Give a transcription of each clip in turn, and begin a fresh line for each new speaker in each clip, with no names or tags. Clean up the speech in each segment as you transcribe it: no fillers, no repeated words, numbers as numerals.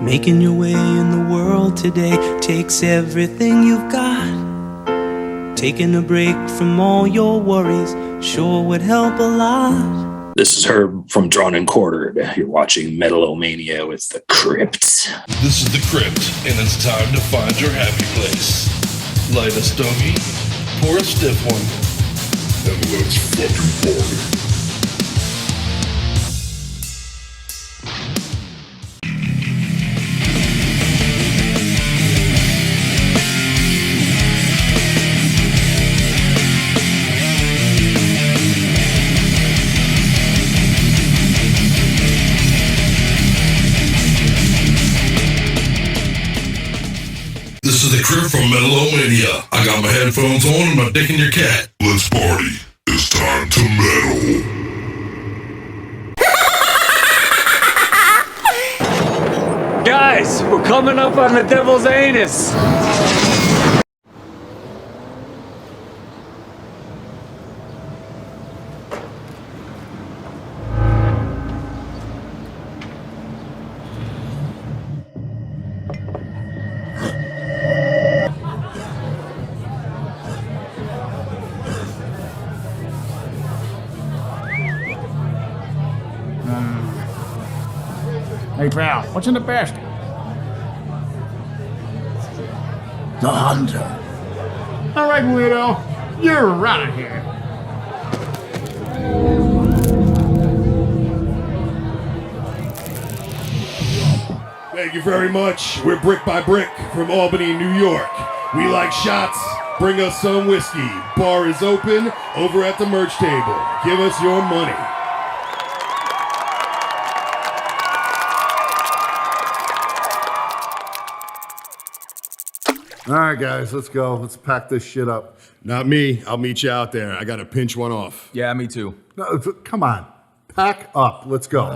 Making your way in the world today takes everything you've got. Taking a break from all your worries sure would help a lot.
This is Herb from Drawn and Quartered. You're watching Metal-O-Mania with The Crypt.
This is The Crypt, and it's time to find your happy place. Light a stogie, pour a stiff one, and let's fucking party. This is The Crypt from Metal-O-Mania. I got my headphones on and my dick in your cat. Let's party. It's time to metal.
Guys, we're coming up on the devil's anus.
Hey pal, what's in the basket? The hunter. All right, weirdo, you're out of here.
Thank you very much. We're Brick by Brick from Albany, New York. We like shots. Bring us some whiskey. Bar is open over at the merch table. Give us your money.
All right, guys, let's go. Let's pack this shit up.
Not me. I'll meet you out there. I gotta pinch one off.
Yeah, me too.
No, come on. Pack up. Let's go.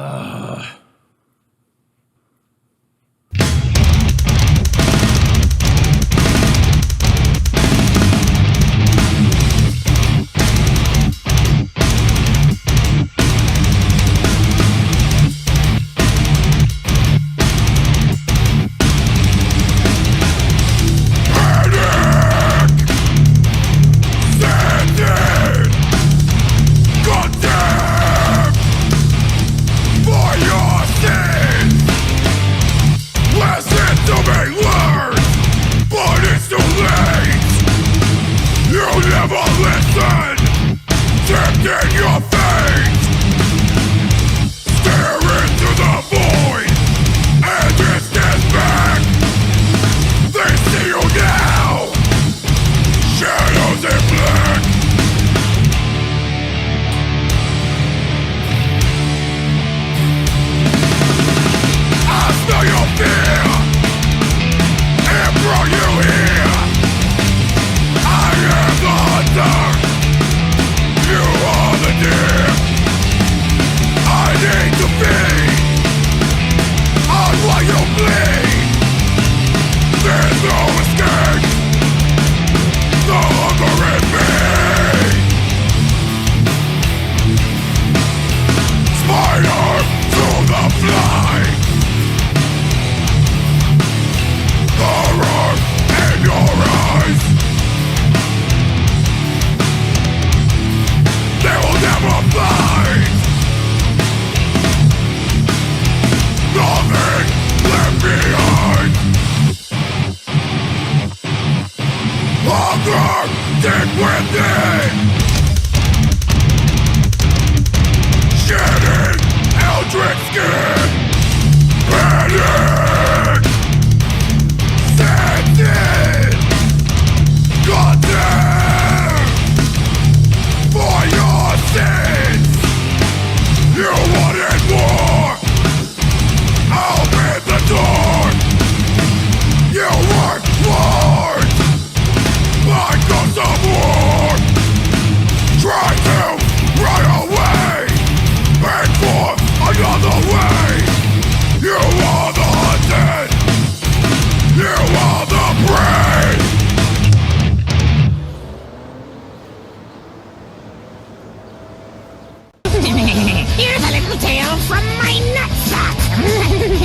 Here's a little tale from my nutsack.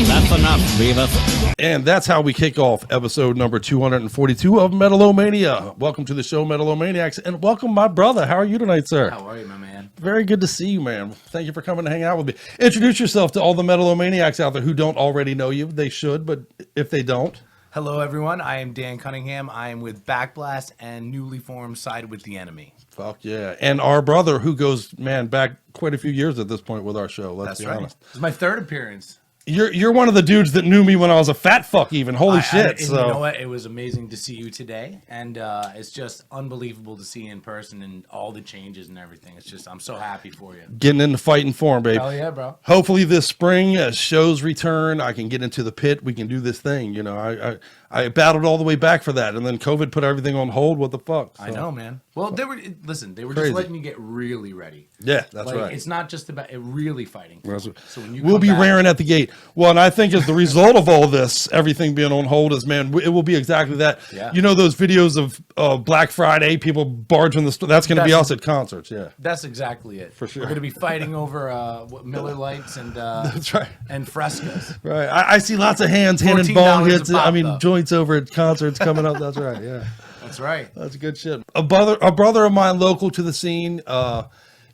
That's enough, Beavis.
And that's how we kick off episode number 242 of Metal-O-Mania. Welcome to the show, Metal-O-Maniacs, and welcome my brother. How are you tonight, sir?
How are you, my man?
Very good to see you, man. Thank you for coming to hang out with me. Introduce yourself to all the Metal-O-Maniacs out there who don't already know you. They should, but if they don't.
Hello, everyone. I am Dan Cunningham. I am with Backblast and newly formed Side with the Enemy.
Fuck yeah. And our brother who goes, man, back quite a few years at this point with our show. Let's be honest.
It's my third appearance.
You're one of the dudes that knew me when I was a fat fuck even. Holy shit.
You know what? It was amazing to see you today. And it's just unbelievable to see you in person and all the changes and everything. It's just, I'm so happy for you.
Getting into fighting form, babe.
Hell yeah, bro.
Hopefully this spring, as shows return, I can get into the pit. We can do this thing. You know, I battled all the way back for that. And then COVID put everything on hold. What the fuck? So.
I know, man. Well, they were just letting you get really ready.
Yeah, that's right.
It's not just about it really fighting.
So when we'll be raring at the gate. Well, and I think as the result of all this, everything being on hold is, man, it will be exactly that.
Yeah.
You know those videos of Black Friday, people barging the store? That's going to be us at concerts, yeah.
That's exactly it.
For sure.
We're going to be fighting over Miller Lights and
that's right.
And frescoes.
Right. I see lots of hands handing bong hits. Joints over at concerts coming up. That's right, yeah.
That's right.
That's good shit. A brother of mine local to the scene,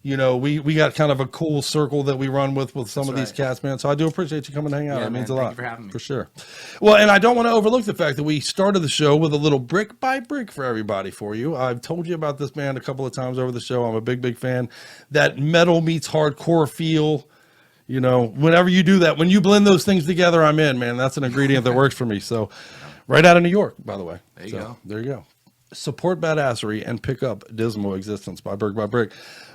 you know, we got kind of a cool circle that we run with some of these cats, man. So I do appreciate you coming to hang out.
Yeah,
it means a
Thank
lot.
you for having me.
For sure. Well, and I don't want to overlook the fact that we started the show with a little brick by brick for everybody for you. I've told you about this band a couple of times over the show. I'm a big fan. That metal meets hardcore feel. You know, whenever you do that, when you blend those things together, I'm in, man. That's an ingredient that works for me. So right out of New York, by the way.
There you go.
There you go. Support badassery and pick up Dismal Existence by Brick.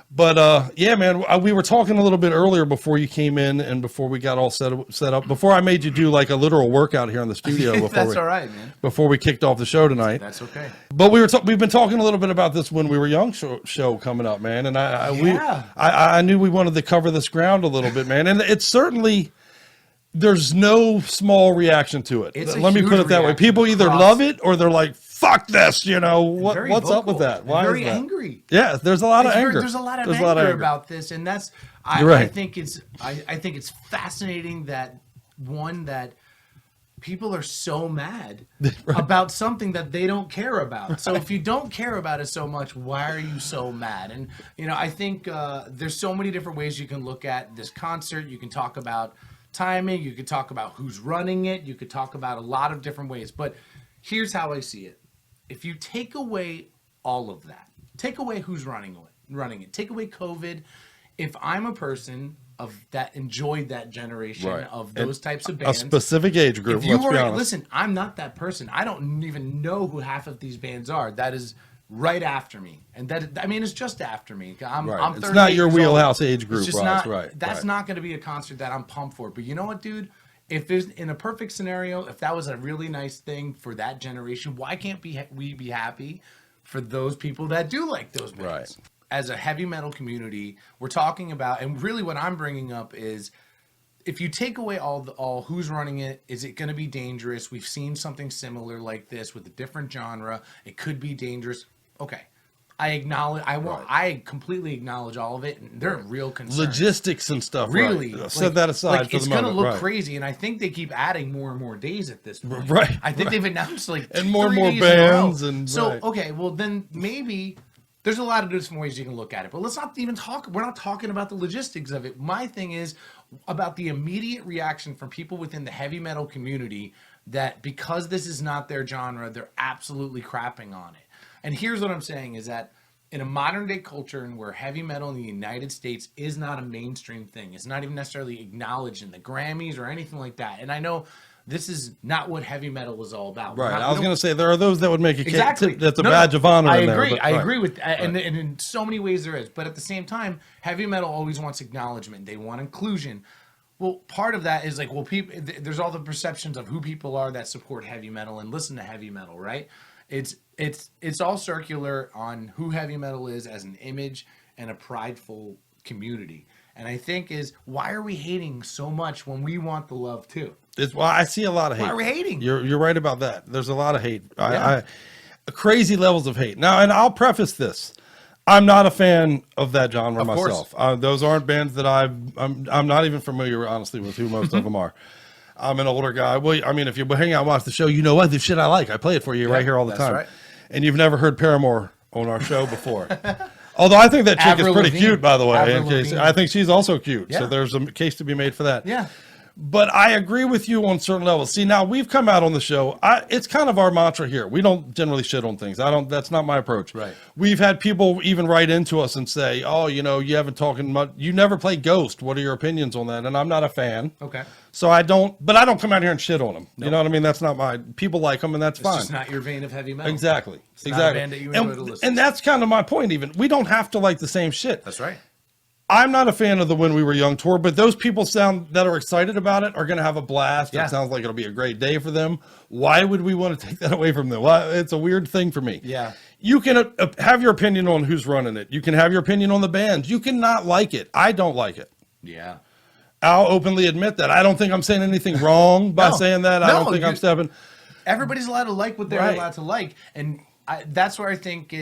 But yeah, man, we were talking a little bit earlier before you came in and before we got all set up, before I made you do like a literal workout here in the studio.
That's all right, man.
Before we kicked off the show tonight.
That's okay.
But we've been talking a little bit about this when we were young show coming up, man. And I knew we wanted to cover this ground a little bit, man. And it's certainly, there's no small reaction to it. Let me put it that way. People either love it or they're like, fuck this, you know, what's up with that? Why
very
is that?
Angry.
Yeah, there's a lot of anger.
There's a lot of anger about this, and that's I think it's fascinating that people are so mad about something that they don't care about. So if you don't care about it so much, why are you so mad? And you know, I think there's so many different ways you can look at this concert. You can talk about timing. You could talk about who's running it. You could talk about a lot of different ways. But here's how I see it. If you take away all of that, take away who's running it, take away COVID. If I'm a person that enjoyed that generation of those types of bands,
a specific age group,
let's be honest. Listen, I'm not that person. I don't even know who half of these bands are. That is right after me, and it's just after me. I'm 38
It's not your wheelhouse
old.
age group,
It's just
That's
not going to be a concert that I'm pumped for. But you know what, dude? If there's in a perfect scenario, if that was a really nice thing for that generation, why can't we be happy for those people that do like those bands? Right. As a heavy metal community, we're talking about, and really what I'm bringing up is, if you take away all who's running it, is it going to be dangerous? We've seen something similar like this with a different genre. It could be dangerous. Okay. I completely acknowledge all of it, and they're real concerns.
Logistics and stuff,
really.
Set that aside for the moment.
It's going to look crazy, and I think they keep adding more and more days at this point.
Right.
I think they've announced
and more bands, and
okay, well then maybe there's a lot of different ways you can look at it, but let's not even talk. We're not talking about the logistics of it. My thing is about the immediate reaction from people within the heavy metal community that because this is not their genre, they're absolutely crapping on it. And here's what I'm saying is that in a modern day culture and where heavy metal in the United States is not a mainstream thing, it's not even necessarily acknowledged in the Grammys or anything like that. And I know this is not what heavy metal is all about.
Right. I was going to say there are those that would make it that's a badge of honor.
I agree. I agree with that. And in so many ways there is. But at the same time, heavy metal always wants acknowledgement. They want inclusion. Well, part of that is like, well, there's all the perceptions of who people are that support heavy metal and listen to heavy metal, right? It's all circular on who heavy metal is as an image and a prideful community. And I think why are we hating so much when we want the love too?
I see a lot of hate.
Why are we hating?
You're right about that. There's a lot of hate. Yeah. Crazy levels of hate. Now, and I'll preface this. I'm not a fan of that genre myself. Those aren't bands that I'm not even familiar, honestly, with who most of them are. I'm an older guy. Well, I mean, if you hang out and watch the show, you know what the shit I like. I play it for you right here all the time.
Right.
And you've never heard Paramore on our show before. Although I think that chick
Avril
is pretty
Lavigne.
cute, by the way.
Avril Lavigne.
I think she's also cute.
Yeah.
So there's a case to be made for that.
Yeah.
But I agree with you on certain levels. See, now we've come out on the show. It's kind of our mantra here. We don't generally shit on things. That's not my approach.
Right.
We've had people even write into us and say, oh, you know, you haven't talking much. You never played Ghost. What are your opinions on that? And I'm not a fan.
Okay.
So I don't come out here and shit on them. Nope. You know what I mean? That's not people like them and that's fine.
It's just not your vein of heavy metal.
Exactly.
It's not a band that you enjoy to listen to.
And that's kind of my point even. We don't have to like the same shit.
That's right.
I'm not a fan of the When We Were Young tour, but those people that are excited about it are going to have a blast. Yeah. It sounds like it'll be a great day for them. Why would we want to take that away from them? Well, it's a weird thing for me.
Yeah.
You can have your opinion on who's running it. You can have your opinion on the bands. You can not like it. I don't like it.
Yeah.
I'll openly admit that. I don't think I'm saying anything wrong by saying that. I don't think I'm stepping.
Everybody's allowed to like what they're allowed to like. And that's where I think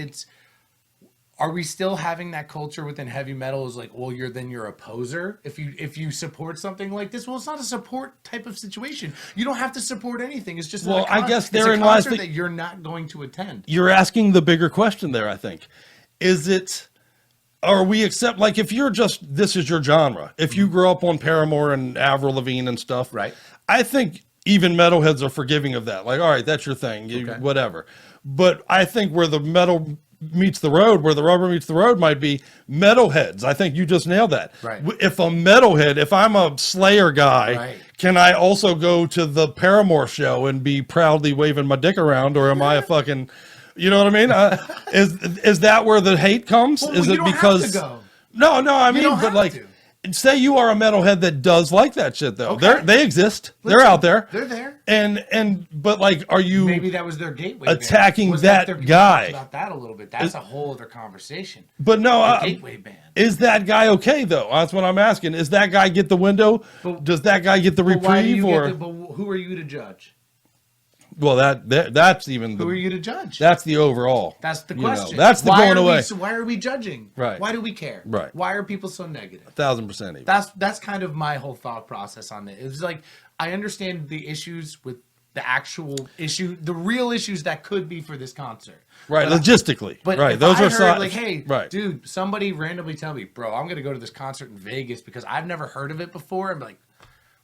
are we still having that culture within heavy metal is like, well, you're a poser if you support something like this? Well, it's not a support type of situation. You don't have to support anything. It's just
I guess therein
lies
lies
that you're not going to attend.
You're asking the bigger question there. I think are we accept like if you're just this is your genre? If you grew up on Paramore and Avril Lavigne and stuff,
right?
I think even metalheads are forgiving of that. Like, all right, that's your thing, whatever. But I think where the metal meets the road, where the rubber meets the road might be metalheads. I think you just nailed that.
Right.
If if I'm a Slayer guy, can I also go to the Paramore show and be proudly waving my dick around, or am I a fucking, you know what I mean? Is that where the hate comes?
Well,
is
you
it
don't
because
have to go.
No, I mean, but like, say you are a metalhead that does like that shit though.
Okay.
They exist. They're out there.
They're there.
But like, are you
maybe that was their gateway
attacking
band.
that guy?
About that a little bit. That's a whole other conversation.
But no,
gateway band.
Is that guy okay though? That's what I'm asking. Is that guy get the window? Does that guy get the reprieve?
But who are you to judge?
Well, that's even
who are you to judge?
That's the overall.
That's the question.
That's the going away.
Why are we judging?
Right.
Why do we care?
Right.
Why are people so negative?
1000% even.
That's kind of my whole thought process on it. It's like I understand the issues with the actual issue, the real issues that could be for this concert.
Right, logistically.
But
right,
if
those
I
are
heard, like, hey,
right.
dude, somebody randomly tell me, bro, I'm gonna go to this concert in Vegas because I've never heard of it before. I'm like,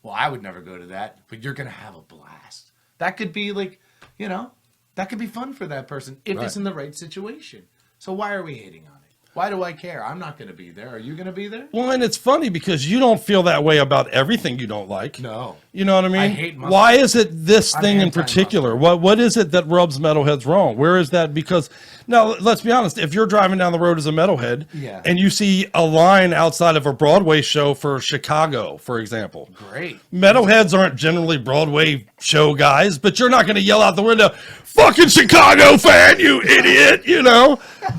well, I would never go to that, but you're gonna have a blast. That could be like, that could be fun for that person if it's in the right situation. So why are we hating on it? Why do I care? I'm not going to be there. Are you going to be there?
Well, and it's funny because you don't feel that way about everything you don't like.
No.
You know what I mean?
I hate muscle.
Why is it this thing in particular? What is it that rubs metalheads wrong? Where is that? Because now, let's be honest. If you're driving down the road as a metalhead and you see a line outside of a Broadway show for Chicago, for example.
Great.
Metalheads aren't generally Broadway show guys, but you're not going to yell out the window, fucking Chicago fan, you idiot,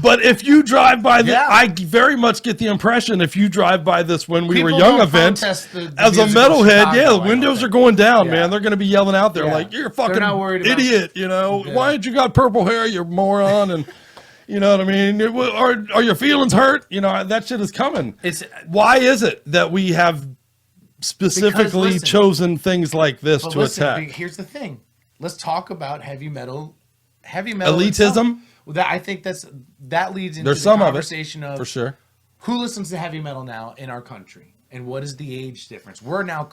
But if you drive by I very much get the impression if you drive by this When We Were Young event, as a metalhead, the windows are going down, man. They're going to be yelling out there like, you're a fucking idiot, Why did you got purple hair, you moron? And you know what I mean? Are your feelings hurt? That shit is coming. Why is it that we have specifically chosen things like this to attack?
Here's the thing. Let's talk about heavy metal
elitism.
Well, I think that leads into
There's
the
some
conversation of
for sure.
Who listens to heavy metal now in our country, and what is the age difference? We're now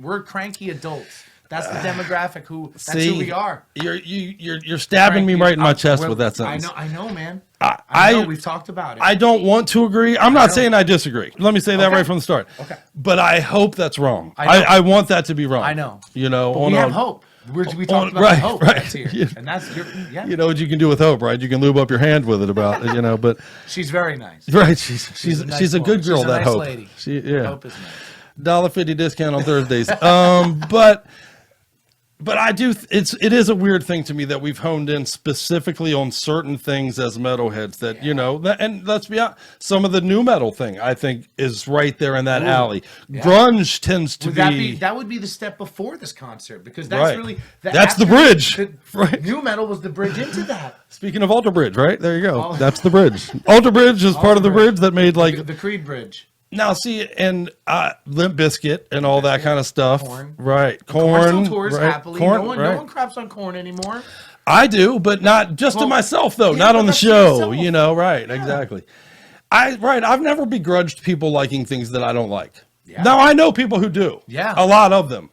we're cranky adults. That's the demographic. That's who we are.
You're stabbing me right in my chest with that sentence.
I know, man. I know. We've talked about it.
I don't want to agree. I'm not saying I disagree. Let me say that right from the start.
Okay.
But I hope that's wrong. I want that to be wrong.
I know.
But
we have hope. We talked about hope. That's here. And that's
You know what you can do with hope, right? You can lube up your hand with it but
she's very nice.
Right. She's a good girl,
she's a
that
nice
Hope.
Lady. Hope is nice.
$1.50 discount on Thursdays. But I do. It is a weird thing to me that we've honed in specifically on certain things as metalheads. That and let's be honest, some of the new metal thing I think is right there in that alley. Yeah. Grunge tends to be.
That would be the step before this concert because that's really
that's the bridge. Right.
New metal was the bridge into that.
Speaking of Alter Bridge, right there you go. That's the bridge. Alter Bridge is part of the bridge that made like
the Creed Bridge.
Now, see, and Limp Bizkit and all that kind of stuff.
Korn.
Right.
Korn
Korn.
still tours
Right.
happily.
Korn,
No one craps on Korn anymore.
I do, but not just to myself, though.
Yeah,
not on the
that's to
show,
yourself.
you know. Right. Yeah. Exactly. I've never begrudged people liking things that I don't like. Yeah. Now, I know people who do.
Yeah.
A lot of them.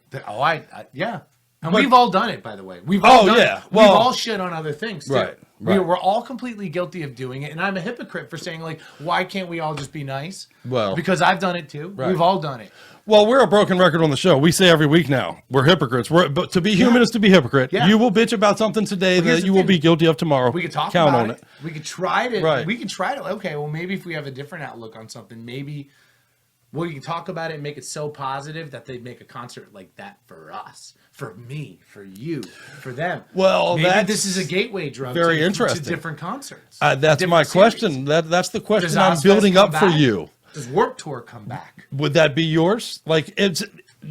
Yeah. And we've all done it, by the way. We've
all done it.
Well, we've all shit on other things, too.
Right.
We're all completely guilty of doing it. And I'm a hypocrite for saying, like, why can't we all just be nice?
Well.
Because I've done it, too.
Right.
We've all done it.
Well, we're a broken record on the show. We say every week now, we're hypocrites. But to be human is to be hypocrite. Yeah. You will bitch about something today that you will be guilty of tomorrow.
We could talk
Count
about
on
it. We could try to.
Right.
We could try to. Okay, well, maybe if we have a different outlook on something, maybe we can talk about it and make it so positive that they'd make a concert like that for us, for me, for you, for them.
Well,
maybe this is a gateway drug
very
to
interesting.
different concerts.
That's
different
my
series.
question. That's the question
Does
I'm
Ozfest
building
come
up for
back?
you.
Does Warped Tour come back?
Would that be yours? Like,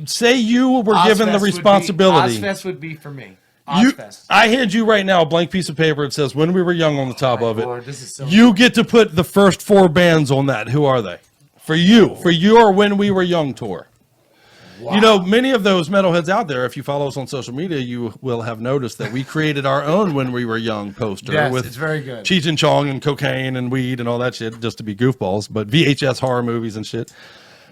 say you were given the
Ozfest
responsibility.
Ozfest would be for me.
I hand you right now a blank piece of paper. It says "When We Were Young" on the top of it.
Lord, this is so
you get to put the first 4 bands on that. Who are they? For your "When We Were Young" tour. Wow. You know, many of those metalheads out there, if you follow us on social media, you will have noticed that we created our own "When We Were Young" poster.
Yes,
with
it's very good.
Cheech and Chong and cocaine and weed and all that shit, just to be goofballs, but VHS horror movies and shit.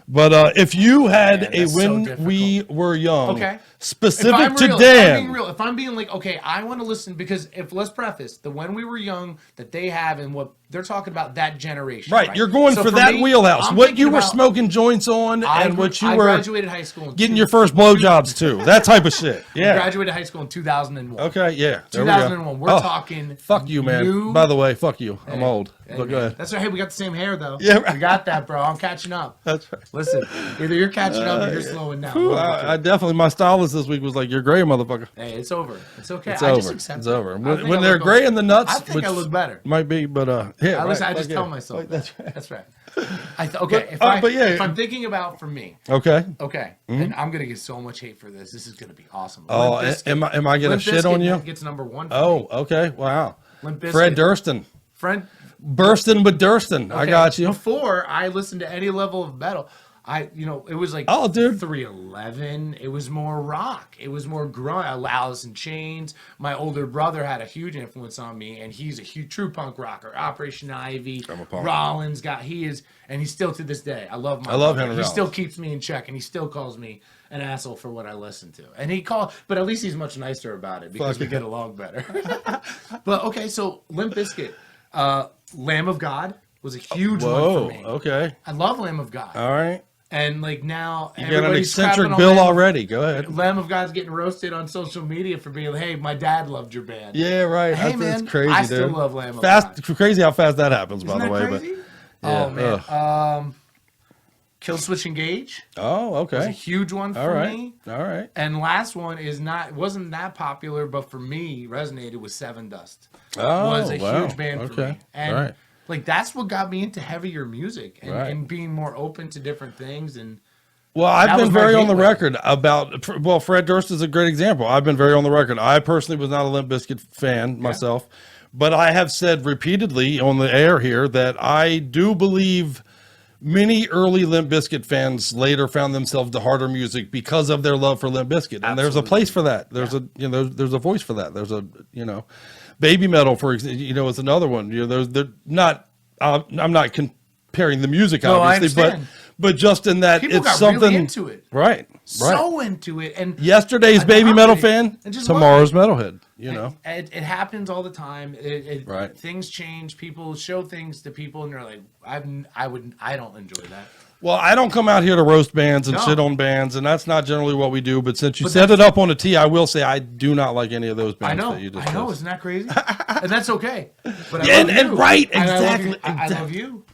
But if you had "When We Were Young," specific to Dan.
If I'm being like, okay, I want to listen, because let's preface the "When We Were Young" that they have and what they're talking about, that generation.
Right, you're going for that wheelhouse. What you were smoking joints on and what you were
graduated high school
getting your first blowjobs to. That type of shit. Yeah.
I graduated high school in 2001.
Okay, yeah.
2001. We're talking.
Fuck you, man. By the way, fuck you. I'm old. But go ahead.
That's right. Hey, we got the same hair, though.
Yeah, right.
We got that, bro. I'm catching up.
That's right.
Listen, either you're catching up or you're slowing down.
I definitely, my stylist this week was like, "You're gray, motherfucker."
Hey, it's over. It's okay.
It's
I
over.
just accept
It's
it.
over. When they're gray in the nuts,
I think I look better.
Might be, but yeah.
I just tell myself. That's right. That's right.
If
I'm thinking about for me.
Okay.
And I'm gonna get so much hate for this. This is gonna be awesome.
Oh, am I gonna shit on you?
Gets number 1.
Oh, okay. Wow.
Limp Bizkit.
Fred Durston. Bursting with Durston. Okay. I got you.
Before I listened to any level of metal, it was like 311. It was more rock. It was more grunt. Alice in Chains. My older brother had a huge influence on me, and he's a huge true punk rocker. Operation Ivy. Rollins and he's still to this day. I love him. He still keeps me in check, and he still calls me an asshole for what I listen to. And but at least he's much nicer about it because we get along better. But okay, so Limp Bizkit, Lamb of God was a huge one for me.
Okay.
I love Lamb of God.
All right.
And like now,
you got an eccentric bill already. Go ahead.
Lamb of God's getting roasted on social media for being like, "Hey, my dad loved your band."
Yeah, right.
Hey, man,
that's crazy,
I
dude.
still love Lamb of God.
Crazy how fast that happens,
Isn't
by the
that
way.
Crazy?
But yeah.
Oh man. Kill Switch Engage.
Oh, okay.
Was a huge one for me.
All right.
And last one wasn't that popular, but for me resonated with Seven Dust.
Oh,
was a huge band for me. And
right.
That's what got me into heavier music and being more open to different things. And
well, I've been very on the record about. Well, Fred Durst is a great example. I've been very on the record. I personally was not a Limp Bizkit fan myself, but I have said repeatedly on the air here that I do believe many early Limp Bizkit fans later found themselves to harder music because of their love for Limp Bizkit. And there's a place for that. There's there's a voice for that. There's a, Baby Metal, for example, is another one. They're not, I'm not comparing the music, obviously, but just in that
people
it's
got
something
really into it.
Right.
So into it. And
yesterday's Baby Metal fan, tomorrow's Metalhead,
It happens all the time. Things change. People show things to people and they're like, I don't enjoy that.
Well, I don't come out here to roast bands and shit on bands, and that's not generally what we do. But since you set it up on a tee, I will say I do not like any of those bands that you just
I know, isn't that crazy? And that's okay. But
exactly.
I love you.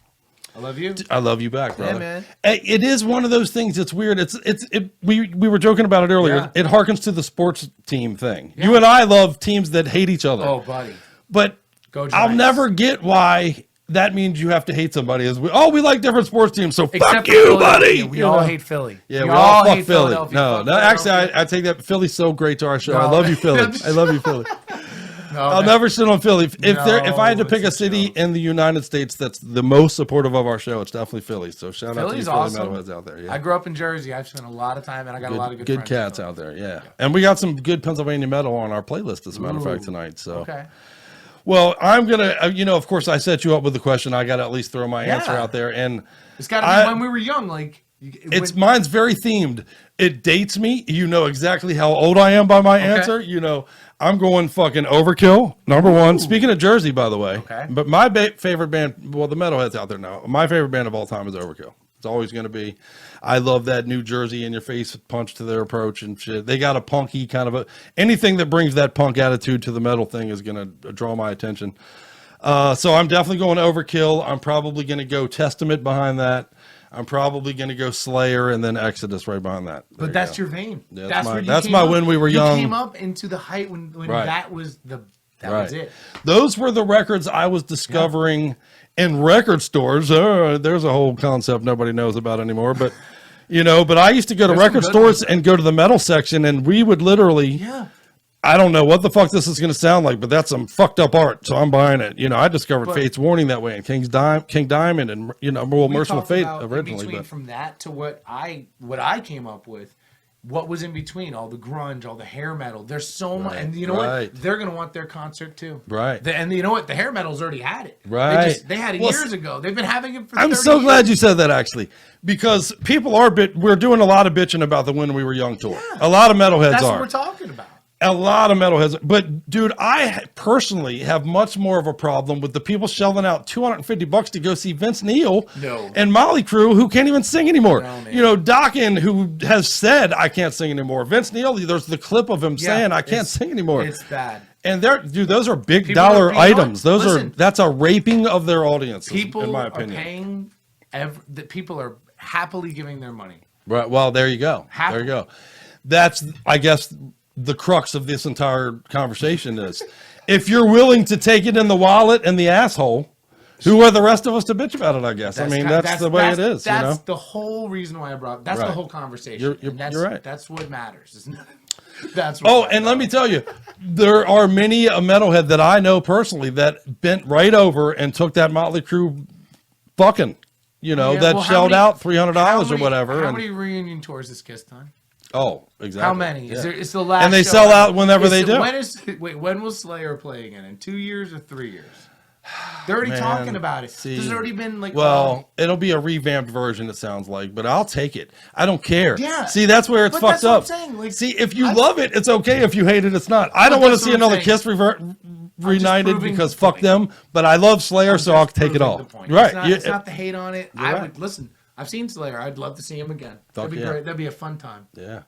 I love you.
I love you back, brother.
Yeah, man.
It is one of those things. It's weird. We were joking about it earlier. Yeah. It harkens to the sports team thing. Yeah. You and I love teams that hate each other.
Oh, buddy.
But I'll never get why that means you have to hate somebody. We like different sports teams, so fuck you, buddy.
Yeah, we all hate Philly.
Yeah, we all fuck Philly. No, actually, I take that. Philly's so great to our show. I love you, Philly. I love you, Philly. I'll never shit on Philly. If I had to pick a city in the United States that's the most supportive of our show, it's definitely Philly. So shout out to you Philly metalheads out there. Yeah.
I grew up in Jersey. I've spent a lot of time, and I got a lot of
good cats out there. Yeah, and we got some good Pennsylvania metal on our playlist, as a matter of fact, tonight. So okay. Well, I'm gonna, of course, I set you up with the question. I got to at least throw my answer out there, and
it's got to be when we were young, like.
Mine's very themed. It dates me. You know exactly how old I am by my answer. I'm going fucking Overkill, number one. Speaking of Jersey, by the way. Okay. But my favorite band, well, the metalheads out there now, my favorite band of all time is Overkill. It's always going to be. I love that New Jersey in your face punch to their approach and shit. They got a punky kind of anything that brings that punk attitude to the metal thing is going to draw my attention. So I'm definitely going Overkill. I'm probably going to go Testament behind that. I'm probably going to go Slayer and then Exodus right behind that.
But that's your vein.
That's my when we were young.
You came up into the height when that was was it.
Those were the records I was discovering in record stores. There's a whole concept nobody knows about anymore. But, but I used to go to record stores and go to the metal section, and we would literally... I don't know what the fuck this is going to sound like, but that's some fucked up art, so I'm buying it. I discovered Fate's Warning that way, and King Diamond, and Merciful Fate originally.
But from that to what I came up with, what was in between, all the grunge, all the hair metal. There's so much, and you know what? They're going to want their concert too,
right?
And you know what? The hair metal's already had it,
right?
They had it years ago. They've been having it for.
I'm
30
so
years.
glad you said that actually, because people we're doing a lot of bitching about the When We Were Young tour. A lot of metalheads
That's
are.
what we're talking about.
A lot of metalheads, but dude, I personally have much more of a problem with the people shelling out $250 to go see Vince Neil and Molly Crew, who can't even sing anymore. Dokken, who has said I can't sing anymore. Vince Neil, there's the clip of him saying I can't sing anymore.
It's bad.
And those are big dollar items. That's a raping of their audience. People, in my opinion,
people are happily giving their money.
Right. Well, there you go. There you go. That's, I guess, the crux of this entire conversation is if you're willing to take it in the wallet and the asshole, who are the rest of us to bitch about it, I guess. That's the way it is.
That's the whole reason why I brought that's the whole conversation.
You're right.
That's what matters, isn't it? That's what
and let me tell you, there are many a metalhead that I know personally that bent right over and took that Motley Crue fucking, that shelled out $300 or whatever.
How many reunion tours has Kiss done?
Oh, exactly.
How many? Yeah. It's the last.
And they sell out whenever they do.
When will Slayer play again? In 2 years or 3 years? They're already talking about it. There's already been
it'll be a revamped version. It sounds like, but I'll take it. I don't care.
Yeah.
See, that's where it's fucked up.
What I'm saying.
See, if you love it, it's okay. If you hate it, it's not. I don't want to see another Kiss reunited because fuck them. But I love Slayer, so I'll take it all. Right?
It's not the hate on it. I would listen. I've seen Slayer. I'd love to see him again. That'd be great. That'd be a fun time.
Yeah.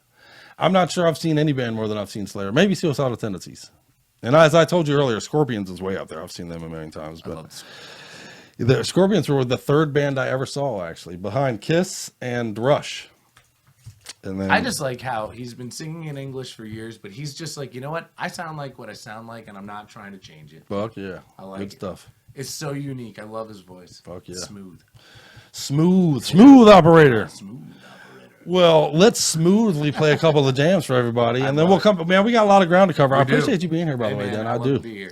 I'm not sure I've seen any band more than I've seen Slayer. Maybe Suicidal Tendencies. And as I told you earlier, Scorpions is way up there. I've seen them a million times. But the Scorpions were the third band I ever saw, actually, behind Kiss and Rush. And then
I just like how he's been singing in English for years, but he's just like, you know what? I sound like what I sound like, and I'm not trying to change it.
Fuck yeah.
I like
Good stuff.
It's so unique. I love his voice.
Fuck yeah.
Smooth
operator. Well, let's smoothly play a couple of jams for everybody, and then we'll come. Man, we got a lot of ground to cover. I appreciate you being here, by the way, Dan. I do.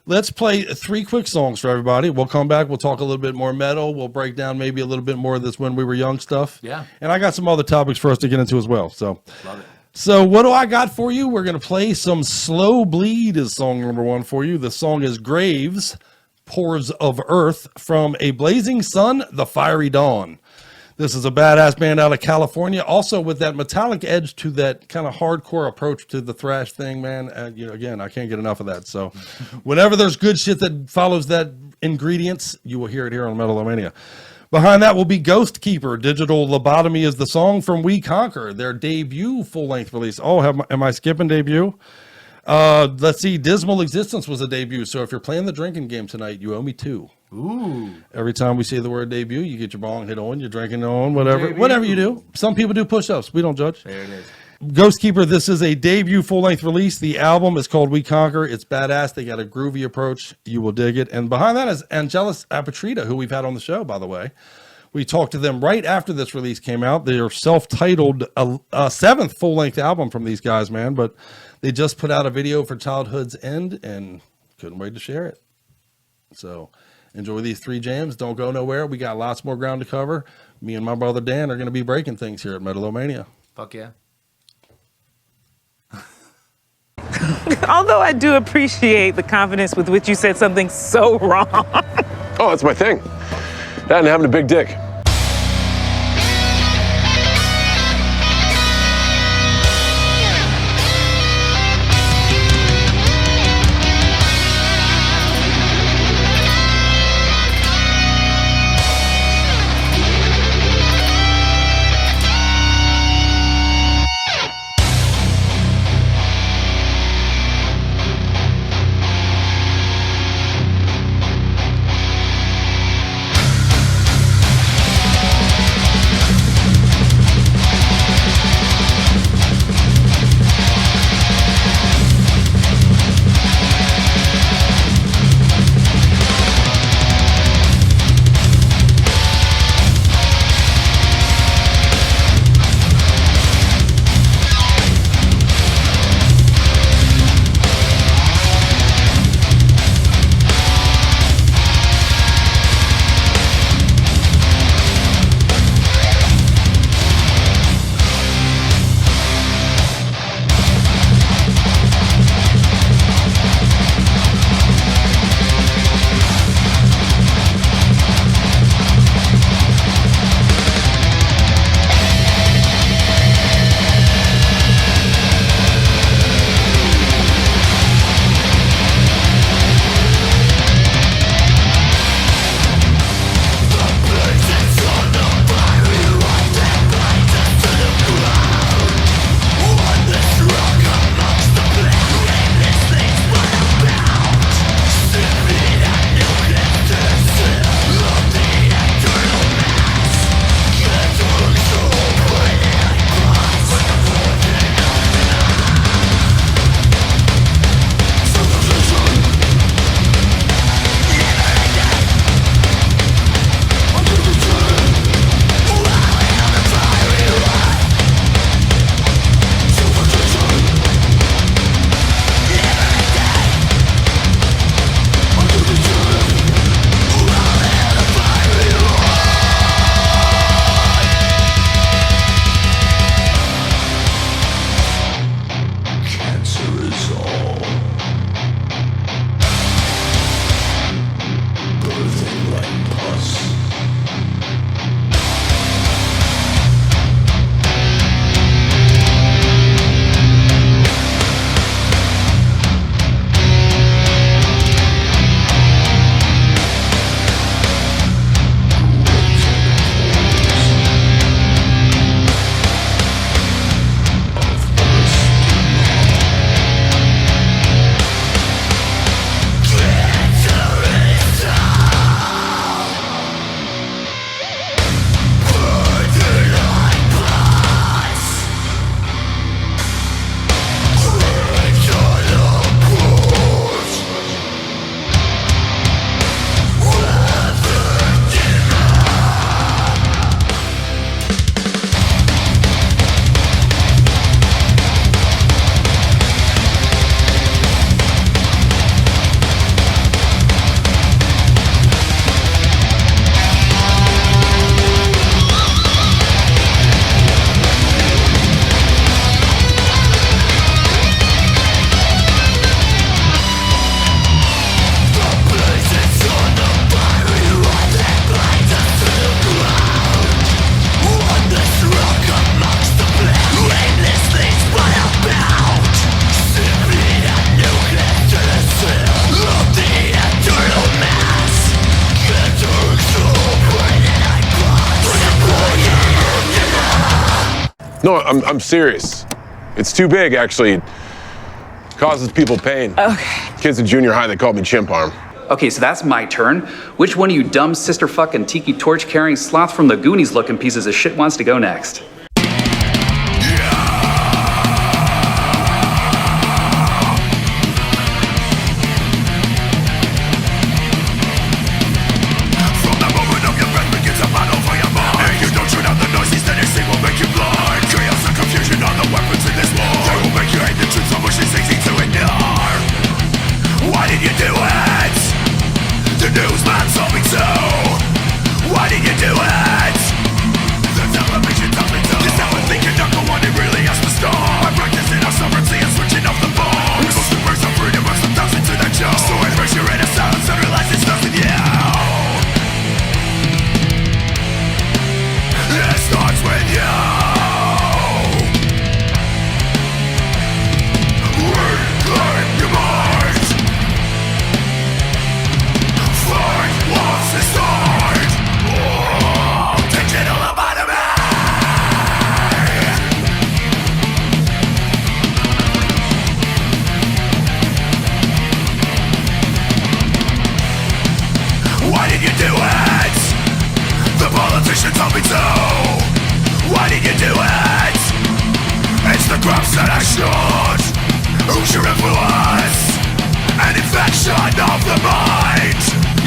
Let's play 3 quick songs for everybody. We'll come back. We'll talk a little bit more metal. We'll break down maybe a little bit more of this When We Were Young stuff.
Yeah.
And I got some other topics for us to get into as well. So,
love it.
So what do I got for you? We're going to play some Slow Bleed is song number 1 for you. The song is Graves, Pores of Earth from A Blazing Sun, The Fiery Dawn. This is a badass band out of California, also with that metallic edge to that kind of hardcore approach to the thrash thing, man. Again, I can't get enough of that. So whenever there's good shit that follows that ingredients, you will hear it here on Metal-O-Mania. Behind that will be Ghost Keeper. Digital Lobotomy is the song from We Conquer, their debut full-length release. Oh, am I skipping debut? Let's see. Dismal Existence was a debut. So if you're playing the drinking game tonight, you owe me 2.
Ooh.
Every time we say the word debut, you get your bong hit on, you're drinking on, whatever you do. Some people do push-ups. We don't judge.
There it is.
Ghost Keeper, this is a debut full-length release. The album is called We Conquer. It's badass. They got a groovy approach. You will dig it. And behind that is Angelus Apatrida, who we've had on the show, by the way, We talked to them right after this release came out. Their self-titled 7th full-length album from these guys, man. But they just put out a video for Childhood's End and couldn't wait to share it. So enjoy these 3 jams. Don't go nowhere. We got lots more ground to cover. Me and my brother Dan are going to be breaking things here at Metal-O-Mania.
Fuck yeah.
Although I do appreciate the confidence with which you said something so wrong.
Oh, that's my thing. That and having a big dick. No, I'm serious. It's too big, actually. It causes people pain.
Okay.
Kids in junior high, they called me chimp arm.
Okay, so that's my turn. Which one of you dumb sister fucking tiki torch carrying sloth from the Goonies looking pieces of shit wants to go next?
From the moment of your breath begins a battle for your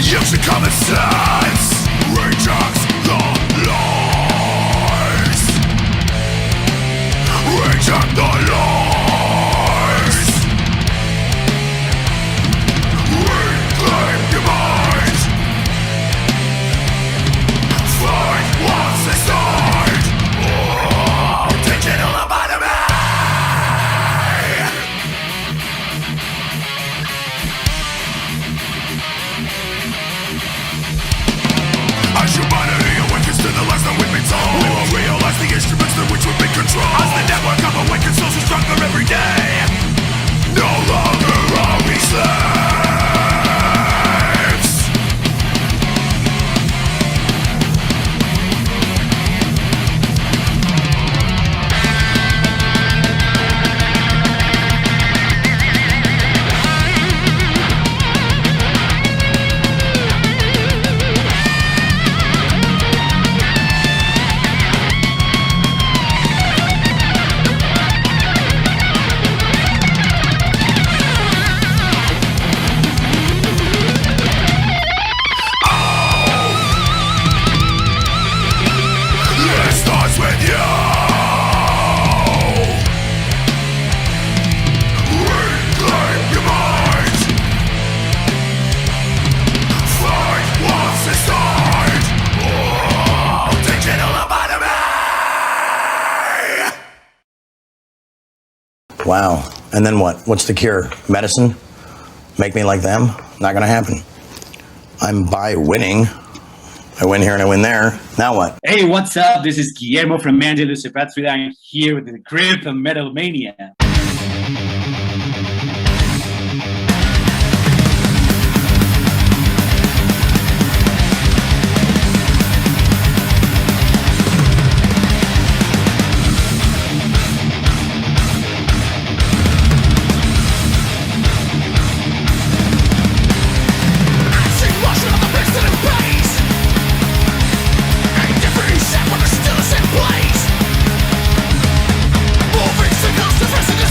Using common sense, rejects the lies. Reject the lies. Reclaim your mind. Fight what's inside. Oh, digital lobotomy. As humanity awakens to the lies that we've been told, we will realize the instruments through which we've been controlled. As the network of awakened souls is stronger every day, no longer are we slaves. It starts with you. Reclaim your mind. Fight what's inside. Oh, digital lobotomy.
Wow. And then what? What's the cure? Medicine? Make me like them? Not gonna happen. I'm by winning. I win here and I win there. Now what?
Hey, what's up? This is Guillermo from Angelus Patria. I'm here with the grip of Metal-O-Mania.
Moving signals to resident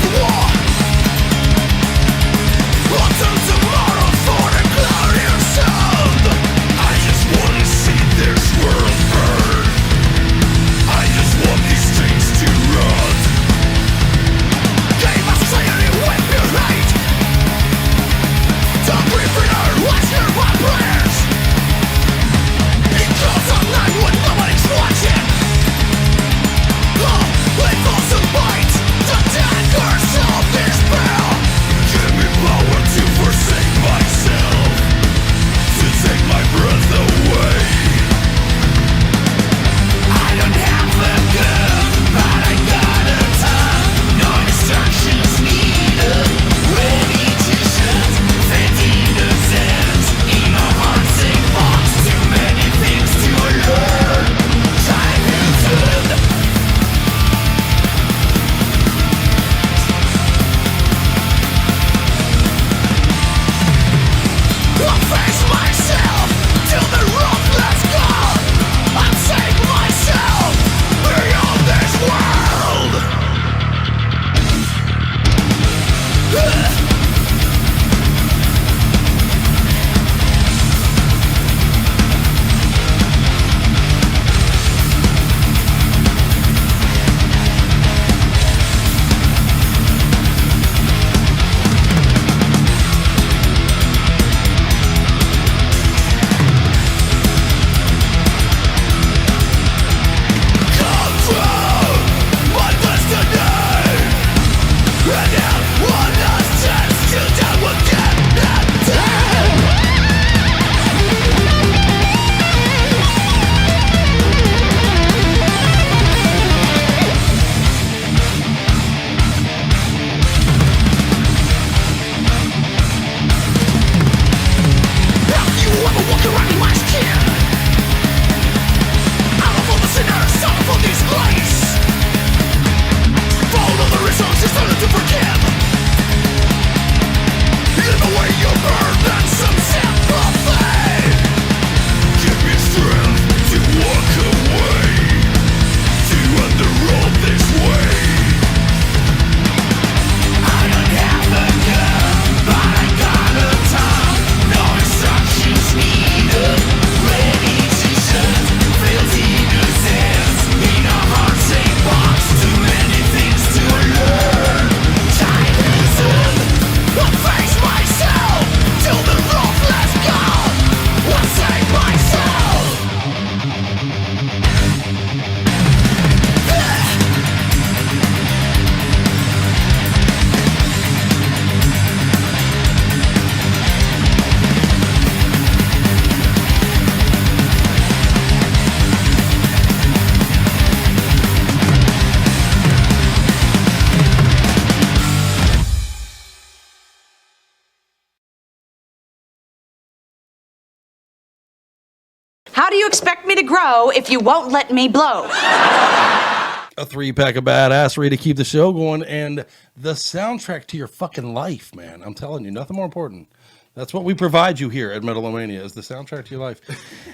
How do you expect me to grow if you won't let me blow?
A 3-pack of badassery to keep the show going, and the soundtrack to your fucking life, man. I'm telling you, nothing more important. That's what we provide you here at Metal-O-Mania, is the soundtrack to your life.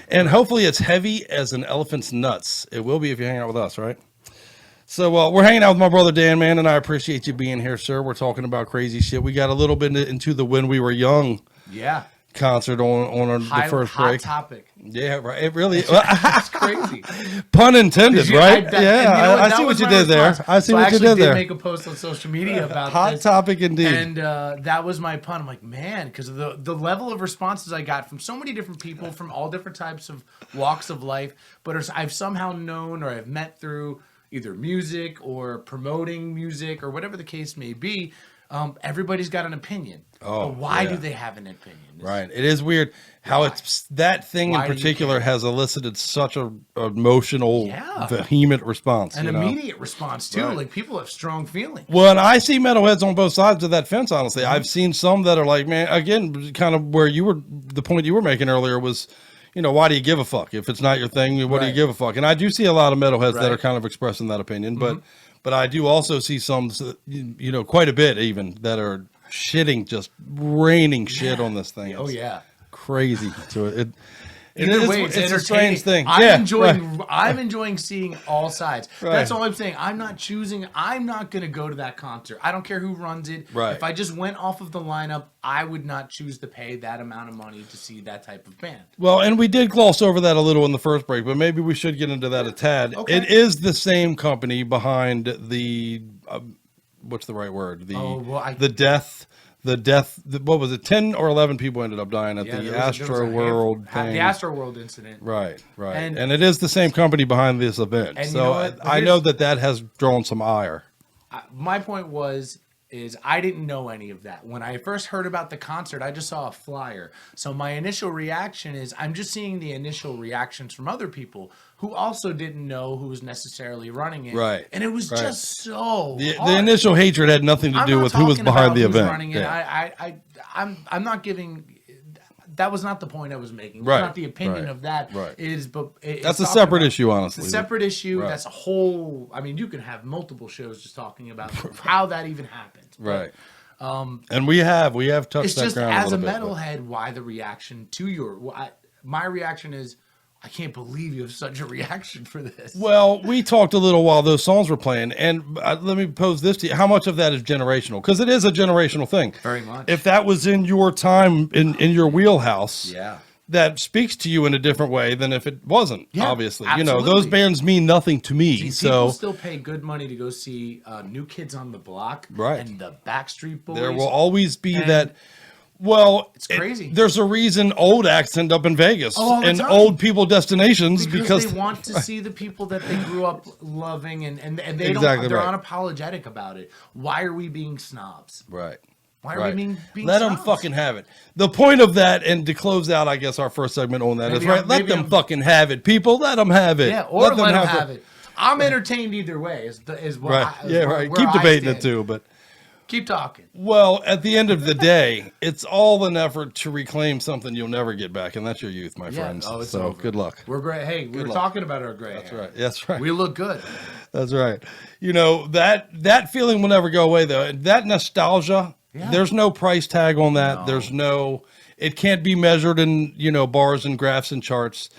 And hopefully it's heavy as an elephant's nuts. It will be if you hang out with us, right? So we're hanging out with my brother Dan, man, and I appreciate you being here, sir. We're talking about crazy shit. We got a little bit into the When We Were Young concert on the first break.
Hot topic.
Yeah, right. It really
it's crazy.
Pun intended, right? I see what you did there. I see what you did there.
I make a post on social media about
hot topic indeed.
And that was my pun. I'm like, man, because of the level of responses I got from so many different people from all different types of walks of life, but I've somehow known or I've met through either music or promoting music or whatever the case may be. Everybody's got an opinion. But why do they have an opinion?
Right. It is weird how it's that thing in particular has elicited such a emotional, vehement response.
An immediate response, too. Right. Like, people have strong feelings.
Well, and I see metalheads on both sides of that fence, honestly. I've seen some that are like, man, again, kind of where the point you were making earlier was, why do you give a fuck? If it's not your thing, what do you give a fuck? And I do see a lot of metalheads that are kind of expressing that opinion, but I do also see some, quite a bit even, that are just raining shit on this thing.
It's
crazy. So
Either way, it's
a strange thing.
I'm enjoying seeing all sides.
Right.
That's all I'm saying. I'm not going to go to that concert. I don't care who runs it.
Right.
If I just went off of the lineup, I would not choose to pay that amount of money to see that type of band.
Well, and we did gloss over that a little in the first break, but maybe we should get into that a tad. Okay. It is the same company behind the what's the right word? The death, what was it? 10 or 11 people ended up dying at the Astro World thing.
The Astro World incident.
Right. And it is the same company behind this event. So I know that has drawn some ire.
My point is I didn't know any of that. When I first heard about the concert, I just saw a flyer. So my initial reaction is I'm just seeing the initial reactions from other people who also didn't know who was necessarily running it.
Right.
And it was just so
the initial hatred had nothing to do with who was behind the event.
Running it. I'm not giving. That was not the point I was making.
Right.
That's not the opinion of that.
Right.
That's
a separate issue, honestly.
It's a separate issue. Right. That's a whole. I mean, you can have multiple shows just talking about how that even happened.
Right. And we have touched that ground.
As a metalhead, why the reaction to my reaction is, I can't believe you have such a reaction for this.
Well, we talked a little while those songs were playing, and let me pose this to you. How much of that is generational? Because it is a generational thing.
Very much.
If that was in your time, in your wheelhouse, that speaks to you in a different way than if it wasn't, obviously.
Absolutely.
Those bands mean nothing to me.
People still pay good money to go see New Kids on the Block and the Backstreet Boys.
There will always be that... Well,
it's crazy.
There's a reason old acts end up in Vegas and old people destinations because
they want to see the people that they grew up loving and they they're unapologetic about it. Why are we being snobs?
Right.
Why are we being
Let
snobs?
them fucking have it. The point of that, and to close out, I guess, our first segment on that is let them fucking have it, people. Let them have it.
Yeah, or let them have it. I'm entertained either way.
Keep debating it too, but.
Keep talking.
Well, at the end of the day, it's all an effort to reclaim something you'll never get back, and that's your youth, my friends.
Oh, it's
so
over.
Good luck.
We're great. Hey, we're talking about our gray hair.
That's right.
We look good.
That's right. That feeling will never go away, though. That nostalgia, there's no price tag on that. No. It can't be measured in, bars and graphs and charts.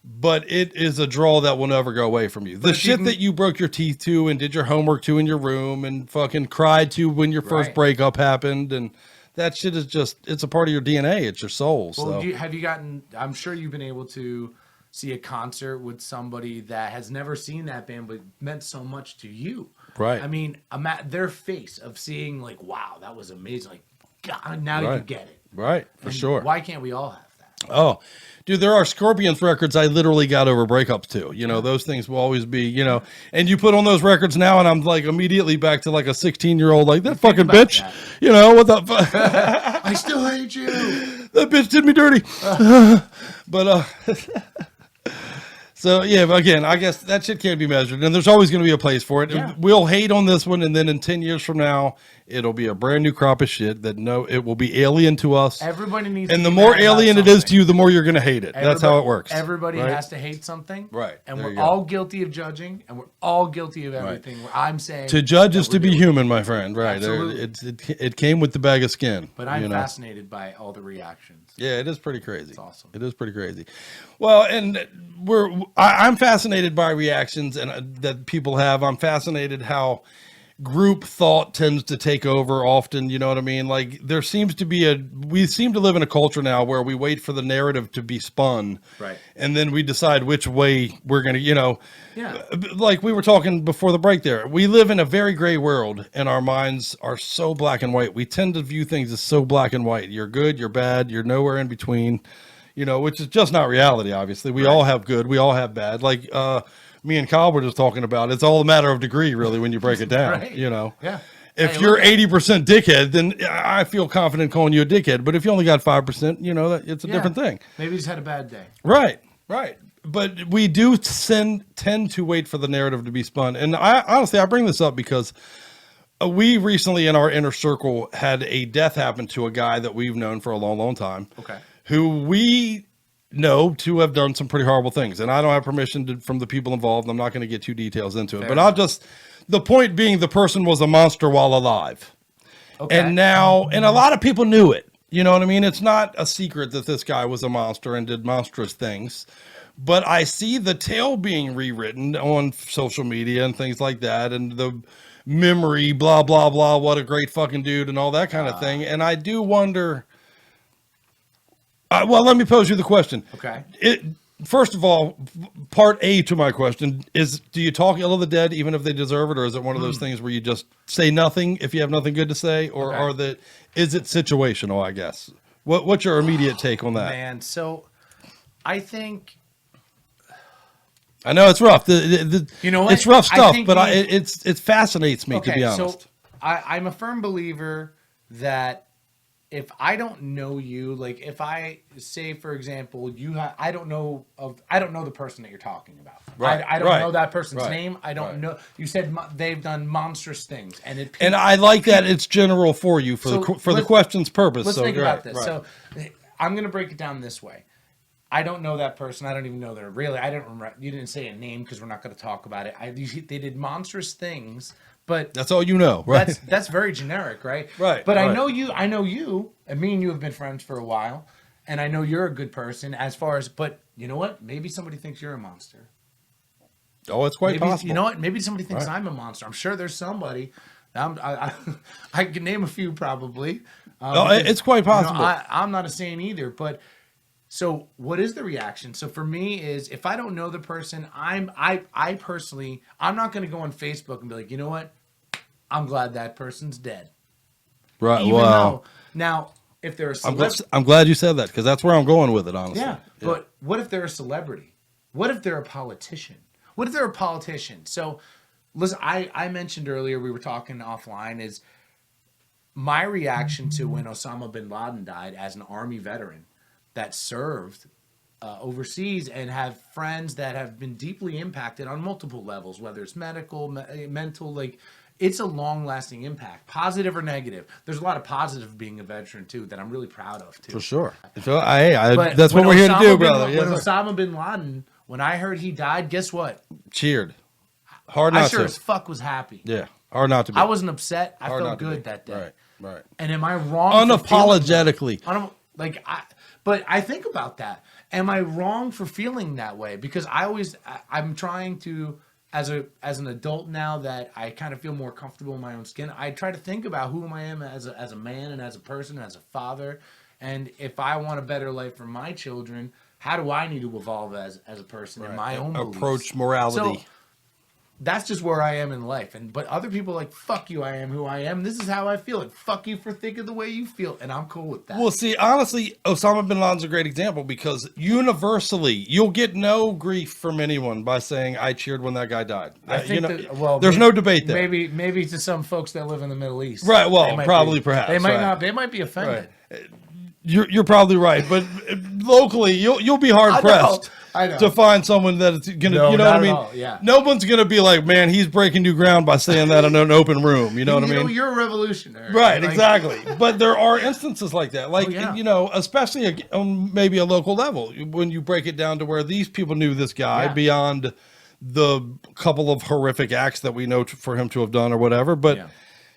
But it is a draw that will never go away from you. The shit that you broke your teeth to and did your homework to in your room and fucking cried to when your first breakup happened. And that shit is it's a part of your DNA. It's your soul.
Well, I'm sure you've been able to see a concert with somebody that has never seen that band, but meant so much to you.
Right.
I mean, their face of seeing like, wow, that was amazing. Like, God, now you get it.
Right. For sure.
Why can't we all have that?
Oh, dude, there are Scorpions records I literally got over breakups too. Those things will always be, and you put on those records now and I'm like immediately back to like a 16-year-old, like that fucking bitch, what the fuck?
I still hate you.
That bitch did me dirty. But, So yeah, but again, I guess that shit can't be measured, and there's always going to be a place for it.
Yeah.
We'll hate on this one, and then in 10 years from now, it'll be a brand new crop of shit that it will be alien to us.
Everybody needs.
And
to
the
be
more
mad about
alien it
something.
is to you, the more you're going to hate it. That's how it works.
Everybody
right?
has to hate something,
right?
And
There
we're
you go.
all guilty of judging, and we're all guilty of everything. I'm saying
To judge
that
is to
we're
be
doing.
human, my friend. Right?
Absolutely.
It came with the bag of skin.
But I'm
you know?
fascinated by all the reactions.
Yeah, it is pretty crazy.
It's awesome.
It is pretty crazy. Well, and I'm fascinated by reactions and that people have. I'm fascinated how group thought tends to take over often. You know what I mean? Like there seems to be we seem to live in a culture now where we wait for the narrative to be spun,
right?
And then we decide which way we're going to,
yeah.
Like we were talking before the break there, we live in a very gray world and our minds are so black and white. We tend to view things as so black and white. You're good, you're bad, you're nowhere in between, which is just not reality. Obviously we all have good, we all have bad. Like, me and Kyle were just talking about, it's all a matter of degree, really, when you break it down,
right.
Yeah.
Hey,
If you're 80% dickhead, then I feel confident calling you a dickhead. But if you only got 5%, it's a different thing.
Maybe he's had a bad day.
Right. But we do tend to wait for the narrative to be spun. And I bring this up because we recently in our inner circle had a death happen to a guy that we've known for a long, long time.
Okay.
Who we know to have done some pretty horrible things. And I don't have permission from the people involved. I'm not going to get too details into it.
Fair
But the point being the person was a monster while alive.
Okay.
And a lot of people knew it. You know what I mean? It's not a secret that this guy was a monster and did monstrous things. But I see the tale being rewritten on social media and things like that. And the memory, blah, blah, blah, what a great fucking dude and all that kind of thing. And I do wonder... well, let me pose you the question.
Okay.
First of all, part A to my question is, do you talk ill of the dead even if they deserve it? Or is it one of those things where you just say nothing if you have nothing good to say? Or is it situational, I guess? What's your immediate take on that?
Man, so I think...
I know it's rough. You
know what?
It's rough stuff, but
we-
it fascinates me, to be honest.
So I'm a firm believer that if I don't know you, like if I say, for example, I don't know the person that you're talking about.
Right.
I don't know that person's
Right.
name. I don't know. You said they've done monstrous things, and
I like that it's general for you for the question's purpose.
Let's think about this.
Right.
So I'm going to break it down this way. I don't know that person. I don't even know their really. I don't remember. You didn't say a name because we're not going to talk about it. They did monstrous things. But
that's all you know, right?
That's very generic, right?
Right.
But
right.
I know you, and me and you have been friends for a while, and I know you're a good person as far as. But you know what? Maybe somebody thinks you're a monster.
Oh, it's quite possible.
You know what? Maybe somebody thinks I'm a monster. I'm sure there's somebody. I can name a few probably.
It's quite possible.
I'm not a saint either, but. So what is the reaction? So for me is if I don't know the person, I personally, I'm not going to go on Facebook and be like, you know what? I'm glad that person's dead.
Right.
Even though, now, if they're a celebrity.
I'm glad you said that because that's where I'm going with it, honestly.
Yeah. But what if they're a celebrity? What if they're a politician? What if they're a politician? So listen, I mentioned earlier, we were talking offline, is my reaction to when Osama bin Laden died as an Army veteran that served overseas and have friends that have been deeply impacted on multiple levels, whether it's medical, mental, like it's a long-lasting impact, positive or negative. There's a lot of positive of being a veteran too that I'm really proud of too.
For sure. That's what we're here to do, brother.
When Osama bin Laden, when I heard he died, guess what?
Cheered. Hard not
I sure
to.
as fuck was happy.
Yeah. Hard not to be.
I wasn't upset. I
Hard
felt good that day.
Right.
And am I wrong?
Unapologetically.
But I think about that. Am I wrong for feeling that way? Because I'm trying to, as an adult now that I kind of feel more comfortable in my own skin, I try to think about who I am as a man and as a person, as a father. And if I want a better life for my children, how do I need to evolve as a person in my own beliefs?
Approach morality.
So, that's just where I am in life. But other people are like, fuck you, I am who I am. This is how I feel. Fuck you for thinking the way you feel. And I'm cool with that.
Well, see, honestly, Osama bin Laden's a great example because universally, you'll get no grief from anyone by saying, I cheered when that guy died.
I think
there's no debate there.
Maybe to some folks that live in the Middle East.
Right, well, probably, perhaps.
They might not. They might be offended.
Right. You're probably right. But locally, you'll be hard-pressed.
I know.
to find someone that it's gonna,
No,
you know what I
not at
mean?
all, yeah.
No one's gonna be like, man, he's breaking new ground by saying that in an open room. You know what I mean?
You're a revolutionary.
Right,
Like-
exactly. But there are instances like that, like
yeah.
you know, especially on maybe a local level, when you break it down to where these people knew this guy beyond the couple of horrific acts that we know for him to have done or whatever. But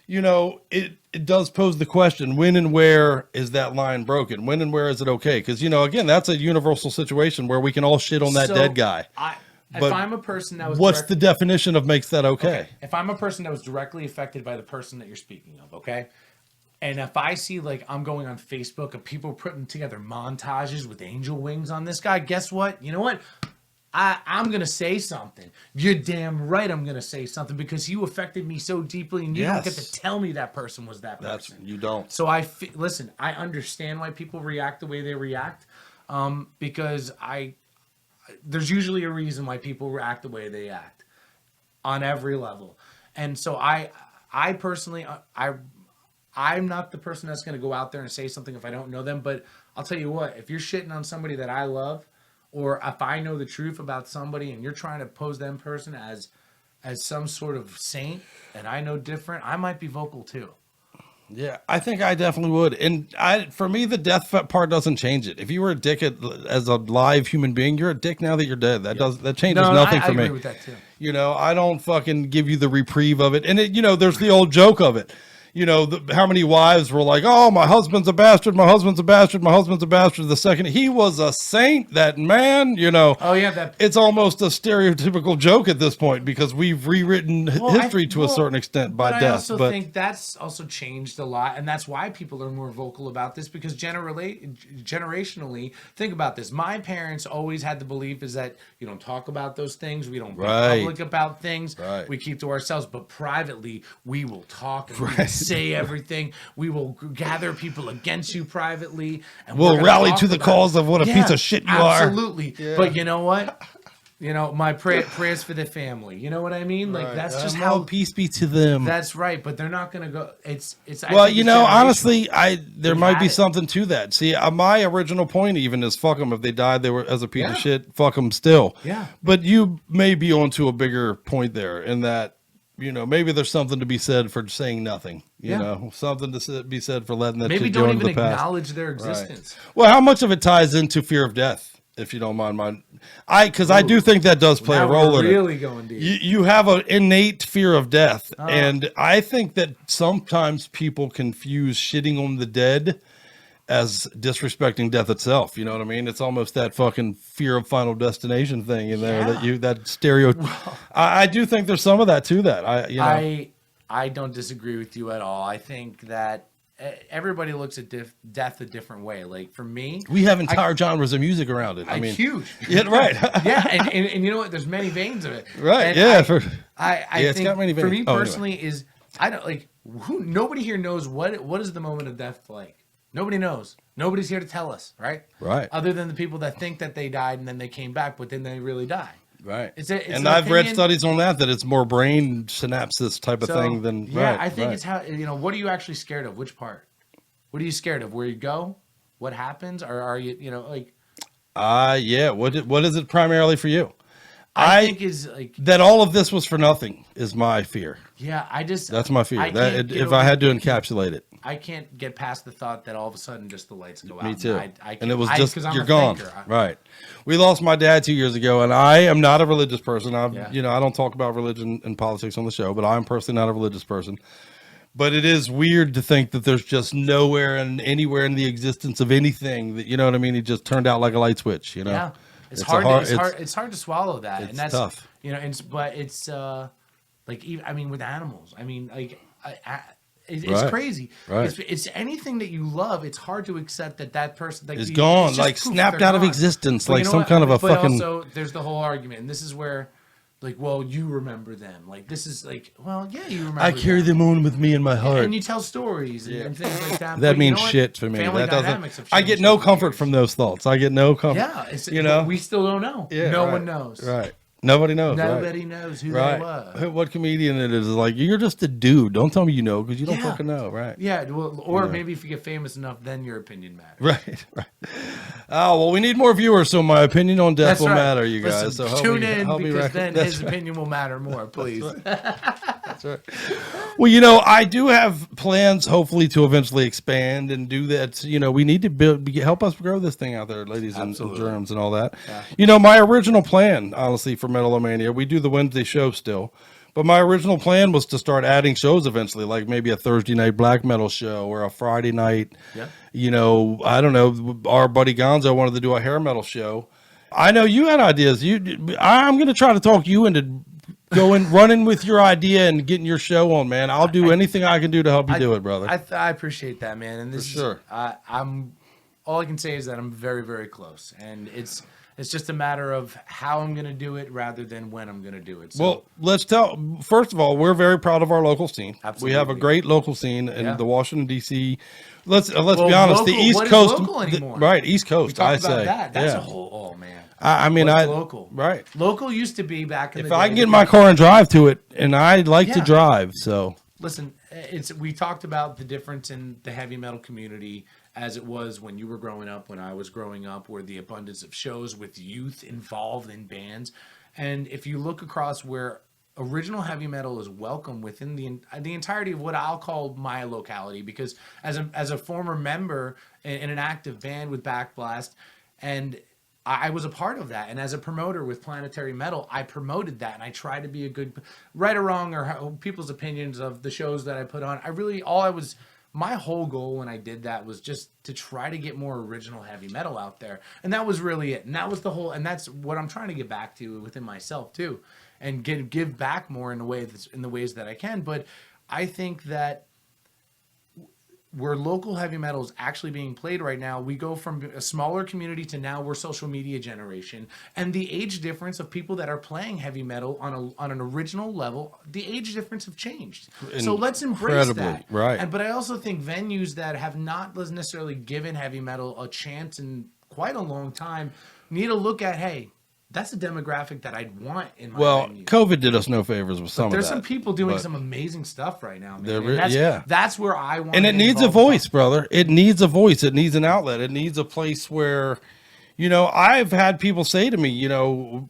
you know, it does pose the question: when and where is that line broken? When and where is it okay? Because you know, again, that's a universal situation where we can all shit on that
So,
dead guy.
If
But
I'm a person that was
what's the definition of makes that okay?
If I'm a person that was directly affected by the person that you're speaking of, okay? And if I see, like, I'm going on Facebook and people putting together montages with angel wings on this guy, guess what? You know what? I'm going to say something. You're damn right I'm going to say something because you affected me so deeply and you don't get to tell me that person was that person.
You don't.
So listen, I understand why people react the way they react because there's usually a reason why people react the way they act on every level. And so I personally, I'm not the person that's going to go out there and say something if I don't know them. But I'll tell you what, if you're shitting on somebody that I love, or if I know the truth about somebody and you're trying to pose them person as some sort of saint and I know different, I might be vocal too.
Yeah, I think I definitely would. And for me, the death part doesn't change it. If you were a dick as a live human being, you're a dick now that you're dead. That changes nothing for me. I
agree with that too.
You know, I don't fucking give you the reprieve of it. And you know, there's the old joke of it. You know, how many wives were like, oh, my husband's a bastard, my husband's a bastard, my husband's a bastard. The second he was a saint, that man, you know.
Oh, yeah.
It's almost a stereotypical joke at this point because we've rewritten history to a certain extent by death.
I also think that's also changed a lot. And that's why people are more vocal about this because generationally, think about this. My parents always had the belief is that you don't talk about those things. We don't be public about things. Right. We keep to ourselves. But privately, we will talk and we will say everything. We will gather people against you privately. And
we'll rally to the cause of what a piece of shit you are.
Absolutely. Yeah. But you know what? You know, my prayers for the family. You know what I mean? Like that's just how
peace be to them.
That's right. But they're not going to go. It's.
Well, you know, honestly, there might be something to that. See, my original point even is fuck them if they died. They were as a piece of shit. Fuck them still.
Yeah.
But you may be onto a bigger point there in that. You know, maybe there's something to be said for saying nothing. You know, something to be said for letting that shit go into the past.
Maybe don't even acknowledge their existence.
Right. Well, how much of it ties into fear of death, if you don't mind? Because I do think that does play a role in it.
Really going deep.
You have an innate fear of death, and I think that sometimes people confuse shitting on the dead as disrespecting death itself. You know what I mean? It's almost that fucking fear of Final Destination thing in there that stereotype. Well, I do think there's some of that to that.
I don't disagree with you at all. I think that everybody looks at death a different way. Like for me,
we have entire genres of music around it. I mean,
huge.
Yeah, right.
Yeah, and you know what? There's many veins of it.
Right.
And
yeah.
I think
got many veins.
For me personally, is I don't like nobody here knows what is the moment of death like. Nobody knows. Nobody's here to tell us, right?
Right.
Other than the people that think that they died and then they came back, but then they really die.
Right.
And
I've read studies on that it's more brain synapses type of thing than.
Yeah, I think it's how, you know, what are you actually scared of? Which part? What are you scared of? Where you go? What happens? Or are you, you know, like.
Yeah. What is it primarily for you?
I think is like.
That all of this was for nothing is my fear.
Yeah,
That's my fear. If I had to encapsulate it.
I can't get past the thought that all of a sudden just the lights go out.
Me too.
And
it was just, you're gone.
Thinker.
Right. We lost my dad 2 years ago, and I am not a religious person. You know, I don't talk about religion and politics on the show, but I'm personally not a religious person. But it is weird to think that there's just nowhere and anywhere in the existence of anything that, you know what I mean? He just turned out like a light switch, you know?
Yeah. It's hard to swallow that.
It's
and that's
tough.
You know, but it's like, even, I mean, with animals, I mean, like, it's crazy.
Right.
It's anything that you love. It's hard to accept that person
is gone, like snapped out of existence, like some kind of a fucking.
But also, there's the whole argument, and this is where, like, well, you remember them. Like, this is like, well, yeah, you remember.
I carry them on with me in my heart,
and you tell stories and things like that.
That means shit for me. That doesn't. I get no comfort from those thoughts. I get no comfort.
Yeah,
you know,
we still don't know.
Yeah,
no one knows.
Right. Nobody knows.
Nobody knows who they were.
What comedian it is like, you're just a dude. Don't tell me you know, because you don't fucking know, right?
Yeah, well, or maybe if you get famous enough, then your opinion matters.
Right. Oh, well, we need more viewers, so my opinion on death will matter, you guys.
Listen,
so
tune in, because then his opinion will matter more, please.
That's right. Well, I do have plans, hopefully, to eventually expand and do that. We need to help us grow this thing out there, ladies and germs and all that. Yeah. My original plan, honestly, for Metal-O-Mania, we do the Wednesday show still, but my original plan was to start adding shows eventually, like maybe a Thursday night black metal show or a Friday night. Yeah. I don't know. Our buddy Gonzo wanted to do a hair metal show. I know you had ideas. I'm going to try to talk you into running with your idea and getting your show on, man. I'll do anything I can do to help you do it, brother.
I appreciate that, man. And this
for sure.
All I can say is that I'm very, very close, and it's just a matter of how I'm going to do it rather than when I'm going to do it. So,
well, first of all, we're very proud of our local scene.
Absolutely.
We have a great local scene in the Washington, D.C. Let's be honest, the East Coast, right? East Coast, I say.
That's a whole, man.
I mean,
local,
right?
Local used to be back in the day.
If I can get in my car and drive to it, and I like to drive, so.
Listen, we talked about the difference in the heavy metal community as it was when you were growing up, when I was growing up, where the abundance of shows with youth involved in bands. And if you look across where original heavy metal is welcome within the entirety of what I'll call my locality, because as a former member in an active band with Backblast, and I was a part of that, and as a promoter with Planetary Metal, I promoted that, and I tried to be a good, right or wrong, or people's opinions of the shows that I put on. My whole goal when I did that was just to try to get more original heavy metal out there, and that was really it. And that was and that's what I'm trying to get back to within myself too, and give back more in the ways that I can. But I think that where local heavy metal is actually being played right now, we go from a smaller community to now we're social media generation, and the age difference of people that are playing heavy metal on an original level, the age difference have changed. So let's embrace that.
Right.
But I also think venues that have not necessarily given heavy metal a chance in quite a long time need to look at, hey, that's a demographic that I'd want in my venue.
COVID did us no favors with some of that.
There's some people doing some amazing stuff right now, man. That's where I want.
And it needs a voice, brother. It needs a voice. It needs an outlet. It needs a place where, I've had people say to me, you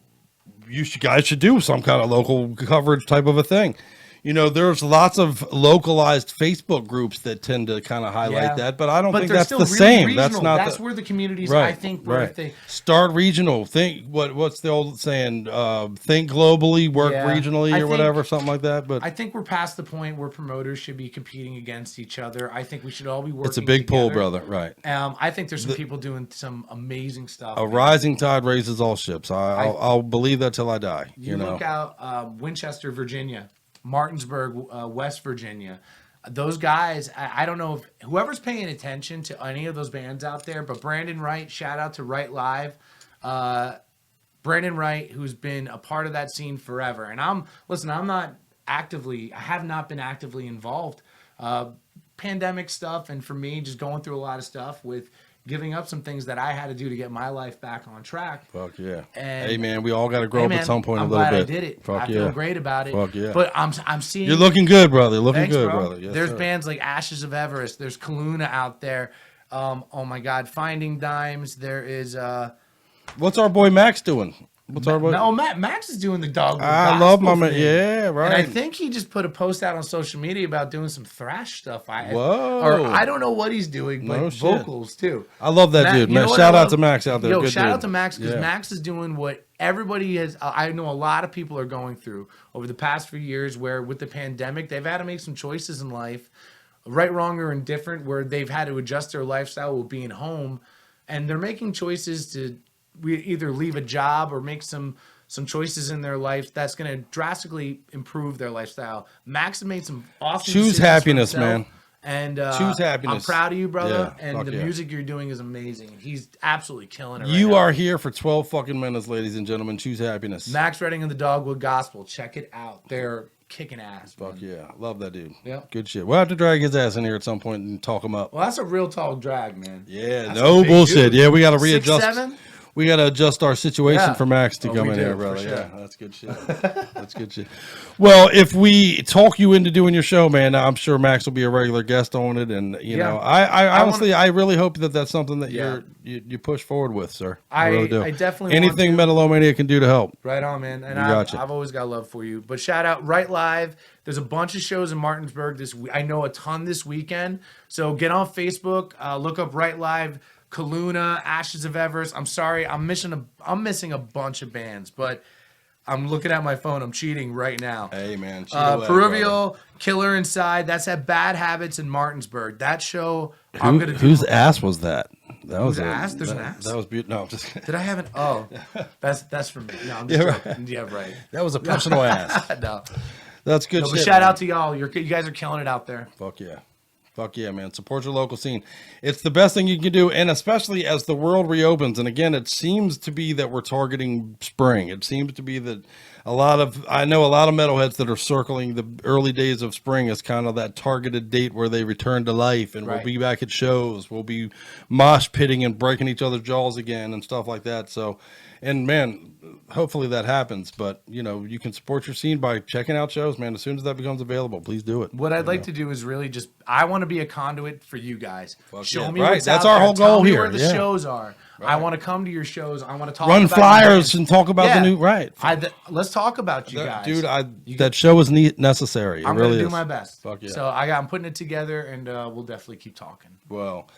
guys should do some kind of local coverage type of a thing. There's lots of localized Facebook groups that tend to kind of highlight that, but I don't think that's the same.
Regional. That's where the communities, I think,
if they start regional, what's the old saying? Think globally, work regionally, or whatever, something like that. But
I think we're past the point where promoters should be competing against each other. I think we should all be working.
It's a big
together.
pull, brother. Right.
I think there's some people doing some amazing stuff.
A rising tide raises all ships. I'll believe that till I die.
You look out Winchester, Virginia. Martinsburg, West Virginia. Those guys, I don't know if whoever's paying attention to any of those bands out there, but Brandon Wright, shout out to Wright Live. Brandon Wright, who's been a part of that scene forever. And I have not been actively involved. Pandemic stuff, and for me, just going through a lot of stuff with giving up some things that I had to do to get my life back on track.
Fuck yeah.
And
hey man, we all got to grow up at some point a little bit.
I'm glad I did it. I feel great about it.
Fuck yeah.
But I'm seeing.
You're looking good, brother.
Thanks,
good,
bro.
brother. Yes,
there's
sir.
bands like Ashes of Everest. There's Kaluna out there. Oh my God, Finding Dimes. There is.
What's our boy Max doing? What's our boy?
No, Max is doing the dog.
I love my man. Yeah, right.
And I think he just put a post out on social media about doing some thrash stuff.
Whoa.
Or I don't know what he's doing, but vocals too.
I love that dude, man. Shout out to Max out there.
Yo,
good
shout
dude.
out to Max because Max is doing what everybody has. I know a lot of people are going through over the past few years, where with the pandemic, they've had to make some choices in life, right, wrong, or indifferent, where they've had to adjust their lifestyle with being home, and they're making choices to either leave a job or make some choices in their life that's going to drastically improve their lifestyle. Max has made some awesome
choose happiness, man.
And
choose happiness.
I'm proud of you, brother.
Yeah,
and the music you're doing is amazing. He's absolutely killing it.
You are here for 12 fucking minutes, ladies and gentlemen. Choose happiness.
Max Redding and the Dogwood Gospel. Check it out. They're kicking ass.
Fuck yeah. Love that dude.
Yeah.
Good shit. We'll have to drag his ass in here at some point and talk him up.
Well, that's a real tall drag, man.
Yeah, no bullshit. Dude. Yeah, we got to readjust.
6'7"?
We got to adjust our situation
Yeah.
for Max to
Oh,
come
we
in
do,
here,
for
brother.
sure.
Yeah, that's good shit. That's good shit. Well, if we talk you into doing your show, man, I'm sure Max will be a regular guest on it. And, you know, I honestly, I really hope that that's something that you push forward with, sir. I really do.
I definitely
anything
want to.
Metal-O-Mania can do to help.
Right on, man. And
Gotcha.
I've always got love for you. But shout out Right Live. There's a bunch of shows in Martinsburg this week. I know a ton this weekend. So get on Facebook, look up Right Live, Kaluna, Ashes of Everest. I'm sorry, I'm missing a bunch of bands, but I'm looking at my phone. I'm cheating right now.
Hey, man.
Peruvial, Killer Inside. That's at Bad Habits in Martinsburg. That show, I'm going to do.
Whose ass was that? That was
Whose ass? There's an ass?
That was beautiful. No, I'm just kidding.
Did I have an? Oh, that's from me. No, I'm just joking.
Right.
Yeah, right.
That was a personal ass.
No.
That's good
No,
shit.
but shout
man.
out to y'all. You guys are killing it out there.
Fuck yeah. Fuck yeah, man. Support your local scene. It's the best thing you can do. And especially as the world reopens. And again, it seems to be that we're targeting spring. It seems to be that I know a lot of metalheads that are circling the early days of spring as kind of that targeted date where they return to life and we'll be back at shows. We'll be mosh pitting and breaking each other's jaws again and stuff like that. So, and man, hopefully that happens, but you know, you can support your scene by checking out shows, man. As soon as that becomes available, please do it.
What I'd like to do is really just, I want to be a conduit for you guys. Show
yeah.
me
Right.
what's
That's
out
our
there.
whole
Tell
goal
me
here.
where the
Yeah.
shows are. I want to come to your shows. I want to talk
Run
about
flyers and talk about the new
Let's talk about you guys.
Dude, that show is necessary.
I'm
it really
going to do
is.
my best.
Fuck yeah.
So I'm putting it together and we'll definitely keep talking.
Well,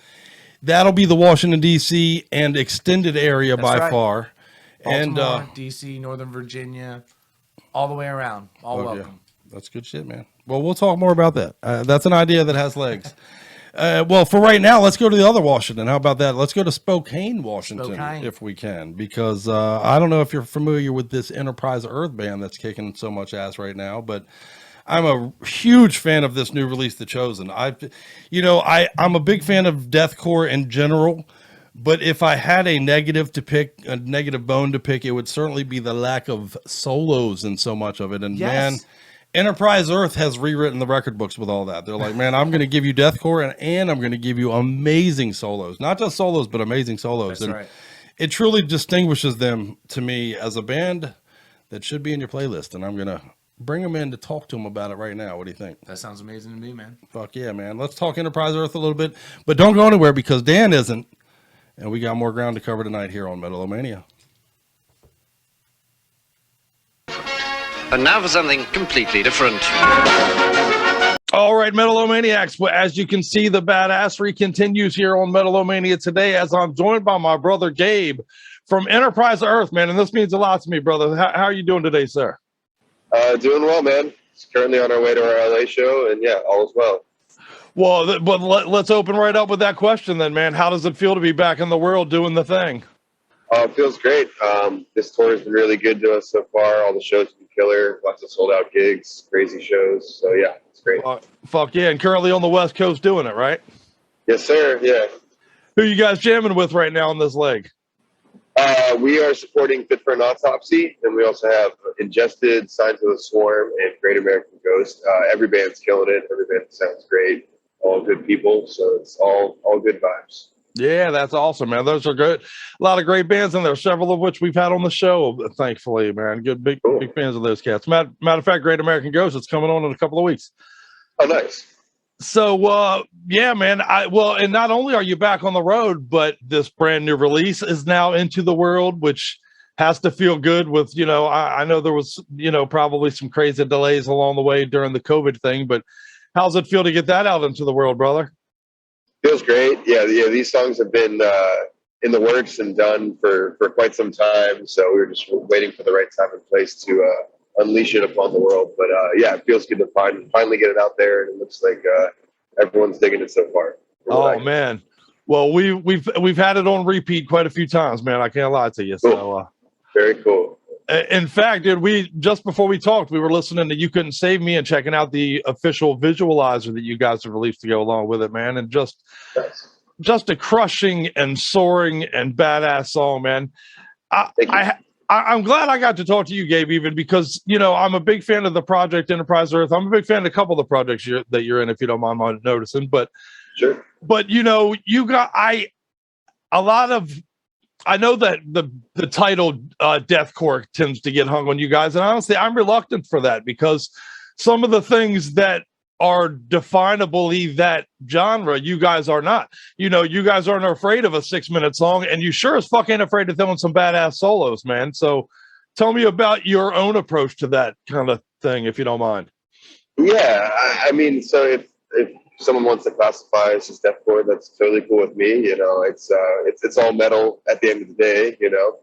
that'll be the Washington, D.C. and extended area
That's
by
right.
far.
Baltimore,
And
DC, Northern Virginia, all the way around. All
fuck
welcome.
yeah. That's good shit, man. Well, we'll talk more about that. That's an idea that has legs. Well, for right now, let's go to the other Washington. How about that? Let's go to Spokane, Washington, if we can, because I don't know if you're familiar with this Enterprise Earth band that's kicking so much ass right now, but I'm a huge fan of this new release, The Chosen. I'm a big fan of deathcore in general, but if I had a negative bone to pick, it would certainly be the lack of solos in so much of it. And man, Enterprise Earth has rewritten the record books with all that. They're like, man, I'm going to give you deathcore and I'm going to give you amazing solos. Not just solos, but amazing solos.
That's
and
right.
It truly distinguishes them to me as a band that should be in your playlist. And I'm going to bring them in to talk to them about it right now. What do you think?
That sounds amazing to me, man.
Fuck yeah, man. Let's talk Enterprise Earth a little bit, but don't go anywhere because Dan isn't. And we got more ground to cover tonight here on Metal-O-Mania.
And now for something completely different.
All right, Metal-O-Maniacs. Well, as you can see, the badassery continues here on Metal-O-Mania today as I'm joined by my brother Gabe from Enterprise Earth, man. And this means a lot to me, brother. How are you doing today, sir?
Doing well, man. It's currently on our way to our LA show, and yeah, all is well.
Well, but let's open right up with that question then, man. How does it feel to be back in the world doing the thing?
It feels great. This tour has been really good to us so far. All the shows have been killer. Lots of sold out gigs, crazy shows. So yeah, it's great.
Fuck yeah. And currently on the West Coast doing it, right?
Yes, sir. Yeah.
Who you guys jamming with right now on this leg?
We are supporting Fit for an Autopsy, and we also have Ingested, Signs of the Swarm, and Great American Ghost. Every band's killing it. Every band sounds great. All good people, so it's all good vibes.
Yeah, that's awesome, man. Those are good. A lot of great bands in there, several of which we've had on the show, thankfully, man. Good, big fans of those cats. Matter of fact, Great American Ghost is coming on in a couple of weeks.
Oh, nice.
So, yeah, man. And not only are you back on the road, but this brand new release is now into the world, which has to feel good with, I know there was, probably some crazy delays along the way during the COVID thing, but how's it feel to get that out into the world, brother?
Feels great. Yeah. These songs have been in the works and done for quite some time. So we were just waiting for the right time and place to unleash it upon the world. But yeah, it feels good to finally get it out there, and it looks like everyone's digging it so far.
Oh man, well we've had it on repeat quite a few times, man. I can't lie to you.
Cool.
So
very cool.
In fact, dude, we just before we talked, we were listening to You Couldn't Save Me and checking out the official visualizer that you guys have released to go along with it, man. And just a crushing and soaring and badass song, man. I'm glad I got to talk to you, Gabe, even because, I'm a big fan of the project Enterprise Earth. I'm a big fan of a couple of the projects that you're in, if you don't mind my noticing. But,
sure.
But, you got a lot of I know that the title deathcore tends to get hung on you guys, and honestly, I'm reluctant for that because some of the things that are definably that genre, you guys are not. You know, you guys aren't afraid of a 6-minute song, and you sure as fuck ain't afraid of throwing some badass solos, man. So tell me about your own approach to that kind of thing, if you don't mind.
Yeah, I mean, so if someone wants to classify us as deathcore, that's totally cool with me. You know, it's all metal at the end of the day. You know,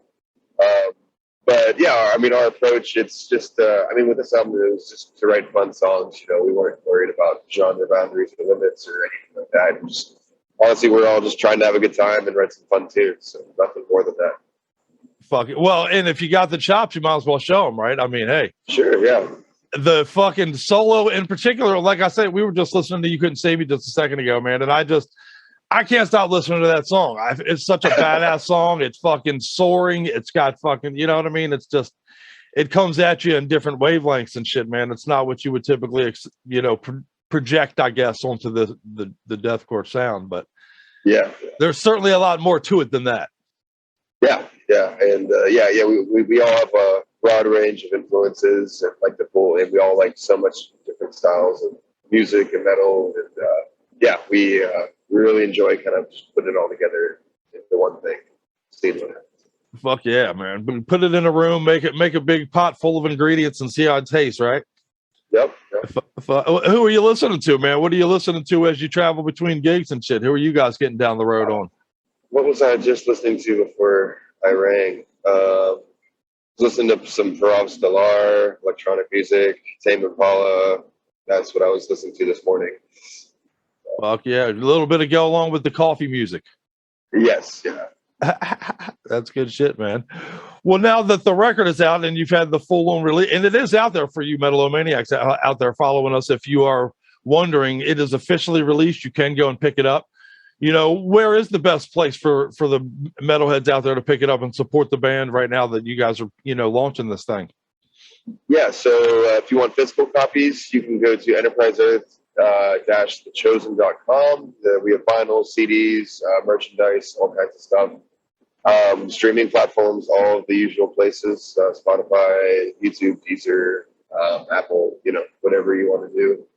but yeah, I mean, our approach, it's just, I mean, with this album, it was just to write fun songs. You know, we weren't worried about genre boundaries or limits or anything like that. And just, honestly, we're all just trying to have a good time and write some fun tunes. So nothing more than that.
Fuck it. Well, and if you got the chops, you might as well show them, right? I mean, hey.
Sure, yeah.
The fucking solo in particular, like I said, we were just listening to You Couldn't Save Me just a second ago, man. And I can't stop listening to that song. It's such a badass song. It's fucking soaring. It's got fucking, you know what I mean? It's just, it comes at you in different wavelengths and shit, man. It's not what you would typically, project, I guess, onto the deathcore sound. But
yeah,
there's certainly a lot more to it than that.
Yeah, and we all have a broad range of influences and like the full, and we all like so much different styles of music and metal, and we really enjoy kind of just putting it all together into one thing. Seeing what happens.
Fuck yeah, man! Put it in a room, make a big pot full of ingredients, and see how it tastes, right?
Yep.
Who are you listening to, man? What are you listening to as you travel between gigs and shit? Who are you guys getting down the road on?
What was I just listening to before I rang? Listening to some Parov Stellar, electronic music, Tame Impala. That's what I was listening to this morning.
Fuck yeah. A little bit of go along with the coffee music.
Yes, yeah.
That's good shit, man. Well, now that the record is out and you've had the full-on release, and it is out there for you Metal-O-Maniacs out there following us, if you are wondering, it is officially released. You can go and pick it up. You know, where is the best place for the metalheads out there to pick it up and support the band right now that you guys are, launching this thing?
Yeah, so if you want physical copies, you can go to enterpriseearth-thechosen.com. We have vinyl, CDs, merchandise, all kinds of stuff. Streaming platforms, all of the usual places, Spotify, YouTube, Deezer, Apple, whatever you want to do.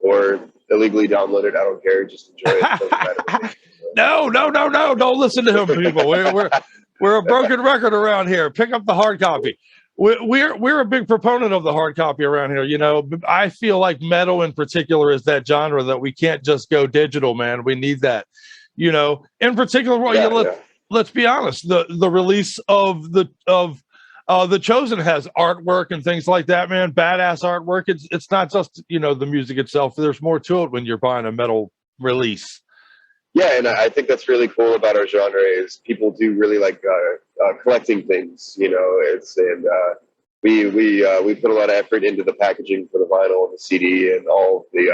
Or illegally download it. I don't care. Just enjoy it.
No. Don't listen to him, people. We're a broken record around here. Pick up the hard copy. We're a big proponent of the hard copy around here. I feel like metal in particular is that genre that we can't just go digital, man. We need that. In particular, let's be honest. The release of the Chosen has artwork and things like that, man. Badass artwork. It's not just the music itself. There's more to it when you're buying a metal release.
Yeah, and I think that's really cool about our genre is people do really like collecting things. We put a lot of effort into the packaging for the vinyl and the CD and all the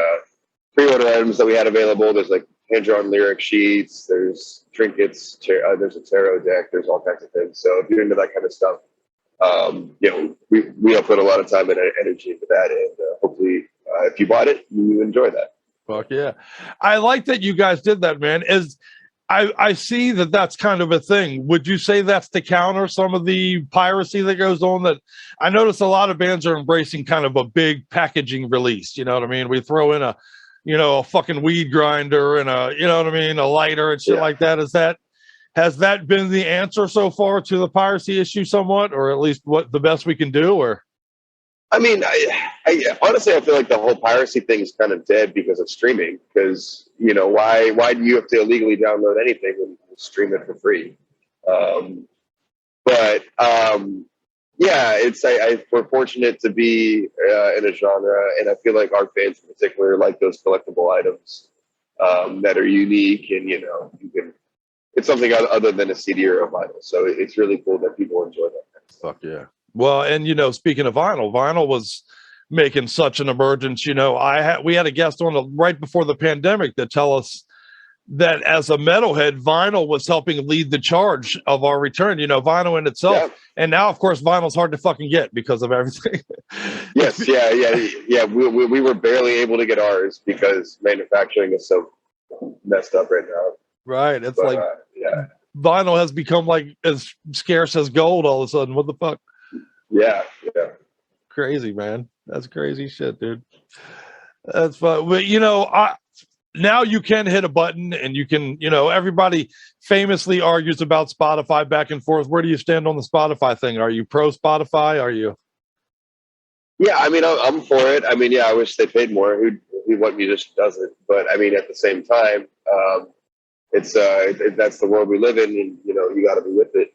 pre-order items that we had available. There's like hand-drawn lyric sheets. There's trinkets. There's a tarot deck. There's all kinds of things. So if you're into that kind of stuff. We have put a lot of time and energy into that, and hopefully, if you bought it, you enjoy that.
Fuck yeah! I like that you guys did that, man. I see that's kind of a thing. Would you say that's to counter some of the piracy that goes on? That I notice a lot of bands are embracing kind of a big packaging release. You know what I mean? We throw in a fucking weed grinder and a lighter and shit like that. Has that been the answer so far to the piracy issue somewhat, or at least what the best we can do? Or,
I mean, I honestly, I feel like the whole piracy thing is kind of dead because of streaming. Because, why do you have to illegally download anything when you can stream it for free? We're fortunate to be in a genre, and I feel like our fans in particular like those collectible items that are unique, and, you can. It's something other than a CD or a vinyl. So it's really cool that people enjoy that.
Fuck yeah. Well, and, speaking of vinyl was making such an emergence. We had a guest on right before the pandemic that tell us that as a metalhead, vinyl was helping lead the charge of our return, vinyl in itself. Yeah. And now, of course, vinyl's hard to fucking get because of everything.
Yes. Yeah. We were barely able to get ours because manufacturing is so messed up right now.
Right. It's vinyl has become like as scarce as gold all of a sudden. What the fuck?
Yeah.
Crazy, man. That's crazy shit, dude. That's fun. But now you can hit a button and you can, everybody famously argues about Spotify back and forth. Where do you stand on the Spotify thing? Are you pro Spotify? Are you?
Yeah, I mean, I'm for it. I mean, yeah, I wish they paid more. What musician doesn't? But I mean, at the same time, it's that's the world we live in, and you got to be with it.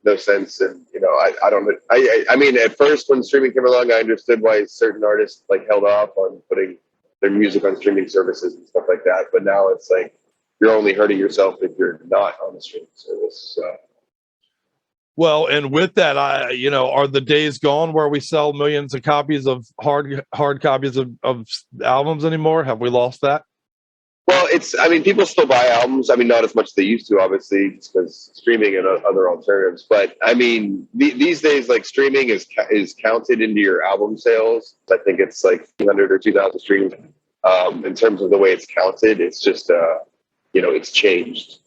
No sense, and I don't. I mean, at first when streaming came along, I understood why certain artists like held off on putting their music on streaming services and stuff like that. But now it's like you're only hurting yourself if you're not on the streaming service.
Well, and with that, are the days gone where we sell millions of copies of hard copies of albums anymore? Have we lost that?
Well, people still buy albums. I mean, not as much as they used to, obviously, just because streaming and other alternatives. But I mean, these days, like streaming is counted into your album sales. I think it's like 300 or 2,000 streams. In terms of the way it's counted, it's just, it's changed.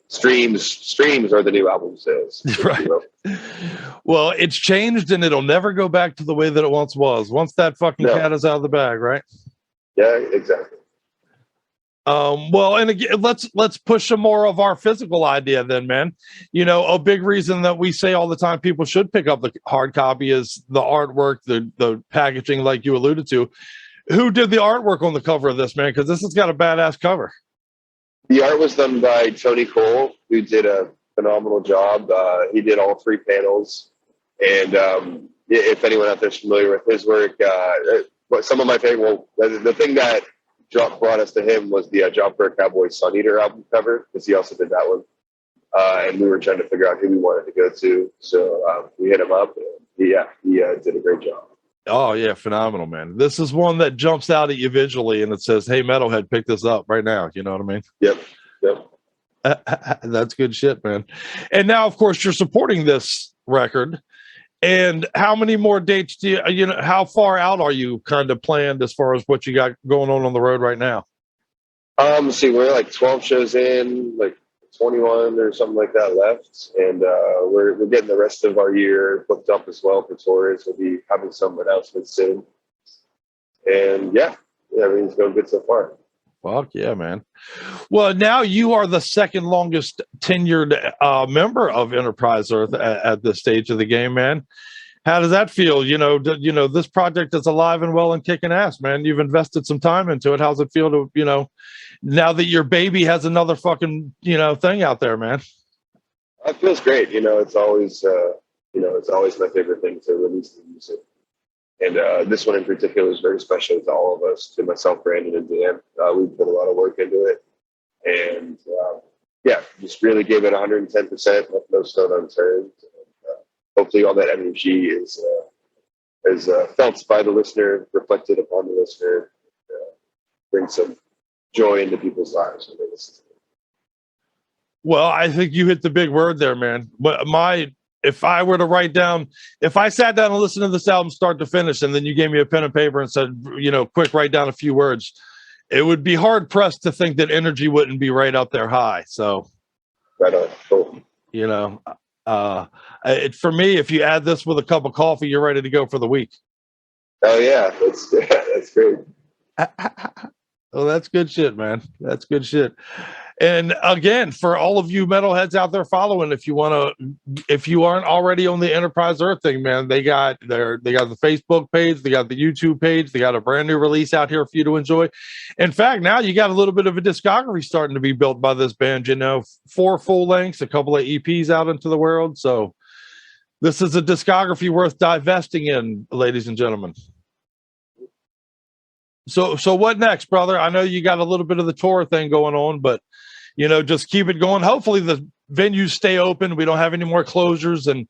Streams are the new album sales.
Right. Well, it's changed and it'll never go back to the way that it once was. Once that fucking cat is out of the bag, right?
Yeah, exactly.
Well, and again, let's push some more of our physical idea then, man. A big reason that we say all the time people should pick up the hard copy is the artwork, the packaging, like you alluded to. Who did the artwork on the cover of this, man? Because this has got a badass cover.
The art was done by Tony Cole, who did a phenomenal job. He did all 3 panels. And if anyone out there is familiar with his work, some of my favorite, the thing that brought us to him was the Job for a Cowboy Sun Eater album cover, because he also did that one. And we were trying to figure out who we wanted to go to. So we hit him up, and he did a great job.
Oh, yeah, phenomenal, man. This is one that jumps out at you visually, and it says, hey, Metalhead, pick this up right now. You know what I mean?
Yep.
That's good shit, man. And now, of course, you're supporting this record. And how many more dates do how far out are you kind of planned as far as what you got going on the road right now?
See, we're like 12 shows in, like 21 or something like that left. And we're getting the rest of our year booked up as well for tours. We'll be having some announcements soon. And I mean, it's going good so far.
Fuck yeah, man. Well, now you are the second longest tenured member of Enterprise Earth at this stage of the game, man. How does that feel? This project is alive and well and kicking ass, man. You've invested some time into it. How's it feel to, now that your baby has another fucking, thing out there, man?
It feels great. It's always, it's always my favorite thing to release the music. And this one in particular is very special to all of us, to myself, Brandon, and Dan. We've put a lot of work into it. And just really gave it 110%, left no stone unturned. And, hopefully all that energy is felt by the listener, reflected upon the listener, bring some joy into people's lives when they listen to it.
Well, I think you hit the big word there, man. But if I were to write down, if I sat down and listened to this album start to finish, and then you gave me a pen and paper and said, quick, write down a few words, it would be hard pressed to think that energy wouldn't be right up there high. So,
right on. Cool.
For me, if you add this with a cup of coffee, you're ready to go for the week.
Oh yeah, that's great.
Well, that's good shit, man. That's good shit. And again, for all of you metalheads out there following, if you aren't already on the Enterprise Earth thing, man, they got the Facebook page, they got the YouTube page, they got a brand new release out here for you to enjoy. In fact, now you got a little bit of a discography starting to be built by this band, 4 full lengths, a couple of EPs out into the world. So this is a discography worth divesting in, ladies and gentlemen. So what next, brother? I know you got a little bit of the tour thing going on, but just keep it going. Hopefully the venues stay open. We don't have any more closures. And,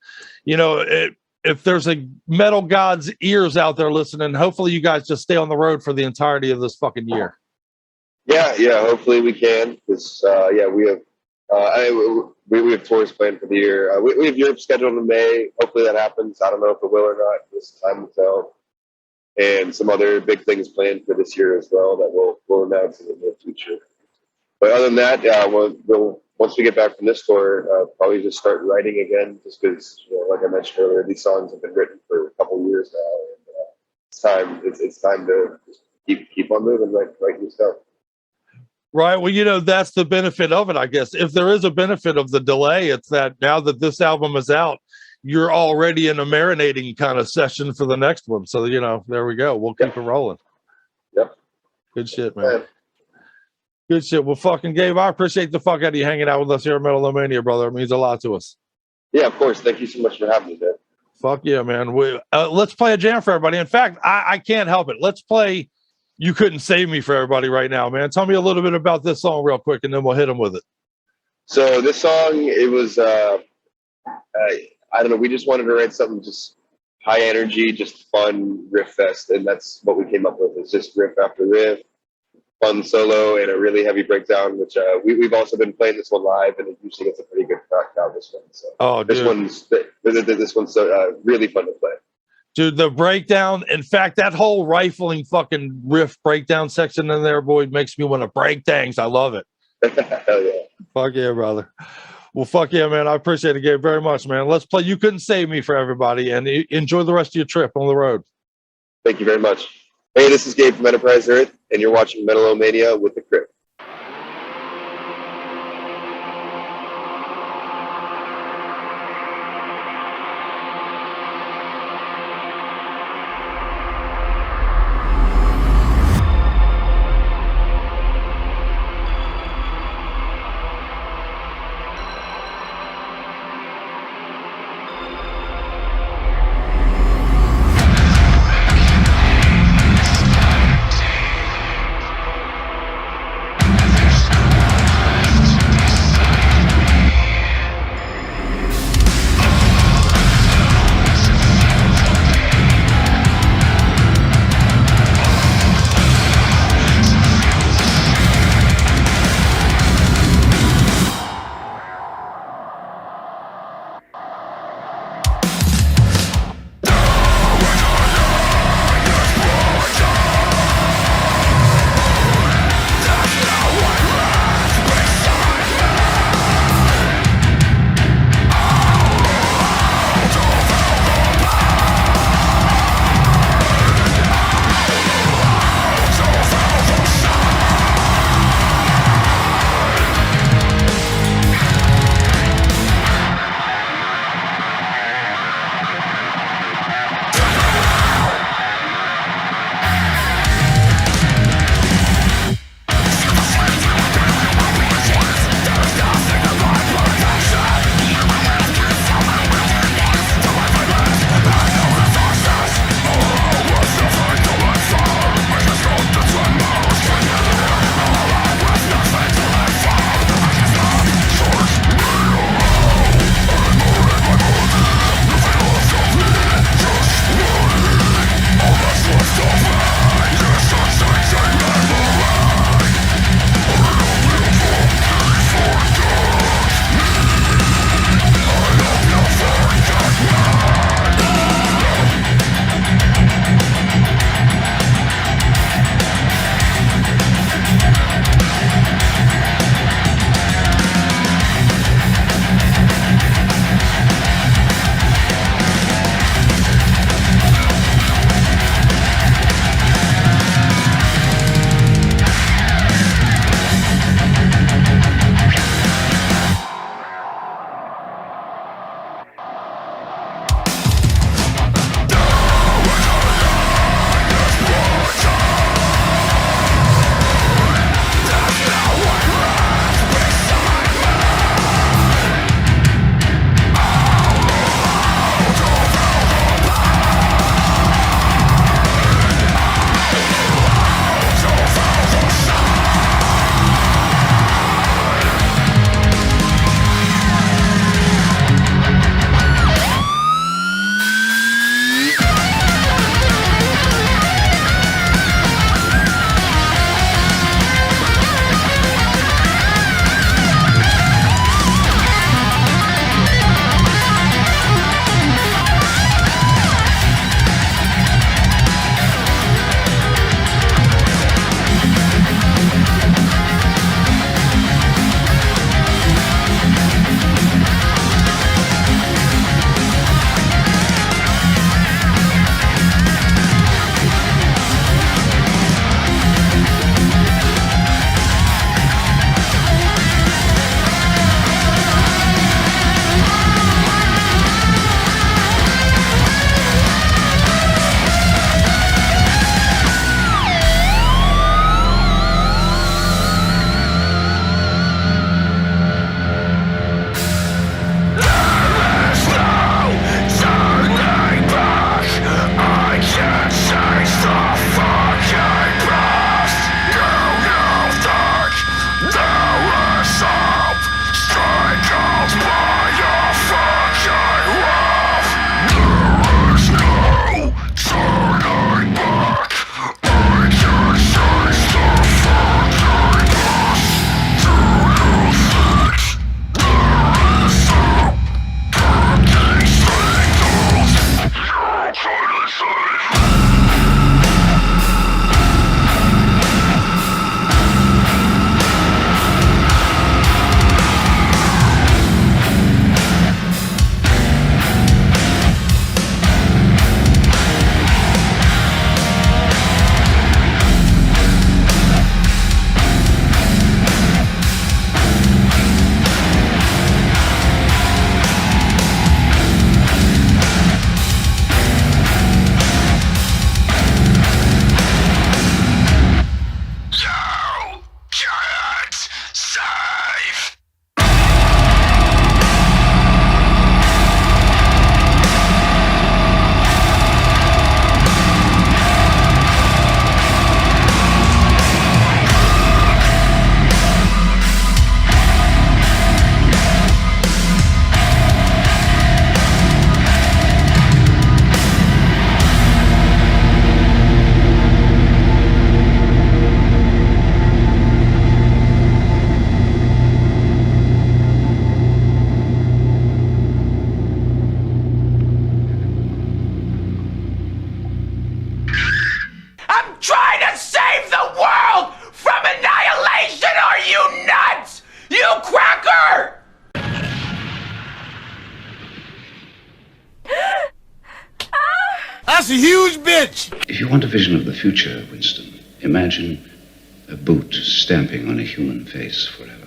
if there's a metal god's ears out there listening, hopefully you guys just stay on the road for the entirety of this fucking year.
Yeah. Hopefully we can. Because, we have tours planned for the year. We have Europe scheduled in May. Hopefully that happens. I don't know if it will or not. This time will tell. And some other big things planned for this year as well that we'll announce in the near future. But other than that, we'll once we get back from this tour, probably just start writing again. Just because, like I mentioned earlier, these songs have been written for a couple years now, and it's time to just keep on moving, write new stuff.
Right. Well, that's the benefit of it, I guess. If there is a benefit of the delay, it's that now that this album is out, you're already in a marinating kind of session for the next one. So, there we go. We'll keep it rolling.
Yep.
Good shit, man. Good shit. Well, fucking Gabe, I appreciate the fuck out of you hanging out with us here at Metal-O-Mania, brother. It means a lot to us.
Yeah, of course. Thank you so much for having me, man.
Fuck yeah, man. Let's play a jam for everybody. In fact, I can't help it. Let's play You Couldn't Save Me for everybody right now, man. Tell me a little bit about this song real quick, and then we'll hit them with it.
So this song, it was, I don't know, we just wanted to write something just high energy, just fun riff fest, and that's what we came up with. It's just riff after riff, fun solo, and a really heavy breakdown, which we've also been playing this one live, and it usually gets a pretty good crowd this one. So this one's really fun to play.
Dude, the breakdown, in fact, that whole rifling fucking riff breakdown section in there, boy, makes me want to break things. I love it.
Hell yeah.
Fuck yeah, brother. Well, fuck yeah, man. I appreciate it, Gabe, very much, man. Let's play You Couldn't Save Me for everybody, and enjoy the rest of your trip on the road.
Thank you very much. Hey, this is Gabe from Enterprise Earth, and you're watching Metal-O-Mania with the Crypt.
That's a huge bitch.
If you want a vision of the future, Winston, imagine a boot stamping on a human face forever.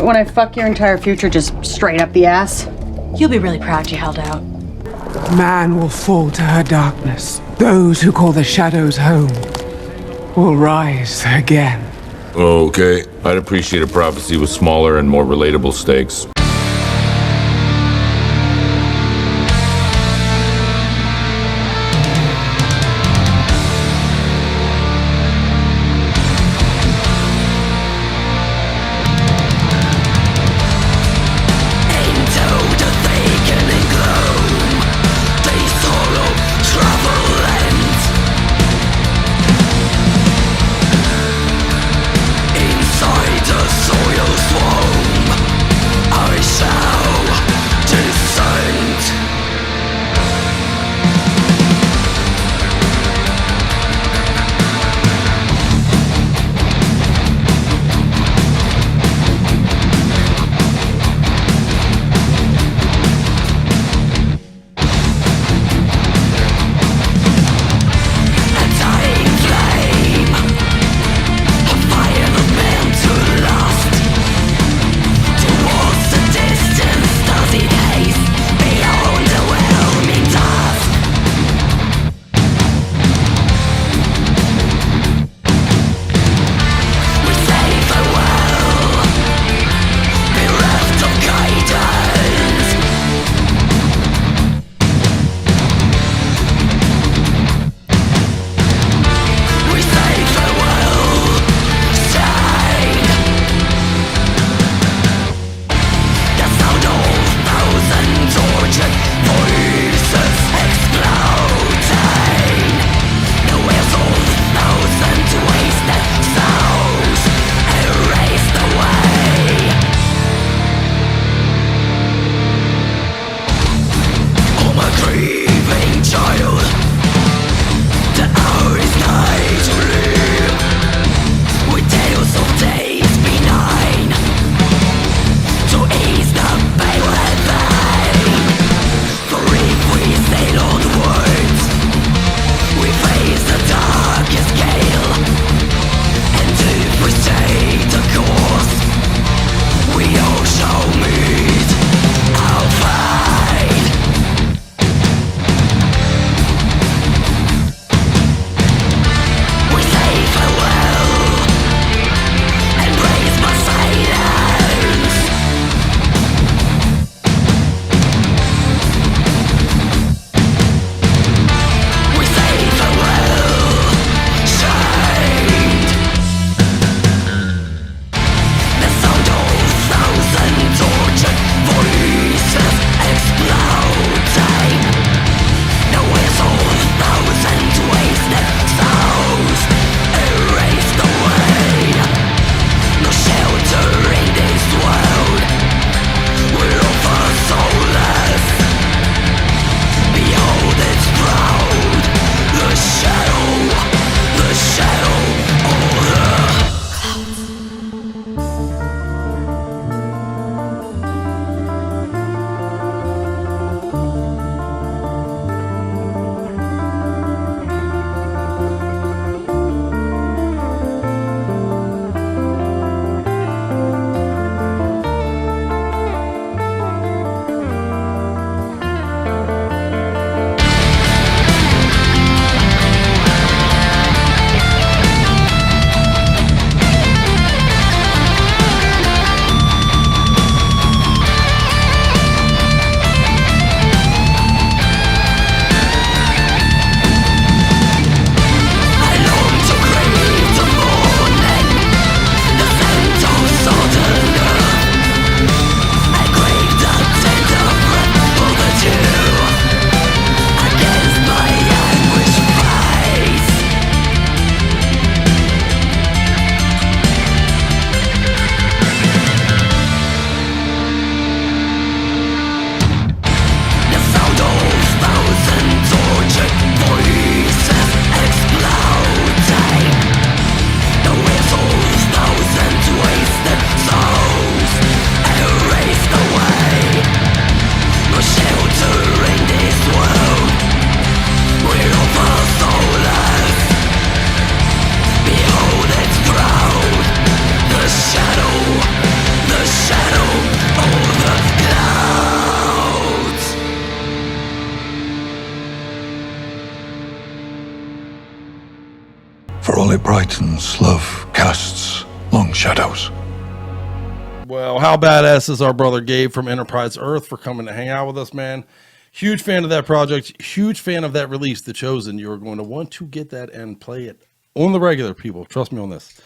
when I fuck your entire future just straight up the ass?
You'll be really proud you held out.
Man will fall to her darkness. Those who call the shadows home will rise again.
Okay, I'd appreciate a prophecy with smaller and more relatable stakes.
Inside the soil swarm, I
While it brightens, love casts long shadows.
Well, how badass is our brother Gabe from Enterprise Earth for coming to hang out with us, man. Huge fan of that project. Huge fan of that release, The Chosen. You're going to want to get that and play it on the regular, people. Trust me on this.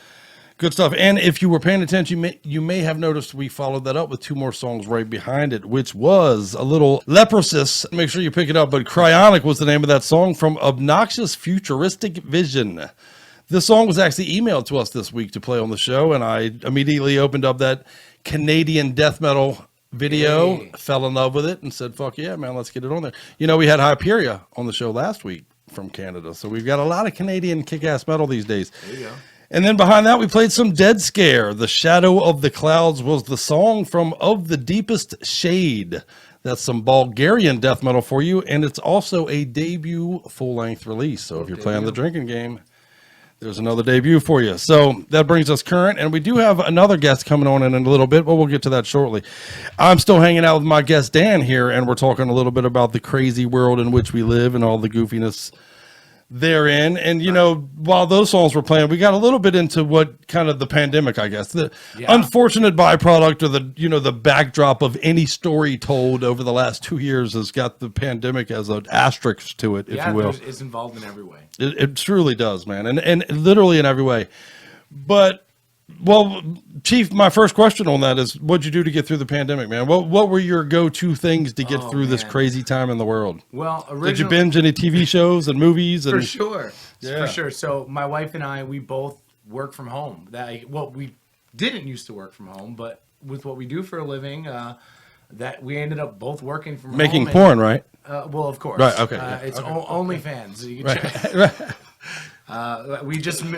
Good stuff. And if you were paying attention, you may have noticed we followed that up with 2 more songs right behind it, which was a little Leprosis. Make sure you pick it up. But Cryonic was the name of that song from Obnoxious Futuristic Vision. This song was actually emailed to us this week to play on the show, and I immediately opened up that Canadian death metal video, fell in love with it, and said, fuck yeah, man, let's get it on there. You know, we had Hyperia on the show last week from Canada, so we've got a lot of Canadian kick-ass metal these days.
There you go.
And then behind that, we played some Dead Scare. The Shadow of the Clouds was the song from Of the Deepest Shade. That's some Bulgarian death metal for you, and it's also a debut full-length release. So if you're playing the drinking game, there's another debut for you. So that brings us current, and we do have another guest coming on in a little bit, but we'll get to that shortly. I'm still hanging out with my guest Dan here, and we're talking a little bit about the crazy world in which we live and all the goofiness therein. And, you know, while those songs were playing, we got a little bit into what kind of the pandemic, I guess, the unfortunate byproduct or the, you know, the backdrop of any story told over the last 2 years has got the pandemic as an asterisk to it, if you will.
It's involved in every way.
It truly does, man. And literally in every way. But, well, Chief, my first question on that is, what'd you do to get through the pandemic, man? What were your go-to things to get through this crazy time in the world?
Well,
did you binge any TV shows and movies? And,
for sure.
Yeah.
For sure. So my wife and I, we both work from home. We didn't used to work from home, but with what we do for a living, that we ended up both working from
making
home.
porn, right?
Well, of course.
Right, okay.
It's OnlyFans. So you can
Right.
check.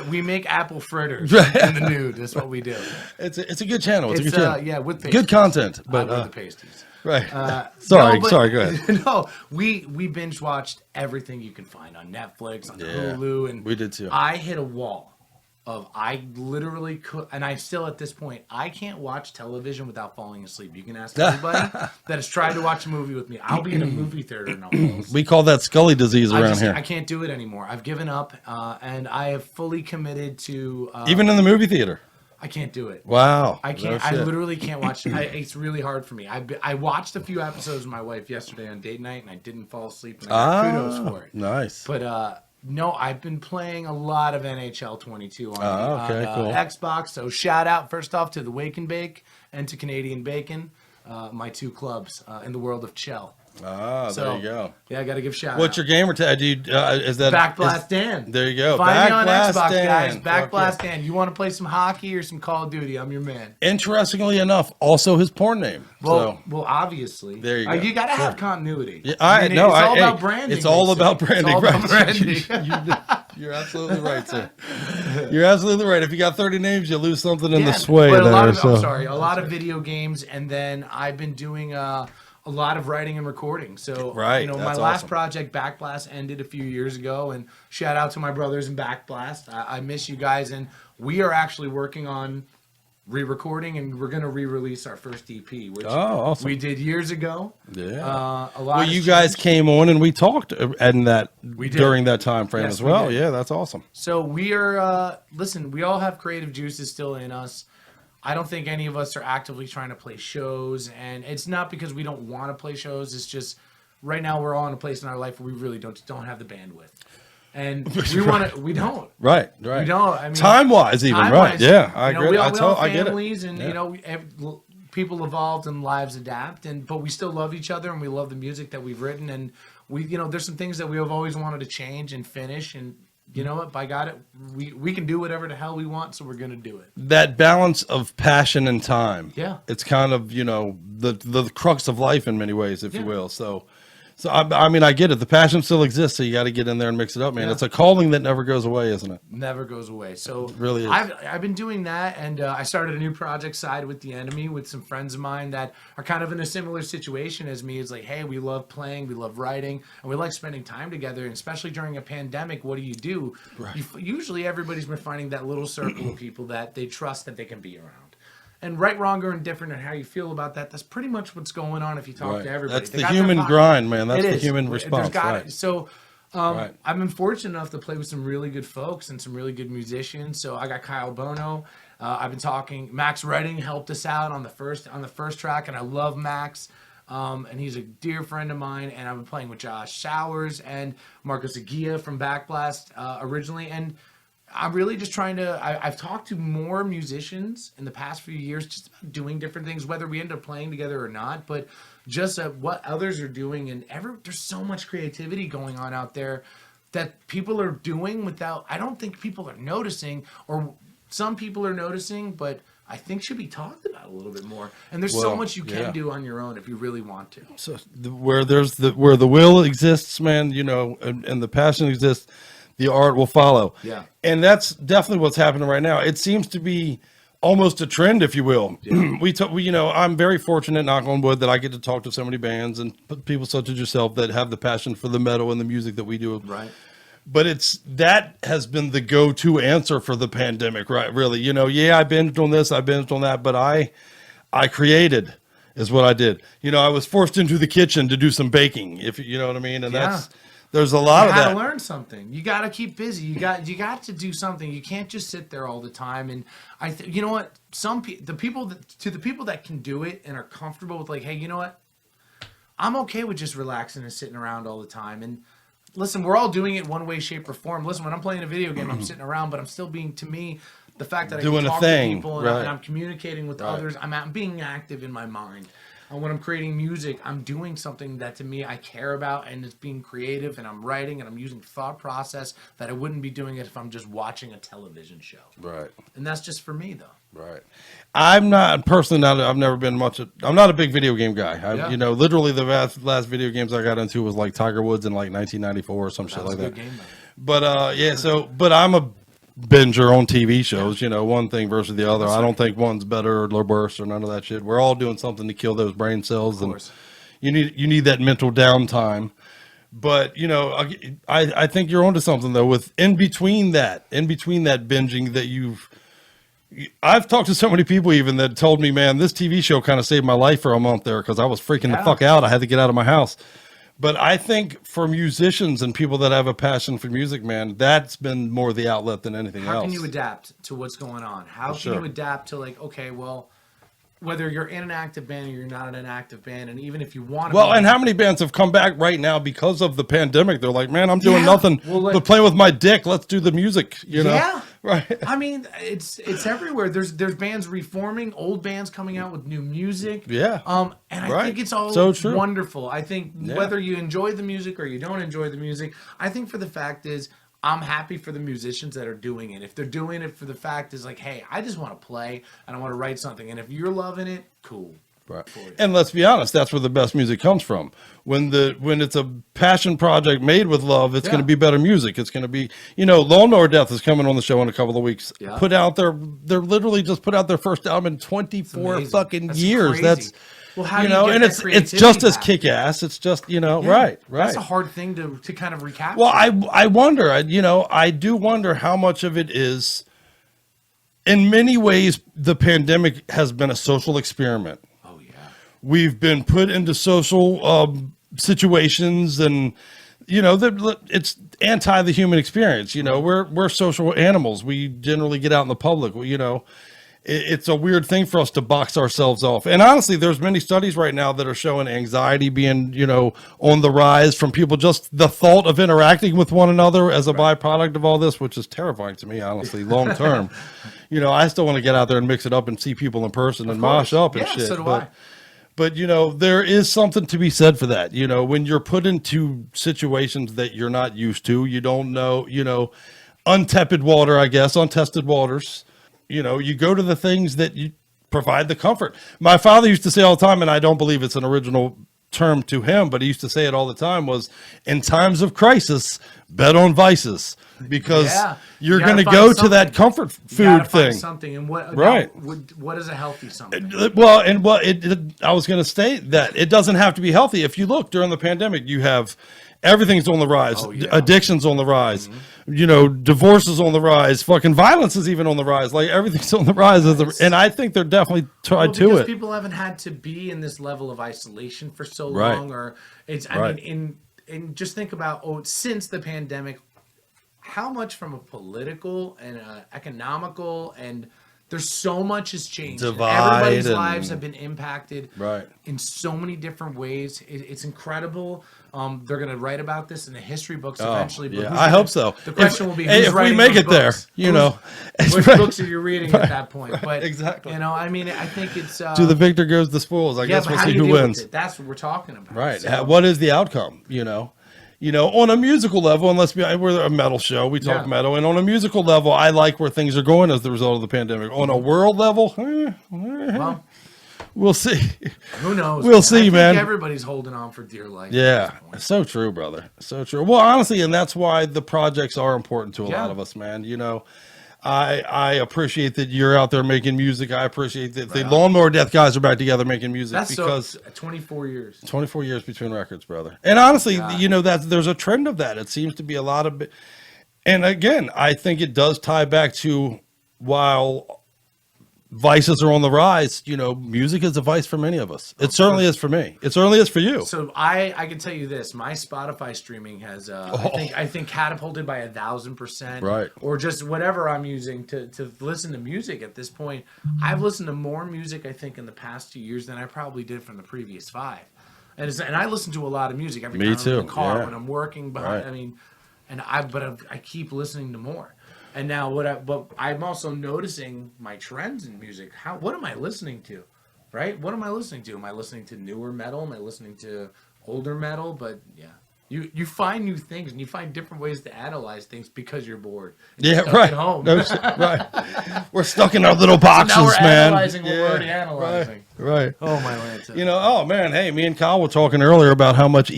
We make apple fritters in the nude. That's what we do.
It's a good channel. It's a good channel.
Yeah, with pasties.
Good content, but
with the pasties.
Right. Sorry, go ahead.
No, we binge watched everything you can find on Netflix, on Hulu, and
we did too.
I hit a wall of I literally could, and I still at this point I can't watch television without falling asleep. You can ask anybody that has tried to watch a movie with me. I'll be in a movie theater and I'll fall asleep.
We call that Scully disease around here.
I can't do it anymore. I've given up, and I have fully committed to
even in the movie theater.
I can't do it.
Wow.
I can't. I literally can't watch it. It's really hard for me. I watched a few episodes with my wife yesterday on date night, and I didn't fall asleep. And I got kudos for it.
Nice.
But no, I've been playing a lot of NHL 22 on
cool.
Xbox. So shout out first off to the Wake and Bake and to Canadian Bacon, my 2 clubs in the world of Chell.
There you go.
Yeah, I got to give shout
What's your gamer tag? Is that
Backblast Dan?
There you go.
Find me on Xbox,
Dan.
guys. Backblast Dan. You want to play some hockey or some Call of Duty? I'm your man.
Interestingly enough, also his porn name.
Well, obviously.
There you go.
You got to have continuity.
Yeah,
it's all about branding.
It's all about branding.
It's all about branding.
You're absolutely right, sir. You're absolutely right. If you got 30 names, you lose something in the sway
but
there.
A lot of video games, and then I've been doing a lot of writing and recording. So, my last project, Backblast, ended a few years ago, and shout out to my brothers in Backblast. I miss you guys, and we are actually working on re-recording, and we're going to re-release our first EP, which
awesome.
we did years ago.
Yeah.
A lot
you guys came on and we talked during that time frame
Yes,
as well.
we did.
Yeah, that's awesome.
So we are, listen, we all have creative juices still in us. I don't think any of us are actively trying to play shows, and it's not because we don't want to play shows. It's just right now we're all in a place in our life where we really don't have the bandwidth. And we don't.
Right.
We don't. I mean,
time-wise even, right. Yeah, I agree.
We all have
I get it.
families, and, people evolved and lives adapt, but we still love each other, and we love the music that we've written, and there's some things that we have always wanted to change and finish, and you know what? By God, we can do whatever the hell we want, so we're going to do it.
That balance of passion and time.
Yeah.
It's kind of, the crux of life in many ways, if you will. So I mean, I get it. The passion still exists, so you got to get in there and mix it up, man.
Yeah.
It's a calling that never goes away, isn't it?
Never goes away. So
it really is.
I've been doing that, and I started a new project, Side with the Enemy, with some friends of mine that are kind of in a similar situation as me. It's like, hey, we love playing, we love writing, and we like spending time together. And especially during a pandemic, what do?
Right.
Usually everybody's been finding that little circle of people that they trust that they can be around. And right, wrong, or indifferent, and how you feel about that, that's pretty much what's going on if you talk to everybody.
That's the human grind, man. That's the human response.
Right. So
Right.
I've been fortunate enough to play with some really good folks and some really good musicians. So I got Kyle Bono. I've been talking. Max Redding helped us out on the first track, and I love Max. And he's a dear friend of mine. And I've been playing with Josh Showers and Marcos Aguia from Backblast originally. And I'm really just trying to. I've talked to more musicians in the past few years, just about doing different things, whether we end up playing together or not. But just what others are doing, and there's so much creativity going on out there that people are doing without. I don't think people are noticing, or some people are noticing, but I think should be talked about a little bit more. And there's so much you can do on your own if you really want to.
So where the will exists, man, and the passion exists, the art will follow.
Yeah.
And that's definitely what's happening right now. It seems to be almost a trend, if you will. Yeah. I'm very fortunate, knock on wood, that I get to talk to so many bands and people such as yourself that have the passion for the metal and the music that we do.
Right.
But that has been the go-to answer for the pandemic, right? Really, I binged on this, I binged on that, but I created is what I did. I was forced into the kitchen to do some baking, if you know what I mean. And there's a lot of that.
You got to learn something. You got to keep busy. You got to do something. You can't just sit there all the time. And you know what? The people that can do it and are comfortable with, like, hey, you know what? I'm okay with just relaxing and sitting around all the time. And listen, we're all doing it one way, shape, or form. Listen, when I'm playing a video game, I'm sitting around, but I'm still being, to me, the fact that I
doing
can talk
a thing,
to people and I'm communicating with others. I'm being active in my mind. And when I'm creating music, I'm doing something that, to me, I care about, and it's being creative, and I'm writing, and I'm using thought process that I wouldn't be doing it if I'm just watching a television show.
Right.
And that's just for me, though.
Right. I'm not personally I've never been I'm not a big video game guy. Literally the last video games I got into was like Tiger Woods in like 1994 or some shit like that.
Game,
but I'm a binger on TV shows, one thing versus the other. I don't think one's better or worse or none of that shit. We're all doing something to kill those brain cells, and you need that mental downtime. But I think you're onto something though. With in between that binging that I've talked to so many people even that told me, man, this TV show kind of saved my life for a month there because I was freaking the fuck out. I had to get out of my house. But I think for musicians and people that have a passion for music, man, that's been more the outlet than anything else.
How can you adapt to what's going on? How can you adapt to, like, okay, well, whether you're in an active band or you're not in an active band, and even if you want to.
Well, and how many bands have come back right now because of the pandemic? They're like, man, I'm doing nothing but playing with my dick. Let's do the music,
Yeah.
Right.
I mean, it's everywhere. There's bands reforming, old bands coming out with new music.
Yeah.
And I think it's all
so true.
wonderful. I think whether you enjoy the music or you don't enjoy the music, I think for the fact is I'm happy for the musicians that are doing it. If they're doing it for the fact is like, hey, I just want to play and I want to write something. And if you're loving it, cool.
Right. And let's be honest, that's where the best music comes from. When it's a passion project made with love, it's going to be better music. It's going to be, Lawnmower Death is coming on the show in a couple of weeks. Yeah. They're literally just put out their first album in 24 fucking years.
Crazy.
That's,
well, how do you get
and
that
it's just
creativity
as kick ass. It's just, right.
That's a hard thing to kind of recapture.
Well, I wonder, I do wonder how much of it is, in many ways, the pandemic has been a social experiment. We've been put into social situations, and it's anti the human experience. We're social animals. We generally get out in the public. It's a weird thing for us to box ourselves off. And honestly, there's many studies right now that are showing anxiety being on the rise from people, just the thought of interacting with one another as a byproduct of all this, which is terrifying to me, honestly, long term. I still want to get out there and mix it up and see people in person and mosh up and shit.
So do I.
But, there is something to be said for that. When you're put into situations that you're not used to, you don't know, untepid water, I guess, untested waters, you go to the things that you provide the comfort. My father used to say all the time, and I don't believe it's an original term to him, but he used to say it all the time, was in times of crisis, bet on vices. Because you're going to go to that comfort food thing.
Something, and what is a healthy something?
Well, and I was going to state that it doesn't have to be healthy. If you look during the pandemic, you have everything's on the rise. Addiction's on the rise. Divorce is on the rise. Fucking violence is even on the rise. Like everything's on the rise. And I think they're definitely tried to it.
People haven't had to be in this level of isolation for so long, or it's. I mean, just think about since the pandemic, how much from a political and economical and there's so much has changed. Everybody's lives have been impacted in so many different ways. It's incredible. They're going to write about this in the history books eventually. But
I hope so.
The question will be, who's
if
writing
we make
those
it there,
books?
which
books are you reading at that point? But
exactly.
I mean, I think it's
to the victor goes the spoils. I guess we'll see who wins.
That's what we're talking about.
Right.
So,
what is the outcome? On a musical level, we're a metal show, we talk metal, and on a musical level, I like where things are going as the result of the pandemic. On a world level,
well,
we'll see.
Who knows?
We'll see,
I think
man.
Everybody's holding on for dear life.
Yeah, so true, brother. So true. Well, honestly, and that's why the projects are important to a lot of us, man. I appreciate that you're out there making music. I appreciate that the Lawnmower Death guys are back together making music because
24 years.
24 years between records, brother. And honestly, there's a trend of that. It seems to be a lot of, and again, I think it does tie back to while vices are on the rise, music is a vice for many of us. It certainly is for me. It certainly is for you.
So I can tell you this, my Spotify streaming has I think catapulted by 1,000%.
Right.
Or just whatever I'm using to listen to music at this point. I've listened to more music, I think, in the past 2 years than I probably did from the previous 5. And I listen to a lot of music every time I'm in the car when I'm working behind. I mean, I keep listening to more. And now but I'm also noticing my trends in music. What am I listening to? Right? What am I listening to? Am I listening to newer metal? Am I listening to older metal? But yeah. You find new things and you find different ways to analyze things because you're bored. You're stuck at home.
Right. We're stuck in our little boxes,
so now we're
man.
Analyzing what we're already analyzing.
Right.
Oh my Lanta.
Oh man, hey, me and Kyle were talking earlier about how much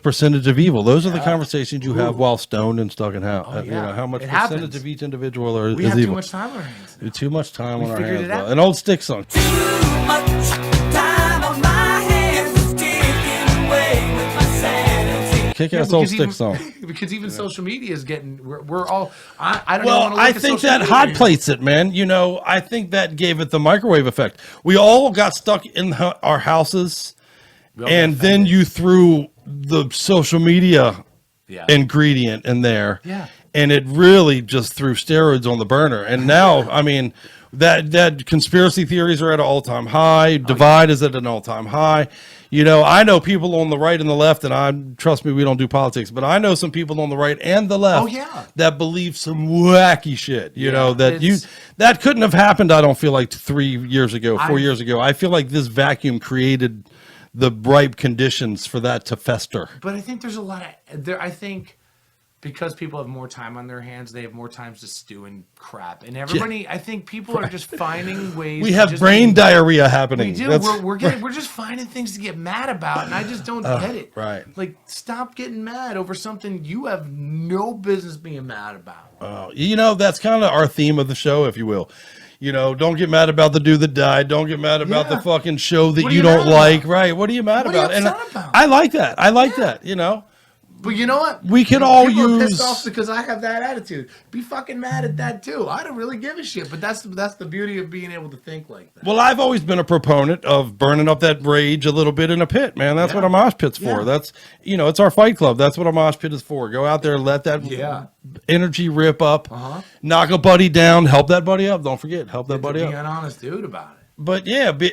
percentage of evil. Those are the conversations you have while stoned and stuck in house. How much percentage of each individual is evil.
We have too much time on our hands.
Too much time on our hands.
It out.
An old Stick song.
Too much time on my hands is taking away with my sanity.
Kick-ass old Stick song.
Because even social media is getting, we're all, I don't
Well,
know.
I think that hot plates it, man. I think that gave it the microwave effect. We all got stuck in our houses, and then you threw the social media ingredient in there, and it really just threw steroids on the burner. And now, I mean, that conspiracy theories are at an all-time high. Divide is at an all-time high. I know people on the right and the left, and trust me, we don't do politics, but I know some people on the right and the left that believe some wacky shit, that couldn't have happened. I don't feel like 3 years ago, 4 years ago. I feel like this vacuum created the ripe conditions for that to fester.
But I think there's a lot of, I think because people have more time on their hands, they have more times to stew in crap. And everybody, I think people are just finding ways.
We have brain diarrhea happening.
We do. We're just finding things to get mad about, and I just don't get it.
Right.
Like, stop getting mad over something you have no business being mad about.
That's kind of our theme of the show, if you will. Don't get mad about the dude that died. Don't get mad about the fucking show that you don't like. Right. What are you mad about? And I like that. I like that,
But you know what?
We can all
People
use.
are pissed off because I have that attitude. Be fucking mad at that too. I don't really give a shit. But that's the beauty of being able to think like that.
Well, I've always been a proponent of burning up that rage a little bit in a pit, man. That's what a mosh pit's for. That's it's our fight club. That's what a mosh pit is for. Go out there, let that energy rip up, knock a buddy down, help that buddy up. Don't forget, help that buddy up.
Be an honest dude about it.
But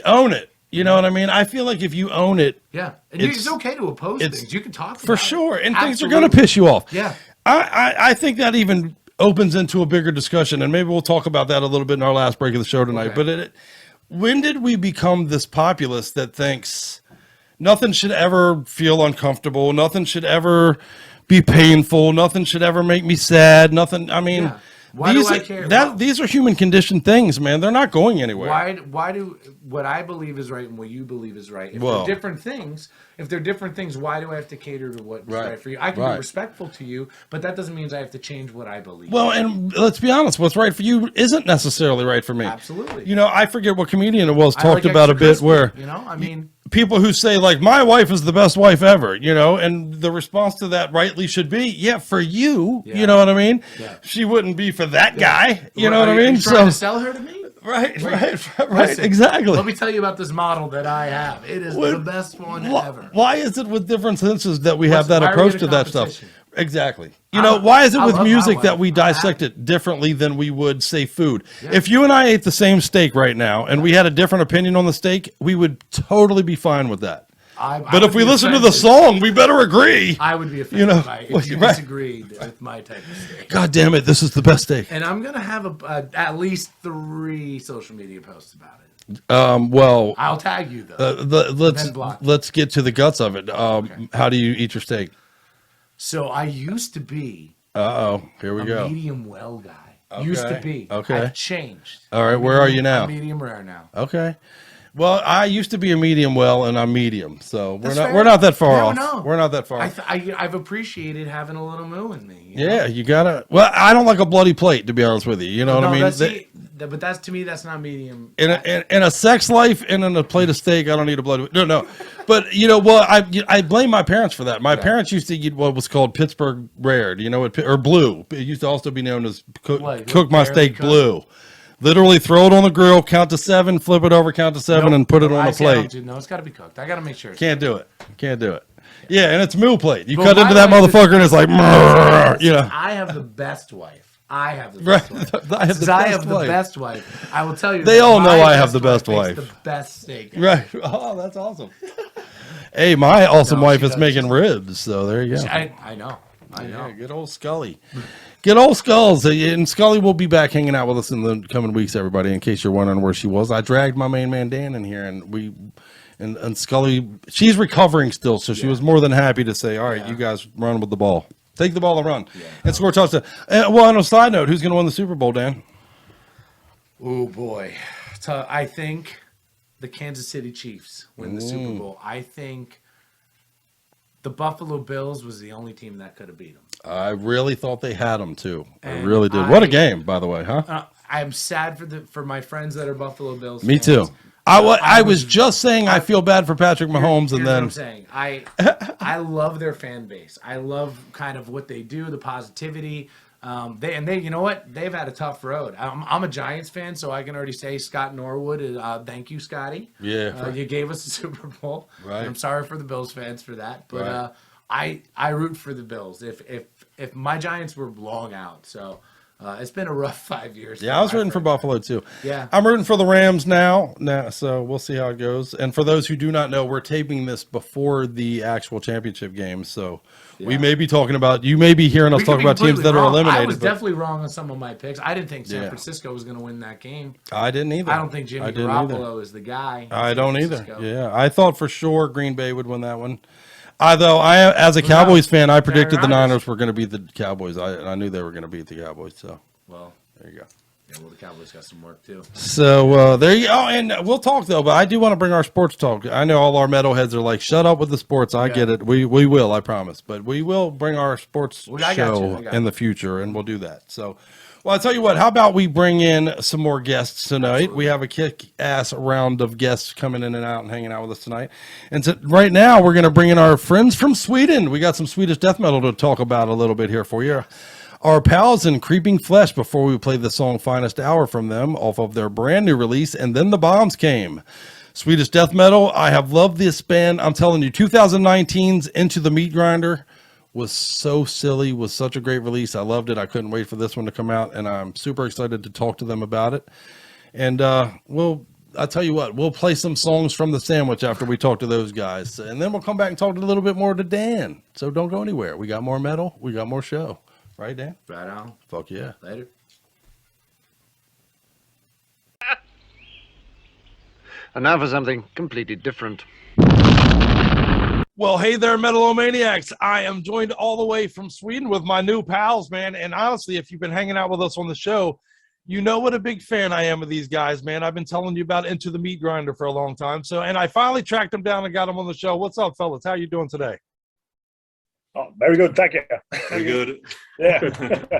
own it. You know what I mean? I feel like if you own it,
and it's okay to oppose things. You can talk about
for sure,
it.
and things are going to piss you off.
Yeah,
I think that even opens into a bigger discussion, and maybe we'll talk about that a little bit in our last break of the show tonight. But when did we become this populace that thinks nothing should ever feel uncomfortable, nothing should ever be painful, nothing should ever make me sad, nothing? I mean. Yeah.
Why do I care?
These are human conditioned things, man. They're not going anywhere.
Why do what I believe is right and what you believe is right? If they're different things, why do I have to cater to what's right for you? I can be respectful to you, but that doesn't mean I have to change what I believe.
Well, and let's be honest, what's right for you isn't necessarily right for me.
Absolutely.
I forget what comedian it was talked about a bit where people who say like my wife is the best wife ever, and the response to that rightly should be, for you, you know what I mean? Yeah. She wouldn't be for that guy, you know what I mean?
Are you trying to sell her to me?
Right.
Listen,
Exactly.
Let me tell you about this model that I have. It is the best one ever.
Why is it with different senses that we have
Why
that
are we
approach
in
to
a
that stuff?
competition?
Exactly. You know, why is it
I
with
love
music
my
that
wife.
we
I'm
dissect
happy.
it differently than we would say food?
Yeah.
If you and I ate the same steak right now and we had a different opinion on the steak, we would totally be fine with that. But if we listen to the song, we better agree.
I would be offended if you
right.
disagreed with my type of steak.
God damn it, this is the best steak.
And I'm going to have at least 3 social media posts about it.
Well,
I'll tag you, though.
let's get to the guts of it. How do you eat your steak?
So I used to be
here we
a
go.
medium well guy. Used to be.
Okay.
I've changed.
All right, where are you now?
I'm medium rare now.
Okay. Well, I used to be a medium well, and I'm medium, so
That's
we're
fair.
not that far
Never
off.
know.
We're not that far off.
I've appreciated having a little moo in me. You know?
Yeah, you gotta. Well, I don't like a bloody plate, to be honest with you. You know what I mean?
But that's to me, that's not medium.
In a sex life and in a plate of steak, I don't need a bloody. No. But you know, well, I blame my parents for that. My parents used to eat what was called Pittsburgh Rare. Do you know what? Or blue. It used to also be known as cook my steak blue. Literally throw it on the grill, count to 7, flip it over, count to 7, and put it on the plate.
No, it's got to be cooked. I got to make sure.
Can't do it. Yeah, and it's meal plate. You cut into that motherfucker, and it's like, you know.
I have the best wife. I have the best wife.
I have the
I
best
have the
wife.
best wife. I will tell you.
They
that
all know
my
I have the best
makes
wife.
The best steak.
Right. Oh, that's awesome. Hey, my awesome wife
she
is
does.
making ribs, so there you go.
I know.
Yeah, good old Scully. Good old Skulls. And Scully will be back hanging out with us in the coming weeks, everybody, in case you're wondering where she was. I dragged my main man Dan in here, and Scully, she's recovering still, so she was more than happy to say, all right, you guys run with the ball. Take the ball and run. And score a touchdown. Well, on a side note, who's going to win the Super Bowl, Dan?
Oh, boy. So I think the Kansas City Chiefs win the Super Bowl. I think the Buffalo Bills was the only team that could have beat them.
I really thought they had them, too. I
And
really did. What a game, by the way, huh?
I'm sad for my friends that are Buffalo Bills
Me
fans.
too. I was just saying I feel bad for Patrick Mahomes, and
Here's
then
what I'm saying. I love their fan base. I love kind of what they do, the positivity. They you know what? They've had a tough road. I'm a Giants fan, so I can already say Scott Norwood. Thank you, Scotty.
Yeah,
you gave us the Super Bowl.
Right.
And I'm sorry for the Bills fans for that, but I root for the Bills. If my Giants were long out, so. It's been a rough 5 years.
Yeah, I was rooting for Buffalo too.
Yeah.
I'm rooting for the Rams now, so we'll see how it goes. And for those who do not know, we're taping this before the actual championship game, so we may be talking about. You may be hearing us talk about teams that are eliminated.
I was definitely wrong on some of my picks. I didn't think San Francisco was going to win that game.
I didn't either.
I don't think Jimmy Garoppolo is the guy.
I don't either. Yeah, I thought for sure Green Bay would win that one. As a Cowboys fan, I predicted the Niners were going to beat the Cowboys. I knew they were going to beat the Cowboys. So,
well,
there you go.
Yeah, well, the Cowboys got some work too.
So there you go. And we'll talk though, but I do want to bring our sports talk. I know all our metalheads are like, "Shut up with the sports." I get it. We will. I promise. But we will bring our sports show in the future, and we'll do that. So. Well, I'll tell you what, how about we bring in some more guests tonight? Absolutely. We have a kick-ass round of guests coming in and out and hanging out with us tonight. And so right now, we're going to bring in our friends from Sweden. We got some Swedish death metal to talk about a little bit here for you. Our pals in Creeping Flesh, before we play the song Finest Hour from them, off of their brand new release, And Then the Bombs Came. Swedish death metal, I have loved this band. I'm telling you, 2019's Into the Meat Grinder was so silly, was such a great release. I loved it. I couldn't wait for this one to come out, and I'm super excited to talk to them about it. And I'll tell you what, we'll play some songs from The Sandwich after we talk to those guys, and then we'll come back and talk a little bit more to Dan. So don't go anywhere. We got more metal. We got more show. Right, Dan?
Right on.
Fuck yeah.
Later.
And now for something completely different.
Well, hey there, Metal-O-Maniacs. I am joined all the way from Sweden with my new pals, man. And honestly, if you've been hanging out with us on the show, you know what a big fan I am of these guys, man. I've been telling you about Into the Meat Grinder for a long time. And I finally tracked them down and got them on the show. What's up, fellas? How you doing today?
Oh, very good. Thank you.
Very good.
Yeah.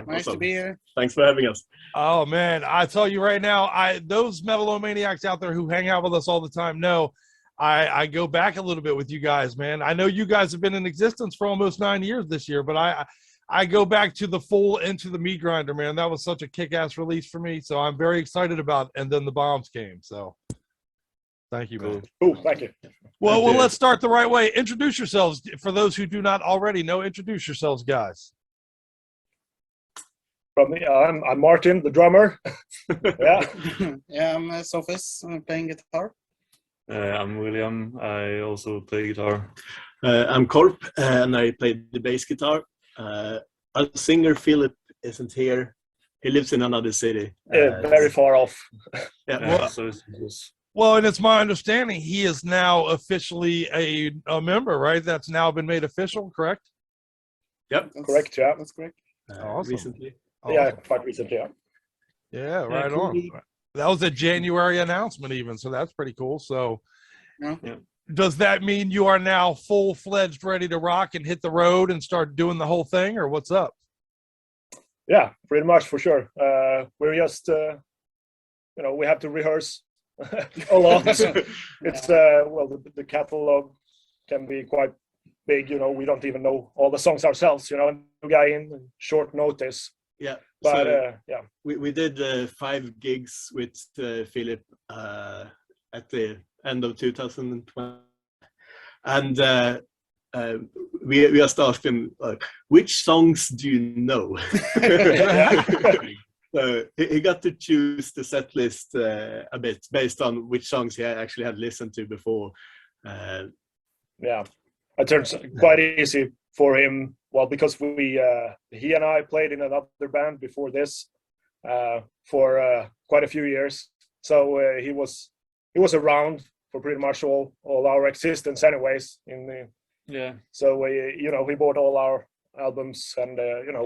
Nice to be here. Thanks for having us.
Oh, man. I tell you right now, those Metal-O-Maniacs out there who hang out with us all the time know I go back a little bit with you guys, man. I know you guys have been in existence for almost 9 years this year, but I I go back to the full Into the Meat Grinder, man. That was such a kick-ass release for me. So I'm very excited about it. And then the bombs came. So thank you, man.
Oh, thank you.
Well, let's start the right way. Introduce yourselves. For those who do not already know, introduce yourselves, guys.
From me, I'm Martin, the drummer. Yeah.
Yeah, I'm Sophus. I'm playing guitar.
I'm William. I also play guitar.
I'm Corp, and I play the bass guitar. Our singer Philip isn't here. He lives in another city.
Very far off.
Yeah.
Well, and it's my understanding he is now officially a member, right? That's now been made official, correct?
Yep.
Correct, yeah.
That's correct.
Awesome.
Recently.
Yeah, quite recently, yeah.
Yeah, right on. That was a January announcement even, so that's pretty cool. So does that mean you are now full-fledged ready to rock and hit the road and start doing the whole thing, or what's up?
Yeah, pretty much, for sure. We're just, we have to rehearse a lot. It's, the catalog can be quite big, we don't even know all the songs ourselves, and new guy in short notice.
Yeah,
but
so
yeah,
we did 5 gigs with Philip at the end of 2020, and we just asked him which songs do you know? So he got to choose the set list a bit based on which songs he actually had listened to before.
Yeah, it turns quite easy for him. Well, because he and I played in another band before this for quite a few years, so he was around for pretty much all our existence, anyways. So he bought all our albums and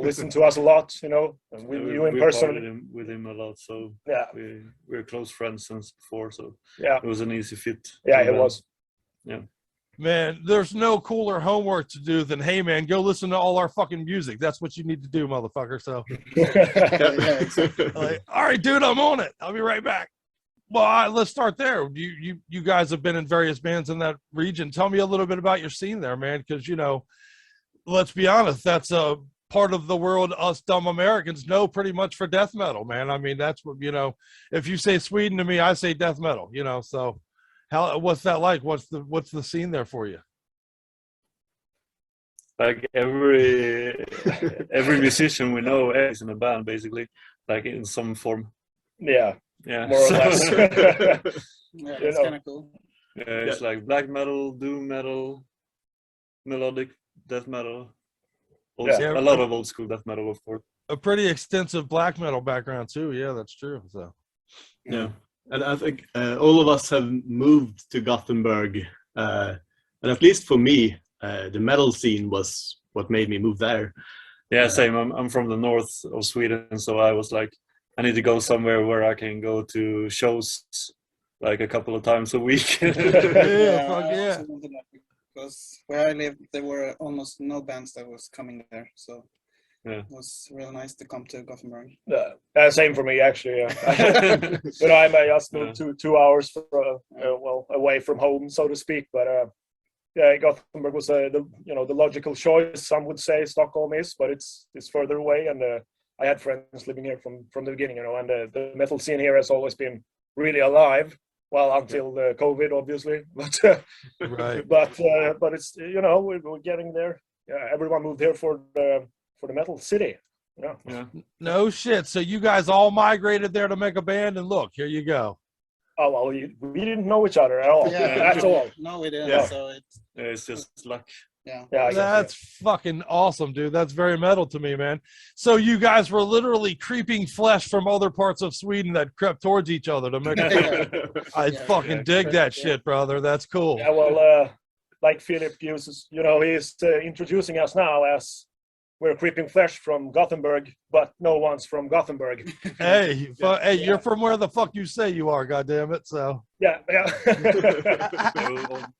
listened to us a lot. And you in person
with him a lot. So
yeah,
we're close friends since before. So
yeah,
it was an easy fit.
Yeah, it was.
Yeah.
Man, there's no cooler homework to do than, hey, man, go listen to all our fucking music. That's what you need to do, motherfucker. So, all right, dude, I'm on it. I'll be right back. Well, let's start there. You guys have been in various bands in that region. Tell me a little bit about your scene there, man, because, let's be honest, that's a part of the world us dumb Americans know pretty much for death metal, man. I mean, that's what, if you say Sweden to me, I say death metal, so. What's that like? What's the scene there for you?
Like every musician we know is in a band, basically, like in some form.
Yeah,
more
or less.
Yeah, it's kind of cool.
Yeah, it's like black metal, doom metal, melodic death metal. A lot of old school death metal, of course.
A pretty extensive black metal background too. Yeah, that's true. So.
Yeah. And I think all of us have moved to Gothenburg, and at least for me, the metal scene was what made me move there.
Yeah, same. I'm from the north of Sweden, so I was like, I need to go somewhere where I can go to shows like a couple of times a week.
Yeah. Because where I lived, there were almost no bands that was coming there, so.
Yeah.
It was really nice to come to Gothenburg.
Same for me, actually. But I just moved 2 hours away from home, so to speak. But Gothenburg was the logical choice. Some would say Stockholm is, but it's further away. And I had friends living here from the beginning, and the metal scene here has always been really alive. Well, until COVID, obviously. But
right.
But it's we're getting there. Yeah, everyone moved here for the metal city. Yeah.
No shit. So you guys all migrated there to make a band, and look, here you go.
Oh well, we didn't know each other at all.
Yeah,
that's all.
No, we didn't.
Yeah.
So
it's just luck.
Yeah.
That's fucking awesome, dude. That's very metal to me, man. So you guys were literally creeping flesh from other parts of Sweden that crept towards each other to make it. I fucking dig that shit, brother. That's cool.
Yeah, well, like Philip uses, he's introducing us now as we're creeping flesh from Gothenburg, but no one's from Gothenburg.
Hey, you're from where the fuck you say you are, goddammit. So
yeah.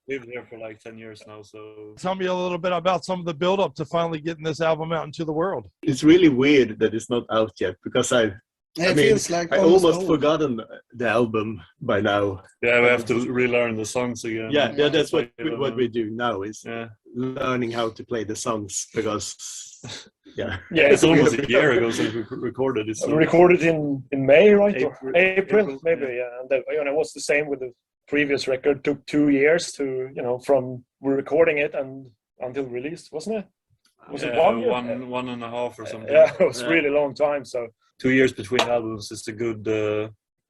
We've lived here for like 10 years now. So
tell me a little bit about some of the build up to finally getting this album out into the world.
It's really weird that it's not out yet, because I
feels like
I almost forgotten the album by now.
Yeah, we have to relearn the songs again.
Yeah, that's what we do now is learning how to play the songs, because Yeah,
it's almost a year ago since we recorded it.
We recorded in May, right? April maybe. Yeah, and it was the same with the previous record. Took 2 years to from recording it and until release, wasn't it? Was it 1 year?
One and a half or something.
Yeah, it was really long time. So
2 years between albums is a good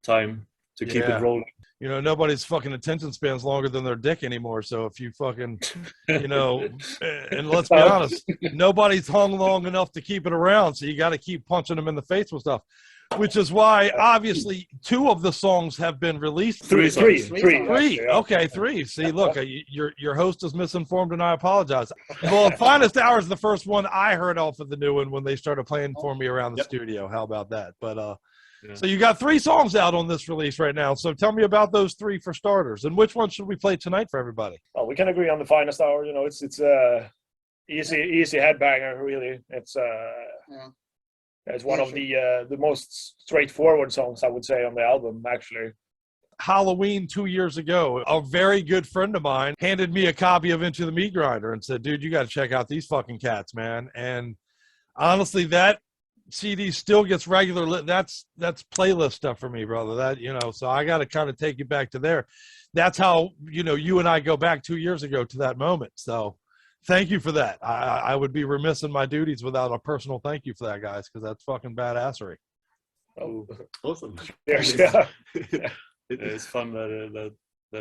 time to keep it rolling.
Nobody's fucking attention span's longer than their dick anymore. So if you fucking, and let's be honest, nobody's hung long enough to keep it around. So you got to keep punching them in the face with stuff, which is why obviously 2 of the songs have been released.
Three.
Okay, 3. See, look, your host is misinformed, and I apologize. Well, Finest Hour is the first one I heard off of the new one when they started playing for me around the studio. How about that? But so you got 3 songs out on this release right now. So tell me about those 3 for starters, and which one should we play tonight for everybody?
Well, we can agree on the Finest Hour. It's easy headbanger. Really, it's one of the most straightforward songs, I would say, on the album, actually.
Halloween 2 years ago, a very good friend of mine handed me a copy of Into the Meat Grinder and said, dude, you got to check out these fucking cats, man. And honestly, that CD still gets regular. That's playlist stuff for me, brother. That, so I got to kind of take you back to there. That's how, you and I go back 2 years ago to that moment. So thank you for that. I would be remiss in my duties without a personal thank you for that, guys, because that's fucking badassery.
Oh,
awesome.
It's fun that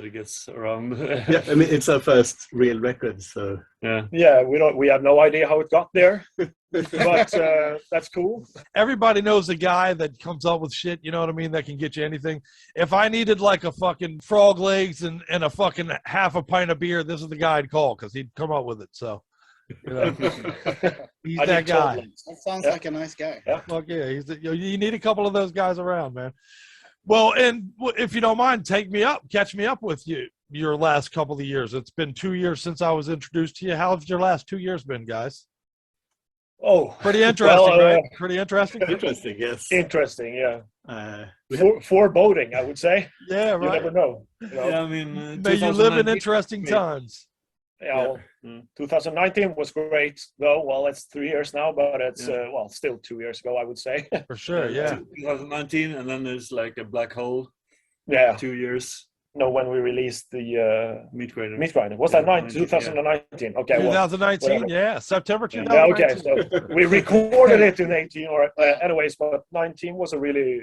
it gets around.
Yeah, I mean, it's our first real record, so
yeah. We have no idea how it got there, but that's cool.
Everybody knows a guy that comes up with shit, you know what I mean, that can get you anything. If I needed like a fucking frog legs and a fucking half a pint of beer, this is the guy I'd call, because he'd come up with it. So he's that guy.
That sounds like a nice guy.
Yeah.
Fuck yeah. You need a couple of those guys around, man. Well, and if you don't mind, catch me up with your last couple of years. It's been 2 years since I was introduced to you. How have your last 2 years been, guys?
Oh,
pretty interesting, right? Pretty interesting.
Interesting, yes.
Interesting, yeah. Foreboding, I would say.
Yeah, right.
You never know.
Yeah, I mean,
may you live in interesting times.
Yeah, 2019 was great, though. Well, it's 3 years now, but it's still 2 years ago, I would say.
For sure, yeah.
2019, and then there's like a black hole.
Yeah,
2 years.
No, when we released the
Meat Grinder.
Was that 2019? Yeah. Okay,
2019, yeah, September 2019.
Yeah, okay, so we recorded it in 18, or anyways, but 19 was a really,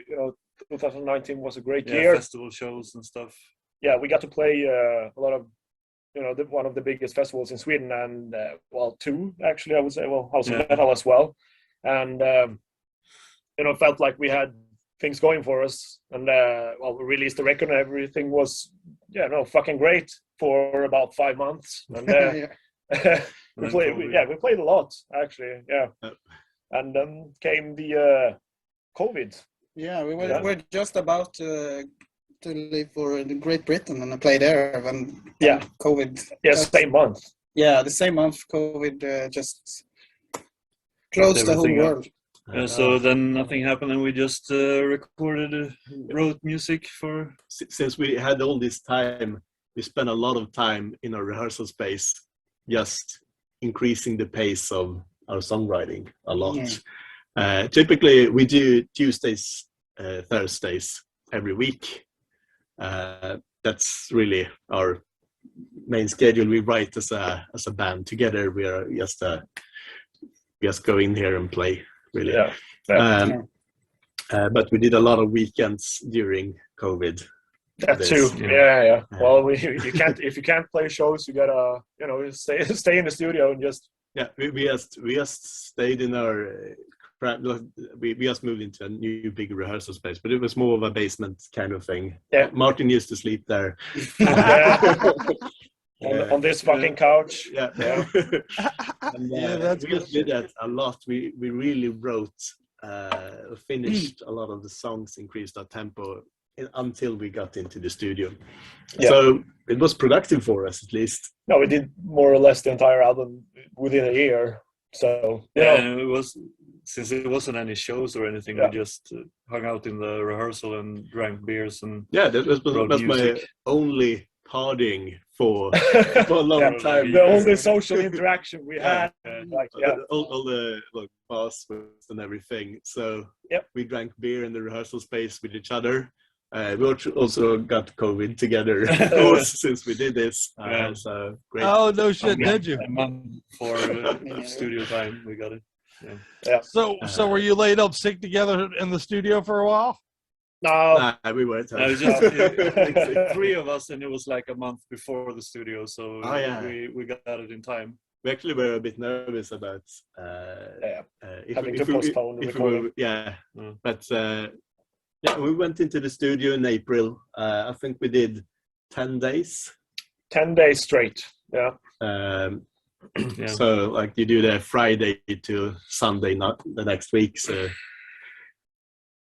2019 was a great year.
Festival shows and stuff.
Yeah, we got to play a lot of. One of the biggest festivals in Sweden, and 2 actually, I would say. Well, House of Metal as well, and felt like we had things going for us, and we released the record, and everything was fucking great for about 5 months, and we played a lot actually, and then came the COVID.
Yeah, we're just about to leave for Great Britain and play there when COVID.
Yeah, same month.
Yeah, the same month COVID just closed the whole world.
So then nothing happened, and we just wrote music for.
Since we had all this time, we spent a lot of time in our rehearsal space, just increasing the pace of our songwriting a lot. Yeah. Typically, we do Tuesdays, Thursdays every week. That's really our main schedule. We write as a band together. We are just go in here and play, really. But we did a lot of weekends during COVID.
That too. Yeah. Well, you can't if you can't play shows, you gotta stay in the studio and just.
Yeah, we just stayed in our. We just moved into a new big rehearsal space, but it was more of a basement kind of thing.
Yeah.
Martin used to sleep there.
On this fucking couch.
Yeah. And, we just did that a lot. We really wrote, finished a lot of the songs, increased our tempo until we got into the studio. Yeah. So it was productive for us, at least.
No, we did more or less the entire album within a year. So
it was. Since it wasn't any shows or anything, we just hung out in the rehearsal and drank beers and
that was my only partying for a long time.
The only social interaction we had,
all the bars and everything. So we drank beer in the rehearsal space with each other. We also got COVID together, of course, since we did this. So great.
Oh, no shit, did you?
A month for studio time, we got it.
So were you laid up sick together in the studio for a while?
No,
we weren't.
It was just like 3 of us, and it was like a month before the studio, so we got it in time.
We actually were a bit nervous about
having to postpone the recording.
But we went into the studio in April. I think we did 10 days.
10 days straight.
So like you do the Friday to Sunday, not the next week. So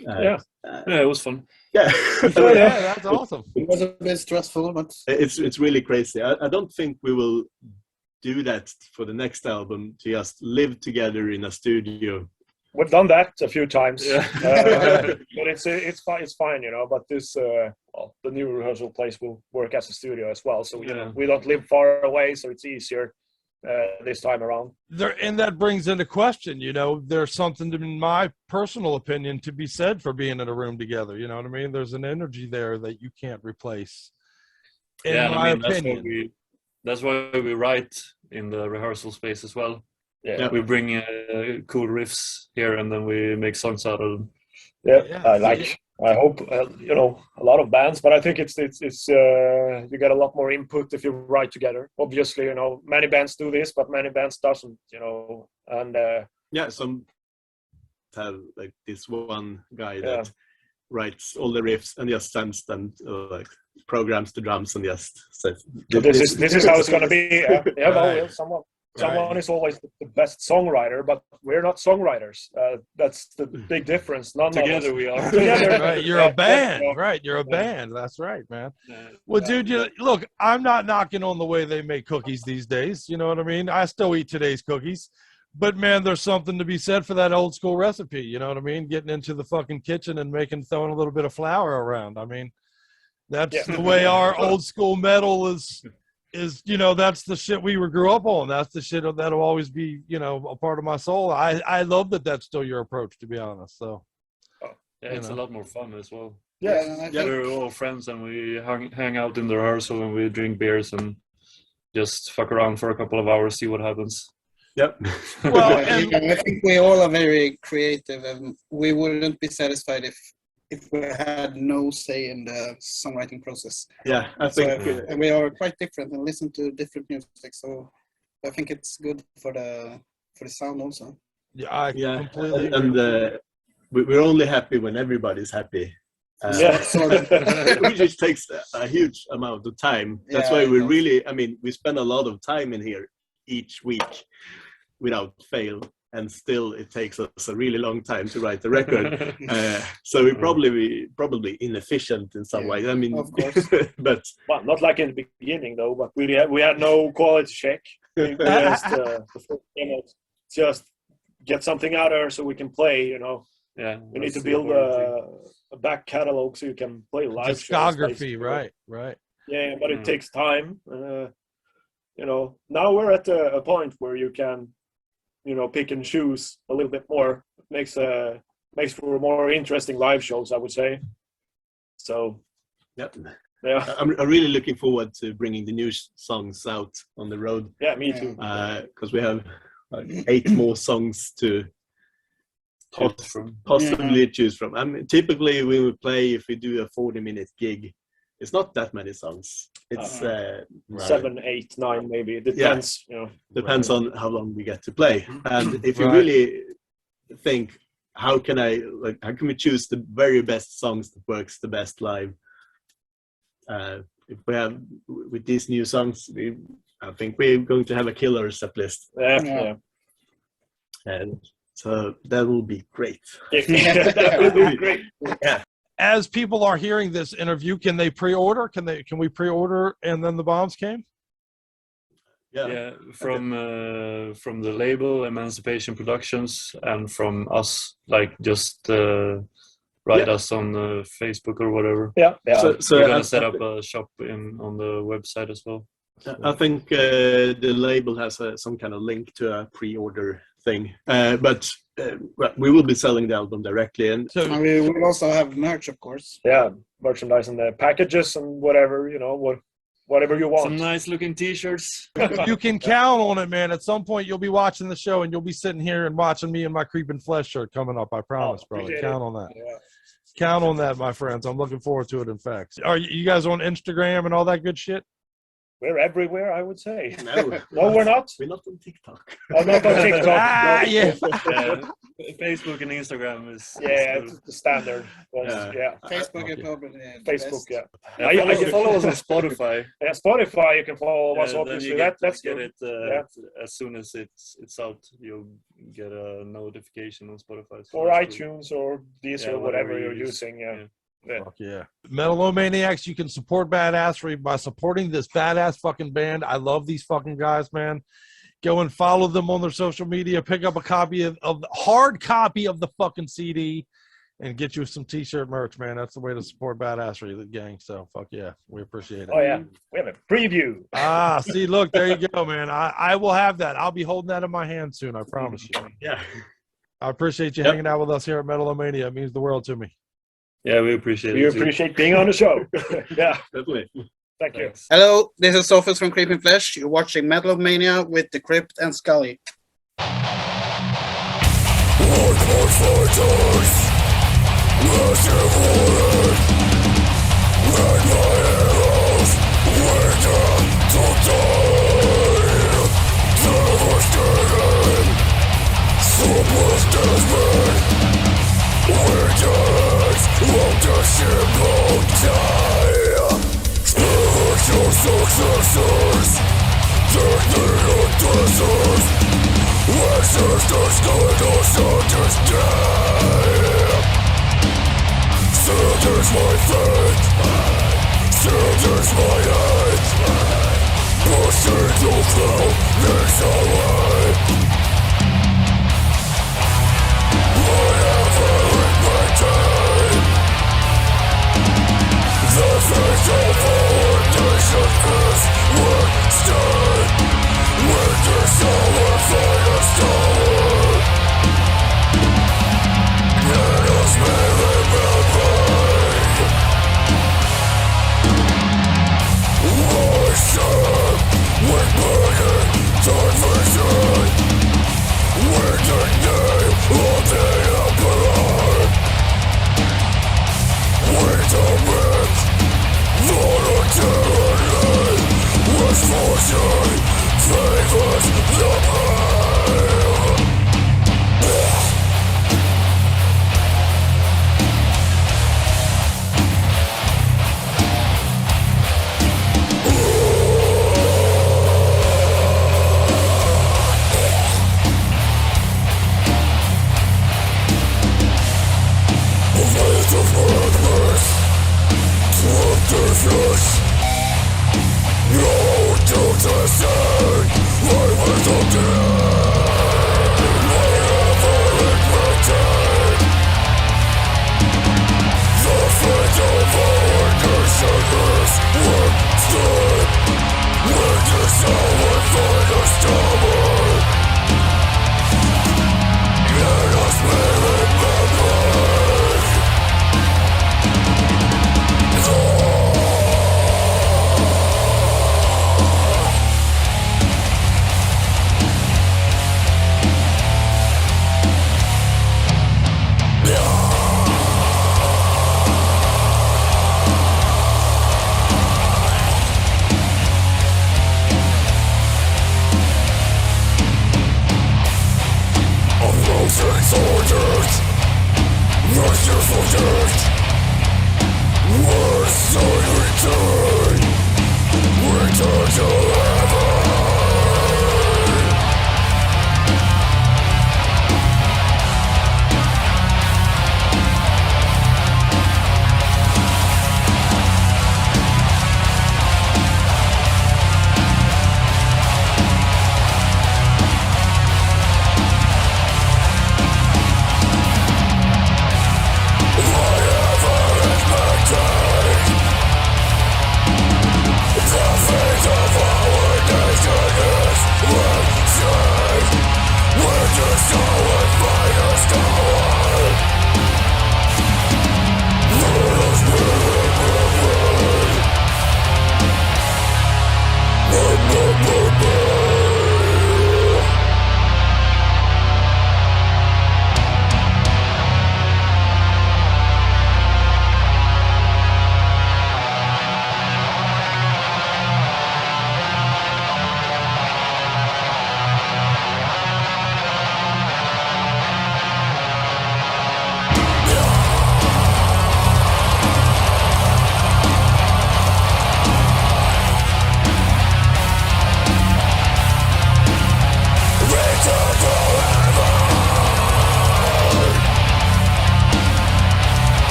it was fun.
That's awesome.
It was a bit stressful, but
it's really crazy. I don't think we will do that for the next album, to just live together in a studio.
We've done that a few times, but it's fine, you know. But this the new rehearsal place will work as a studio as well, so we don't live far away, so it's easier this time around.
And that brings into question, you know, there's something, in my personal opinion, to be said for being in a room together. You know what I mean? There's an energy there that you can't replace. In my opinion,
that's why we write in the rehearsal space as well. We bring cool riffs here, and then we make songs out of them.
I hope you know, a lot of bands, but I think it's you get a lot more input if you write together. Obviously, you know, many bands do this, but many bands doesn't, you know. And
some have like this one guy that writes all the riffs and just sends them like programs the drums and just says
this is how it's going to be. Someone is always the best songwriter, but we're not songwriters. That's the big difference.
Together we are.
Right, you're a band, right? You're a band. That's right, man. Well, dude, look, I'm not knocking on the way they make cookies these days. You know what I mean? I still eat today's cookies, but man, there's something to be said for that old school recipe. You know what I mean? Getting into the fucking kitchen and throwing a little bit of flour around. I mean, that's the way our old school metal is, you know, that's the shit we grew up on. That's the shit that'll always be, you know, a part of my soul. I love that that's still your approach, to be honest. So
it's a lot more fun as well.
We're
all friends, and we hang out in the rehearsal, and we drink beers and just fuck around for a couple of hours, see what happens.
Well,
I think we all are very creative, and we wouldn't be satisfied if we had no say in the songwriting process.
I think
and we are quite different and listen to different music, so I think it's good for the sound also.
I completely
and we're only happy when everybody's happy. Which just takes a huge amount of time. That's why we spend a lot of time in here each week without fail. And still, it takes us a really long time to write the record. So we're probably inefficient in some way. I mean,
of course,
but not like in the beginning though. But we had no quality check. We just get something out there so we can play. You know, we need to build a back catalog so you can play live
discography.
Shows,
right.
Yeah, but it takes time. You know, now we're at a point where you can, you know, pick and choose a little bit more. It makes for more interesting live shows, I would say. So,
I'm really looking forward to bringing the new songs out on the road.
Yeah, me too.
Because we have 8 more songs to possibly choose from. I mean, typically we would play, if we do a 40-minute gig, it's not that many songs. It's
7, 8, 9 maybe. It depends. You know,
depends on how long we get to play. And if you really think, how can we choose the very best songs that works the best live? If we have with these new songs, I think we're going to have a killer set list. And so that will be great.
That will be great.
As people are hearing this interview, can they pre-order? Can we pre-order and then the bombs came?
From the label Emancipation Productions, and from us, like just write us on Facebook or whatever.
So
we're gonna set up a shop on the website as well.
I think the label has some kind of link to a pre-order thing, but we will be selling the album directly, and
we will also have merch, of course.
Yeah, merchandise and the packages and whatever, whatever you want.
Some nice looking T-shirts.
You can count on it, man. At some point, you'll be watching the show, and you'll be sitting here and watching me in my Creeping Flesh shirt coming up. I promise, brother. Count on that.
Yeah.
Count on that, my friends. I'm looking forward to it. In fact, are you guys on Instagram and all that good shit?
We're everywhere, I would say.
No,
we're not.
We're not on TikTok.
Oh, not on TikTok.
Yeah.
Facebook and Instagram is
it's the standard.
Facebook and probably
Facebook. Yeah.
I can follow us on Spotify.
Yeah, Spotify. You can follow us.
Then
Obviously,
you get
that's
get
good.
it as soon as it's out. You'll get a notification on Spotify. So
Or
that's cool.
iTunes or Deezer,
Yeah,
whatever you're
you use.
using. Yeah.
Fuck yeah. Metal-O-Maniacs, you can support Badassery by supporting this badass fucking band. I love these fucking guys, man. Go and follow them on their social media. Pick up a copy of the hard copy of the fucking CD and get you some T-shirt merch, man. That's the way to support Badassery, the gang. So, fuck yeah. We appreciate it.
Oh, yeah. We have a preview.
See, look, there you go, man. I will have that. I'll be holding that in my hand soon. I promise you.
Yeah.
I appreciate you hanging out with us here at Metal-O-Mania. It means the world to me.
Yeah, we appreciate it.
We appreciate being on the show. Yeah.
Definitely.
Thank you.
Hello, this is Sophus from Creeping Flesh. You're watching Metal-O-Mania with the Crypt and Scully.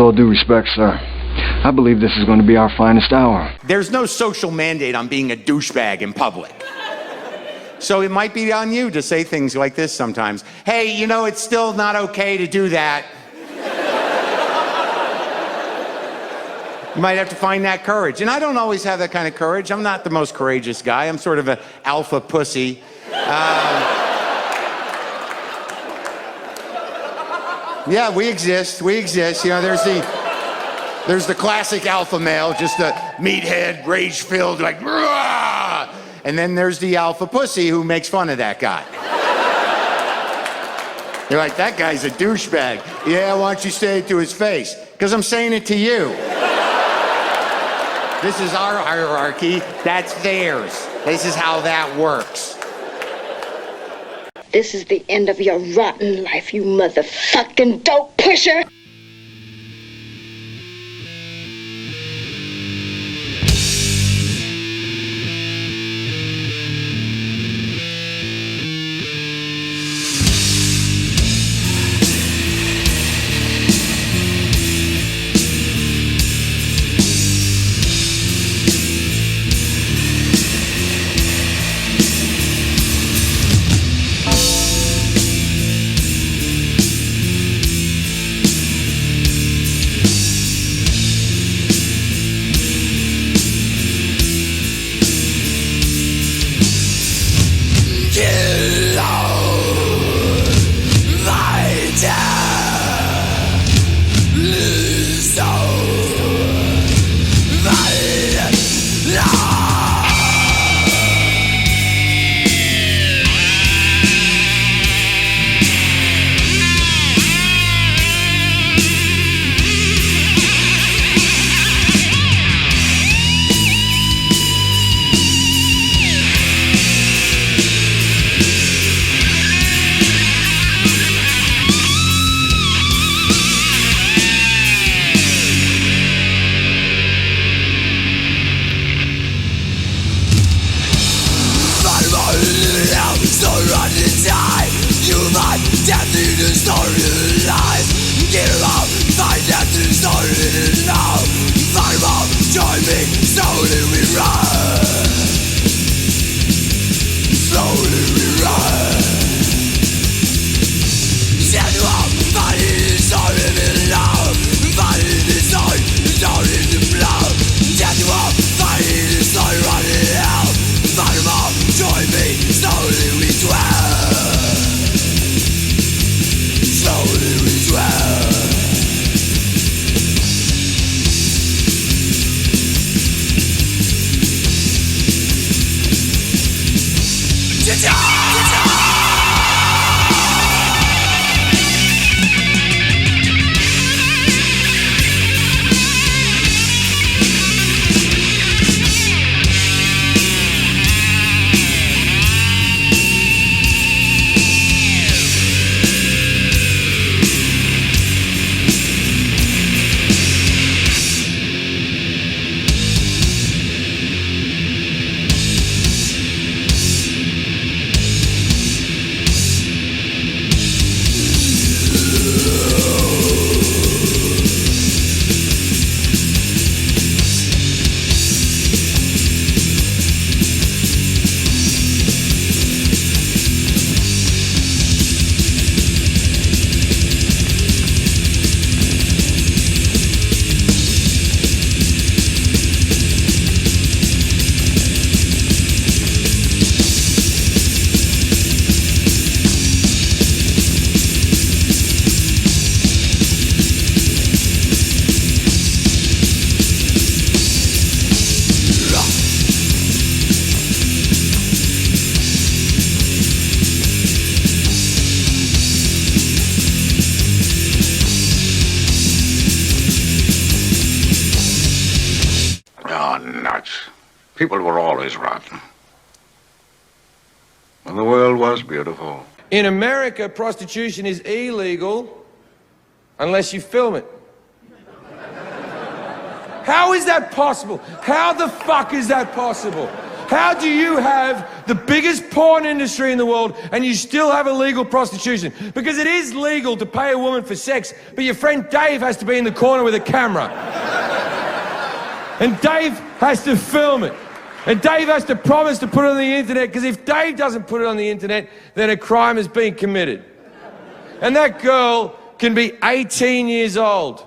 all due respect, sir, I believe this is going to be our finest hour.
There's no social mandate on being a douchebag in public. So it might be on you to say things like this sometimes. Hey, you know, it's still not okay to do that. You might have to find that courage. And I don't always have that kind of courage. I'm not the most courageous guy. I'm sort of an alpha pussy. Yeah, we exist. We exist. You know, there's the classic alpha male, just a meathead, rage-filled, like, "Rah!" And then there's the alpha pussy who makes fun of that guy. You're like, that guy's a douchebag. Yeah, why don't you say it to his face? Because I'm saying it to you. This is our hierarchy. That's theirs. This is how that works.
This is the end of your rotten life, you motherfucking dope pusher!
People were always rotten. And the world was beautiful.
In America, prostitution is illegal unless you film it. How is that possible? How the fuck is that possible? How do you have the biggest porn industry in the world, and you still have illegal prostitution. Because it is legal to pay a woman for sex, but your friend Dave has to be in the corner with a camera. And Dave has to film it. And Dave has to promise to put it on the internet, because if Dave doesn't put it on the internet, then a crime has been committed. And that girl can be 18 years old.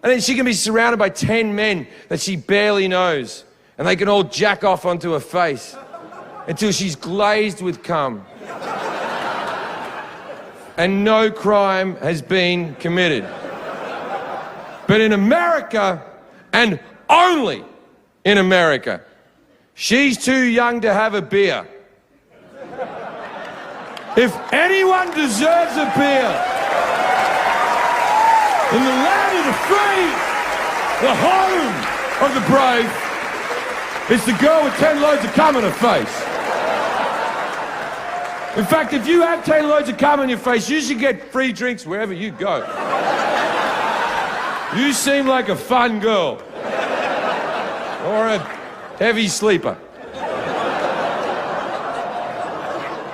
And then she can be surrounded by 10 men that she barely knows. And they can all jack off onto her face until she's glazed with cum. And no crime has been committed. But in America, and only in America, she's too young to have a beer. If anyone deserves a beer, in the land of the free, the home of the brave, it's the girl with 10 loads of cum on her face. In fact, if you have 10 loads of cum on your face, you should get free drinks wherever you go. You seem like a fun girl. Or a heavy sleeper.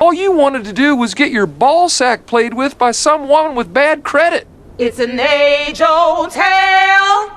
All you wanted to do was get your ball sack played with by someone with bad credit.
It's an age-old tale.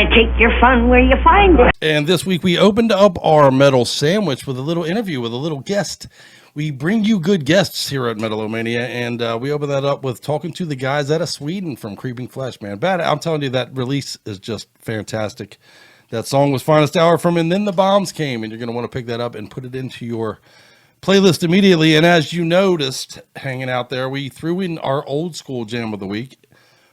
gotta take your fun where you find it.
And this week we opened up our metal sandwich with a little interview with a little guest. We bring you good guests here at Metal-O-Mania, and we open that up with talking to the guys out of Sweden from Creeping Flesh, man. I'm telling you, that release is just fantastic. That song was Finest Hour from And Then the Bombs Came, and you're going to want to pick that up and put it into your playlist immediately. And as you noticed, hanging out there, we threw in our old school jam of the week.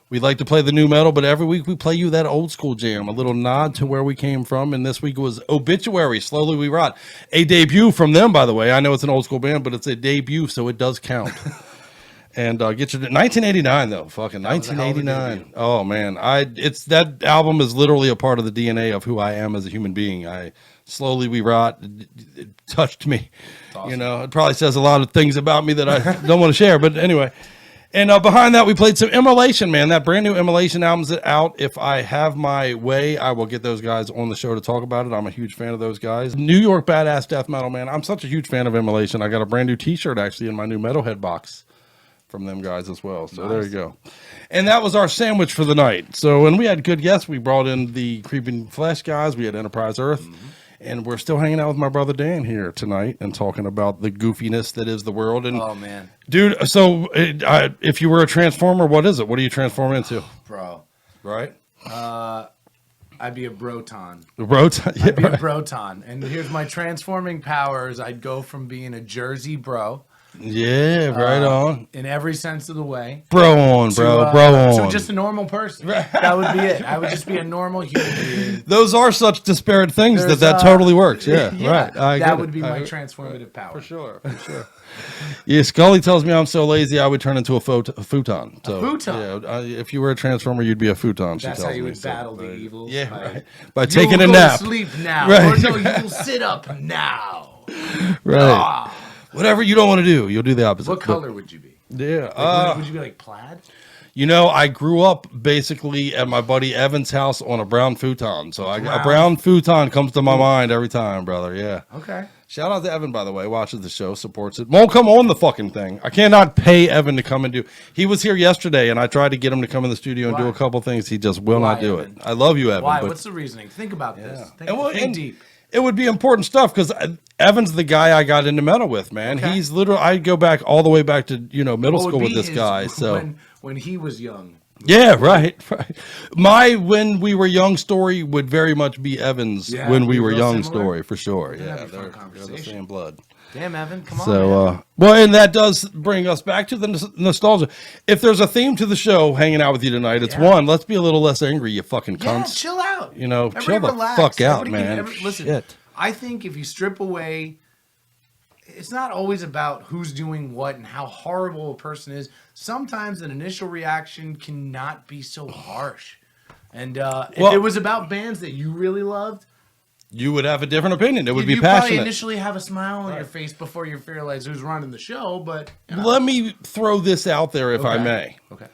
We like to play the new metal, but every week we play you that old school jam, a little nod to where we came from. And this week was Obituary, Slowly We Rot. A debut from them, by the way. I know it's an old school band, but it's a debut, so it does count. And get you to 1989, though. Fucking 1989. Oh, man. It's that album is literally a part of the DNA of who I am as a human being. Slowly We Rot. It touched me. Awesome. You know, it probably says a lot of things about me that I don't want to share, but anyway. And behind that, we played some Immolation, man. That brand new Immolation album's out. If I have my way, I will get those guys on the show to talk about it. I'm a huge fan of those guys. New York badass death metal, man. I'm such a huge fan of Immolation. I got a brand new t-shirt, actually, in my new Metalhead box from them guys as well. So There you go. And that was our sandwich for the night. So when we had good guests, we brought in the Creeping Flesh guys. We had Enterprise Earth. Mm-hmm. And we're still hanging out with my brother Dan here tonight and talking about the goofiness that is the world. And
oh, man.
Dude, so if you were a Transformer, what is it? What do you transform into?
Bro.
Right?
I'd be a Broton.
A Broton? Yeah,
I'd be a Broton. And here's my transforming powers. I'd go from being a Jersey bro.
Yeah, right on.
In every sense of the way.
Bro on, bro. Bro on.
So just a normal person. That would be it. I would just be a normal human being.
Those are such disparate things that totally works. Yeah,
yeah,
right.
That would be my transformative power.
For sure. Yeah, Scully tells me I'm so lazy I would turn into a futon. So,
a futon?
Yeah, if you were a Transformer, you'd be a futon.
That's how you would battle the evil.
Yeah, right. By taking a nap.
You will go to sleep now.
Right.
Or no, you will sit up now.
Right. Whatever you don't want to do, you'll do the opposite.
What color would you be?
Yeah.
Would you be like plaid?
You know, I grew up basically at my buddy Evan's house on a brown futon. So a brown futon comes to my mind every time, brother. Yeah.
Okay.
Shout out to Evan, by the way. Watches the show, supports it. Won't come on the fucking thing. I cannot pay Evan to come and do. He was here yesterday, and I tried to get him to come in the studio and do a couple things. He just will not do it. I love you, Evan.
Why? What's the reasoning? Think about this. Think deep.
It would be important stuff because Evan's the guy I got into metal with, man. Okay. He's literally, I go back all the way back to, middle school with this guy. So
when he was young.
Yeah, right. My When We Were Young story would very much be Evan's When We Were Young story, for sure. Yeah, they're the same blood.
Damn, Evan, come on.
So, well, and that does bring us back to the nostalgia. If there's a theme to the show hanging out with you tonight, it's one, let's be a little less angry, you fucking cunts.
Chill out.
Everybody chill the fuck out, man.
Listen,
Shit.
I think if you strip away, it's not always about who's doing what and how horrible a person is. Sometimes an initial reaction cannot be so harsh. And if it was about bands that you really loved,
you would have a different opinion. It would be
you
passionate.
Probably initially have a smile on your face before you realize who's running the show. But
let me throw this out there, if I may.
Okay.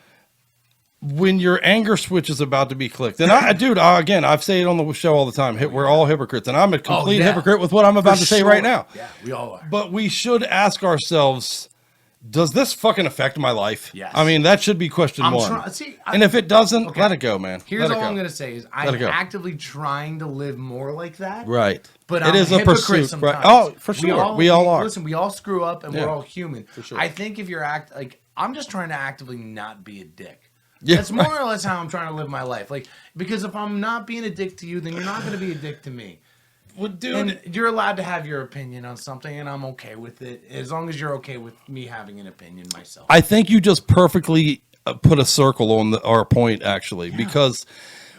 When your anger switch is about to be clicked, and again, I've said it on the show all the time. We're all hypocrites, and I'm a complete hypocrite with what I'm about to say right now.
Yeah, we all are.
But we should ask ourselves, does this fucking affect my life?
Yes.
I mean, that should be question one. And if it doesn't, let it go, man.
Here's all I'm going to say is I'm actively trying to live more like that.
Right.
But
it is a pursuit.
Sometimes.
Right. Oh, for sure. We all are.
Listen, we all screw up, and we're all human.
For sure.
I think if you're I'm just trying to actively not be a dick.
Yeah,
that's more or less how I'm trying to live my life. Because if I'm not being a dick to you, then you're not going to be a dick to me.
Well, dude,
and you're allowed to have your opinion on something, and I'm okay with it as long as you're okay with me having an opinion myself.
I think you just perfectly put a circle on our point, actually, because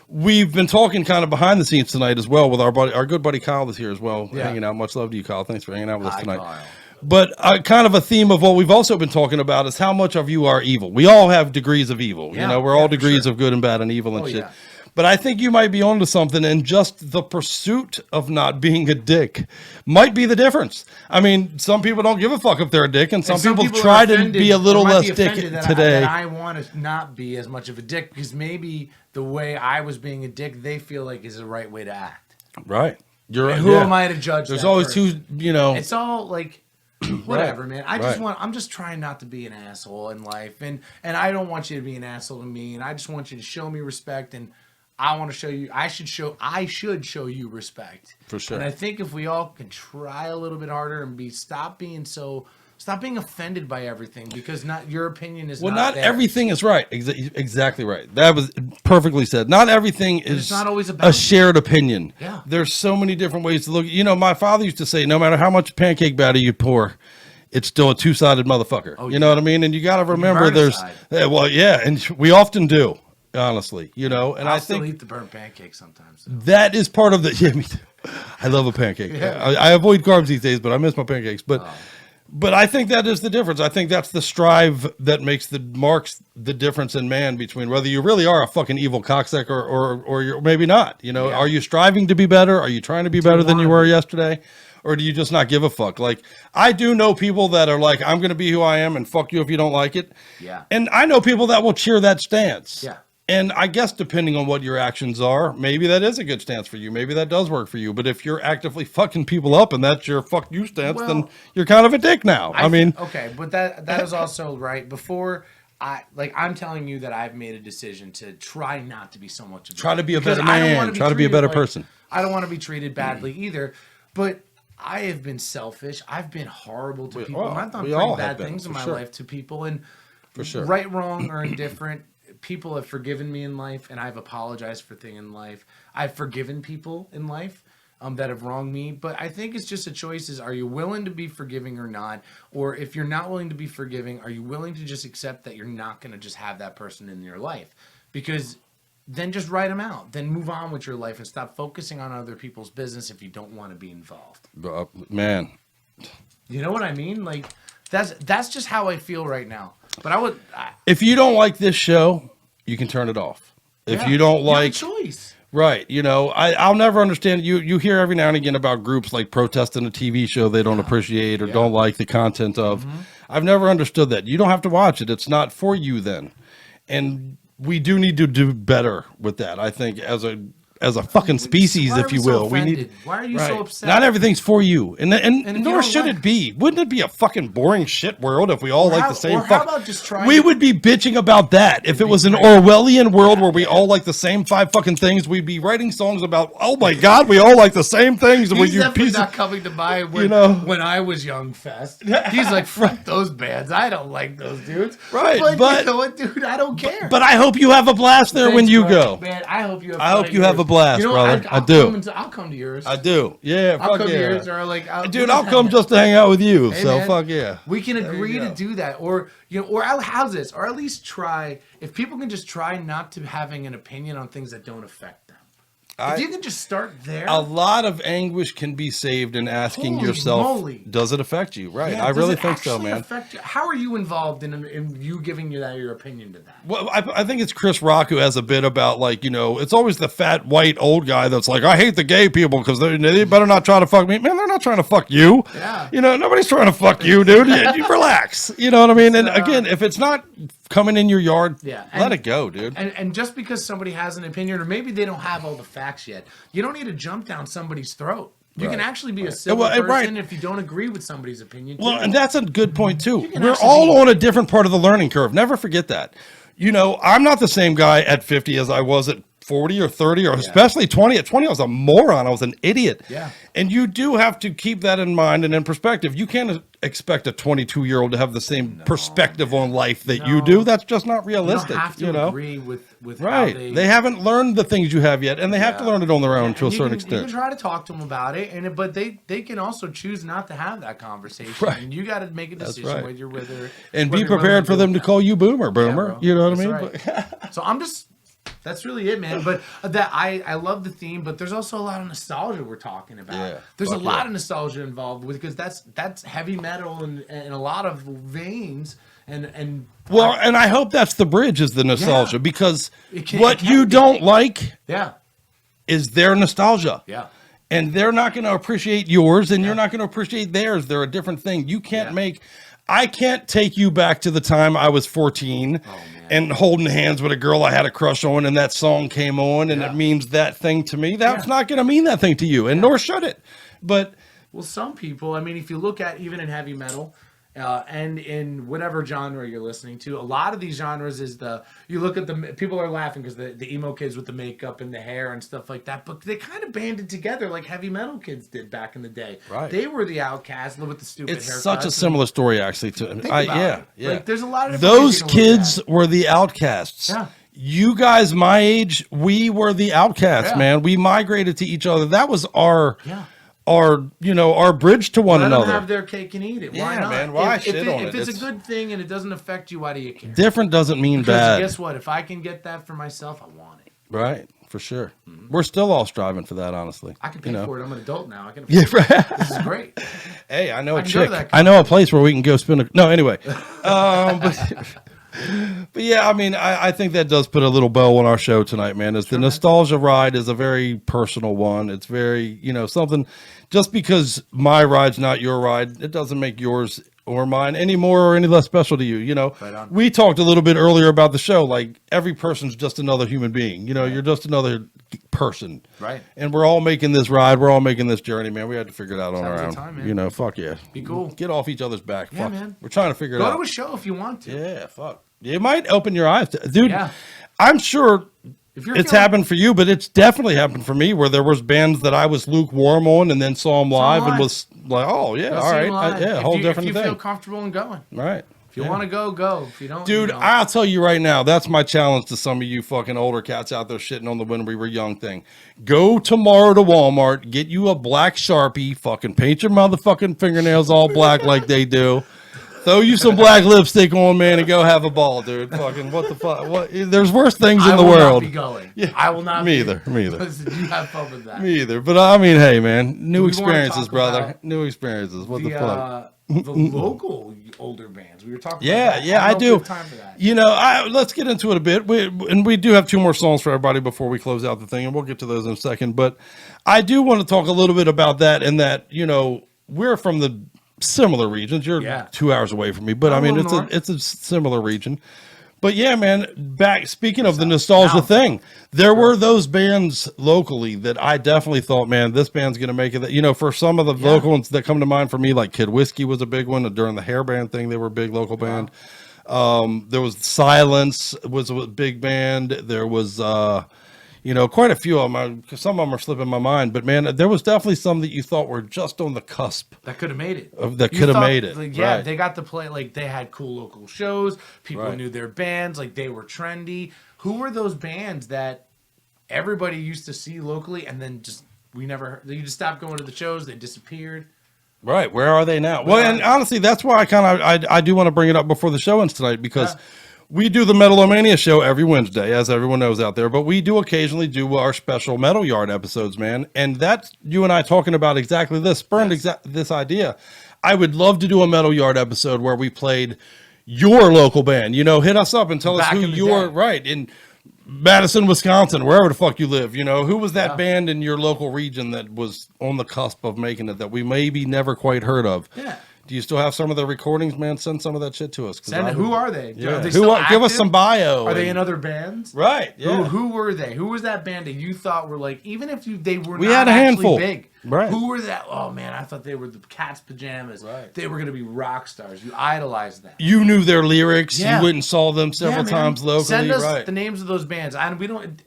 we've been talking kind of behind the scenes tonight as well with our good buddy Kyle was here as well, hanging out. Much love to you, Kyle. Thanks for hanging out with us tonight. Kyle. But kind of a theme of what we've also been talking about is how much of you are evil. We all have degrees of evil. We're all degrees of good and bad and evil and shit. Yeah. But I think you might be onto something, and just the pursuit of not being a dick might be the difference. I mean, some people don't give a fuck if they're a dick, and some people try to be a little less dick today.
I want to not be as much of a dick because maybe the way I was being a dick, they feel like is the right way to act.
Right.
Who am I to judge?
There's always two.
It's all like. Whatever, man. I'm just trying not to be an asshole in life, and I don't want you to be an asshole to me, and I just want you to show me respect, and I want to show you. I should show you respect
For sure.
And I think if we all can try a little bit harder and stop being offended by everything, because not your opinion is
not
theirs.
everything is right. Exactly right. That was perfectly said. Not everything is
it's not always about
a shared opinion.
Yeah.
There's so many different ways to look. You know, my father used to say, no matter how much pancake batter you pour, it's still a two-sided motherfucker.
Oh,
you know what I mean? And you got to remember and we often do, honestly, you know, and
I'll
I think
still eat the burnt pancake sometimes.
that is part of the, yeah, me too. I love a pancake.
Yeah.
I avoid carbs these days, but I miss my pancakes. But I think that is the difference. I think that's the strive that marks the difference in man between whether you really are a fucking evil cocksucker or you're maybe not. You know, are you striving to be better? Are you trying to be better than you were yesterday? Or do you just not give a fuck? Like, I do know people that are like, I'm going to be who I am and fuck you if you don't like it.
Yeah.
And I know people that will cheer that stance.
Yeah.
And I guess depending on what your actions are, maybe that is a good stance for you. Maybe that does work for you. But if you're actively fucking people up and that's your fuck you stance, then you're kind of a dick now. I mean,
okay, but that is also right. Before I'm telling you that I've made a decision to try not to be so much of
try to be a better man, try to be a better person.
I don't want to be treated badly either. But I have been selfish. I've been horrible to people. I've done pretty bad things in my life to people, and
for sure,
right, wrong, or indifferent. People have forgiven me in life, and I've apologized for things in life. I've forgiven people in life that have wronged me, but I think it's just a choice: are you willing to be forgiving or not? Or if you're not willing to be forgiving, are you willing to just accept that you're not going to just have that person in your life? Because then just write them out. Then move on with your life and stop focusing on other people's business if you don't want to be involved.
Man,
you know what I mean? Like that's just how I feel right now. But
if you don't like this show, you can turn it off. If you don't like,
you have a choice.
Right. You know, I'll never understand. You hear every now and again about groups like protesting a TV show they don't appreciate or don't like the content of. I've never understood that. You don't have to watch it. It's not for you then. And we do need to do better with that. I think as a fucking species, if you will, we need.
Why are you so upset?
Not everything's for you, and nor should it be. Wouldn't it be a fucking boring shit world if we all like the same?
How about just trying?
We would be bitching about that if it was an Orwellian world where we all like the same 5 fucking things. We'd be writing songs about, oh my god, we all like the same things.
He's definitely not coming to my when I was young fest. He's like, fuck those bands. I don't like those dudes.
Right,
but you know what, dude? I don't care.
But I hope you have a blast there when you go.
Man, I hope you have.
I hope you have a blast, brother.
I'll
do.
I'll come to yours.
I do. Yeah,
I'll
fuck
come
yeah.
to yours, or
Dude, I'll come just to hang out with you.
Hey,
so
man,
fuck yeah.
We can agree to do that, or how's this? Or at least try. If people can just try not to having an opinion on things that don't affect them. If you can just start there.
A lot of anguish can be saved in asking
Holy
yourself,
moly.
does it affect you? Right.
Yeah,
I really
does it
think so,
actually
man.
affect you? How are you involved in you giving your opinion to that?
Well, I think it's Chris Rock who has a bit about, like, you know, it's always the fat white old guy that's like, I hate the gay people because they better not try to fuck me. Man, they're not trying to fuck you.
Yeah.
You know, nobody's trying to fuck you, dude. You relax. You know what I mean? And again, if it's not coming in your yard, let it go, dude.
And just because somebody has an opinion, or maybe they don't have all the facts yet, you don't need to jump down somebody's throat. You can actually be a civil person if you don't agree with somebody's opinion.
Well, and that's a good point too. We're all on a different part of the learning curve. Never forget that. You know, I'm not the same guy at 50 as I was at 40 or 30 or especially 20. At 20, I was a moron. I was an idiot.
Yeah.
And you do have to keep that in mind and in perspective. You can't expect a 22-year-old to have the same perspective on life that you do. That's just not realistic.
You don't have to agree with
right.
How
they haven't learned the things you have yet, and they have to learn it on their own to a certain extent.
You can try to talk to them about it, but they can also choose not to have that conversation.
Right.
And you got to make a decision whether you're with her.
And be prepared for them to call you boomer. You know what I mean?
Right. So that's really it, man. But I love the theme, but there's also a lot of nostalgia we're talking about.
Yeah,
there's a lot of nostalgia involved because that's heavy metal and a lot of veins and
I hope that's the bridge is the nostalgia because what you don't like is their nostalgia.
Yeah.
And they're not going to appreciate yours and you're not going to appreciate theirs. They're a different thing. You can't I can't take you back to the time I was 14 and holding hands with a girl I had a crush on and that song came on and it means that thing to me. That's not going to mean that thing to you and nor should it. But
some people, I mean, if you look at even in heavy metal and in whatever genre you're listening to. A lot of these genres is you look at the people are laughing because the emo kids with the makeup and the hair and stuff like that, but they kind of banded together like heavy metal kids did back in the day.
Right.
They were the outcasts with the stupid haircuts.
It's such a similar story actually to yeah.
Like, there's a lot of
those kids were the outcasts.
Yeah.
You guys my age, we were the outcasts, man. We migrated to each other. That was our bridge to one
Let
another.
them have their cake and eat it. Why
Yeah,
not?
man. Why
if
shit on it?
If it's a good thing and it doesn't affect you, why do you care?
Different doesn't mean
Because
bad.
guess what? If I can get that for myself, I want it.
Right, for sure. We're still all striving for that, honestly.
I can pay for it. I'm an adult now. I can.
Yeah,
afford
right.
it. This is great.
Hey, I know
I
a
can go to
chick.
that
I know a place where we can go spend no, anyway. But yeah, I mean, I think that does put a little bow on our show tonight, man. The nostalgia ride is a very personal one. It's very, something, just because my ride's not your ride, it doesn't make yours or mine any more or any less special to you.
Right on.
We talked a little bit earlier about the show. Like, every person's just another human being. You're just another person.
Right.
And we're all making this ride. We're all making this journey, man. We had to figure it out on
Have a
our
good
own.
time, man.
Fuck yeah.
Be cool.
Get off each other's back.
Yeah,
Fuck.
man.
We're trying to figure it out.
Go to a show if you want to.
Yeah, fuck. It might open your eyes, dude.
Yeah.
I'm sure
If you're
it's
feeling-
happened for you, but it's definitely happened for me where there was bands that I was lukewarm on and then saw them live and was like, oh yeah,
Go
all
see
right,
them live.
yeah,
If
whole
you,
different
if you
thing.
feel comfortable in going.
Right.
If you want to go. If you don't,
Dude,
you don't.
I'll tell you right now, that's my challenge to some of you fucking older cats out there shitting on the when we were young thing. Go tomorrow to Walmart, get you a black Sharpie, fucking paint your motherfucking fingernails all black like they do. Throw you some black lipstick on, man, and go have a ball, dude. Fucking what the fuck? What? There's worse things in the world.
I will not be going.
Yeah.
I will not.
Me either.
Listen, you have fun with that.
Me either. But I mean, hey, man, new
we wanna
experiences,
talk
brother.
about
New experiences. What the fuck?
The local older bands. We were talking.
Yeah,
about that.
yeah, I
don't know
do.
if we have time for that.
Let's get into it a bit. We do have 2 more songs for everybody before we close out the thing, and we'll get to those in a second. But I do want to talk a little bit about that, and that we're from the similar regions. You're 2 hours away from me, but I mean it's a similar region. But yeah, man, speaking of the nostalgia thing, there were those bands locally that I definitely thought, man, this band's going to make it. For some of the local ones that come to mind for me, like Kid Whiskey was a big one. During the hair band thing, they were a big local band. There was Silence was a big band. There was, quite a few of them. Some of them are slipping my mind, but man, there was definitely some that you thought were just on the cusp.
That could have made it.
That could have made it.
Like, yeah,
right.
they got to play. Like, they had cool local shows. People
Right.
knew their bands. Like, they were trendy. Who were those bands that everybody used to see locally, and then you just stopped going to the shows? They disappeared.
Right. Where are they now? Well, and honestly, that's why I do want to bring it up before the show ends tonight, because we do the Metal-O-Mania show every Wednesday, as everyone knows out there, but we do occasionally do our special Metal Yard episodes, man. And that's you and I talking about exactly this, spurned this idea. I would love to do a Metal Yard episode where we played your local band. Hit us up and tell us who you're right in Madison, Wisconsin, wherever the fuck you live. Who was that band in your local region that was on the cusp of making it that we maybe never quite heard of?
Yeah.
Do you still have some of the recordings, man? Send some of that shit to us.
Who are they?
Yeah.
Are they still
Give us
active?
some bio.
Are they in other bands?
Right. Yeah.
Who were they? Who was that band that you thought were like, even if they were
We
not
had a
actually
handful.
big?
Right.
Who were that? Oh man, I thought they were the Cat's Pajamas. Right. They were going to be rock stars. You idolized them.
You knew their lyrics.
Yeah.
You went and saw them several
man.
times locally.
Send us
right.
the names of those bands. And we don't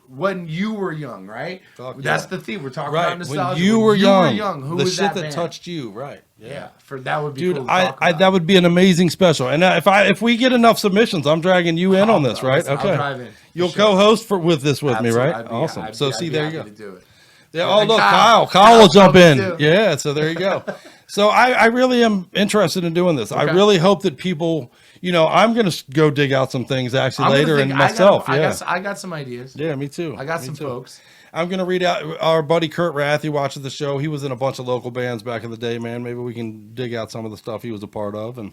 when you were young, right? That's the theme. We're talking about nostalgia.
When you were young,
who
the
was
shit
that band?
touched you, right?
Yeah. For that would be
Dude,
cool to talk about.
that would be an amazing special. And if we get enough submissions, I'm dragging you in on this, right?
I'll
Okay.
drive in.
You'll co-host with me,
Absolutely.
right? Awesome.
I'd
So
be
there you go.
happy to do it.
Yeah.
And
Oh, look,
Kyle
Kyle will jump in.
too.
Yeah. So there you go. So I really am interested in doing this. I
Okay.
really hope that people, I'm going to go dig out some things actually
I'm gonna
later
think-
and myself.
I got some ideas.
Yeah, me too.
I got
Me
some
too.
folks.
I'm going to read out our buddy Kurt Rath. He watches the show. He was in a bunch of local bands back in the day, man. Maybe we can dig out some of the stuff he was a part of, and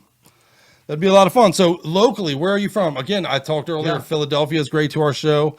that'd be a lot of fun. So locally, where are you from? Again, I talked earlier,
Yeah.
Philadelphia is great to our show.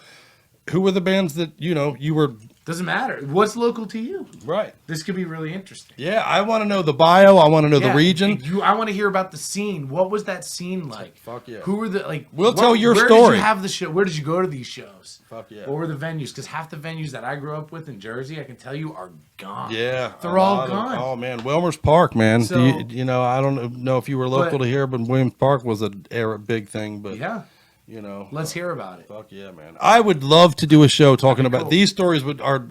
Who were the bands that, you were
Doesn't matter. What's local to you?
Right.
This could be really interesting.
Yeah, I want to know the bio. I want to know the region.
I want to hear about the scene. What was that scene like?
Fuck yeah.
Who were the
We'll tell your
where
story.
Did you have the show? Where did you go to these shows?
Fuck yeah.
What were the venues? Because half the venues that I grew up with in Jersey, I can tell you, are gone.
Yeah,
they're all gone.
Oh man, Wilmer's Park, man.
So-
you know, I don't know if you were local
But-
to here, but Williams Park was a big thing. But
Yeah.
you know,
Let's hear about it.
Fuck yeah, man. I would love to do a show talking about these stories.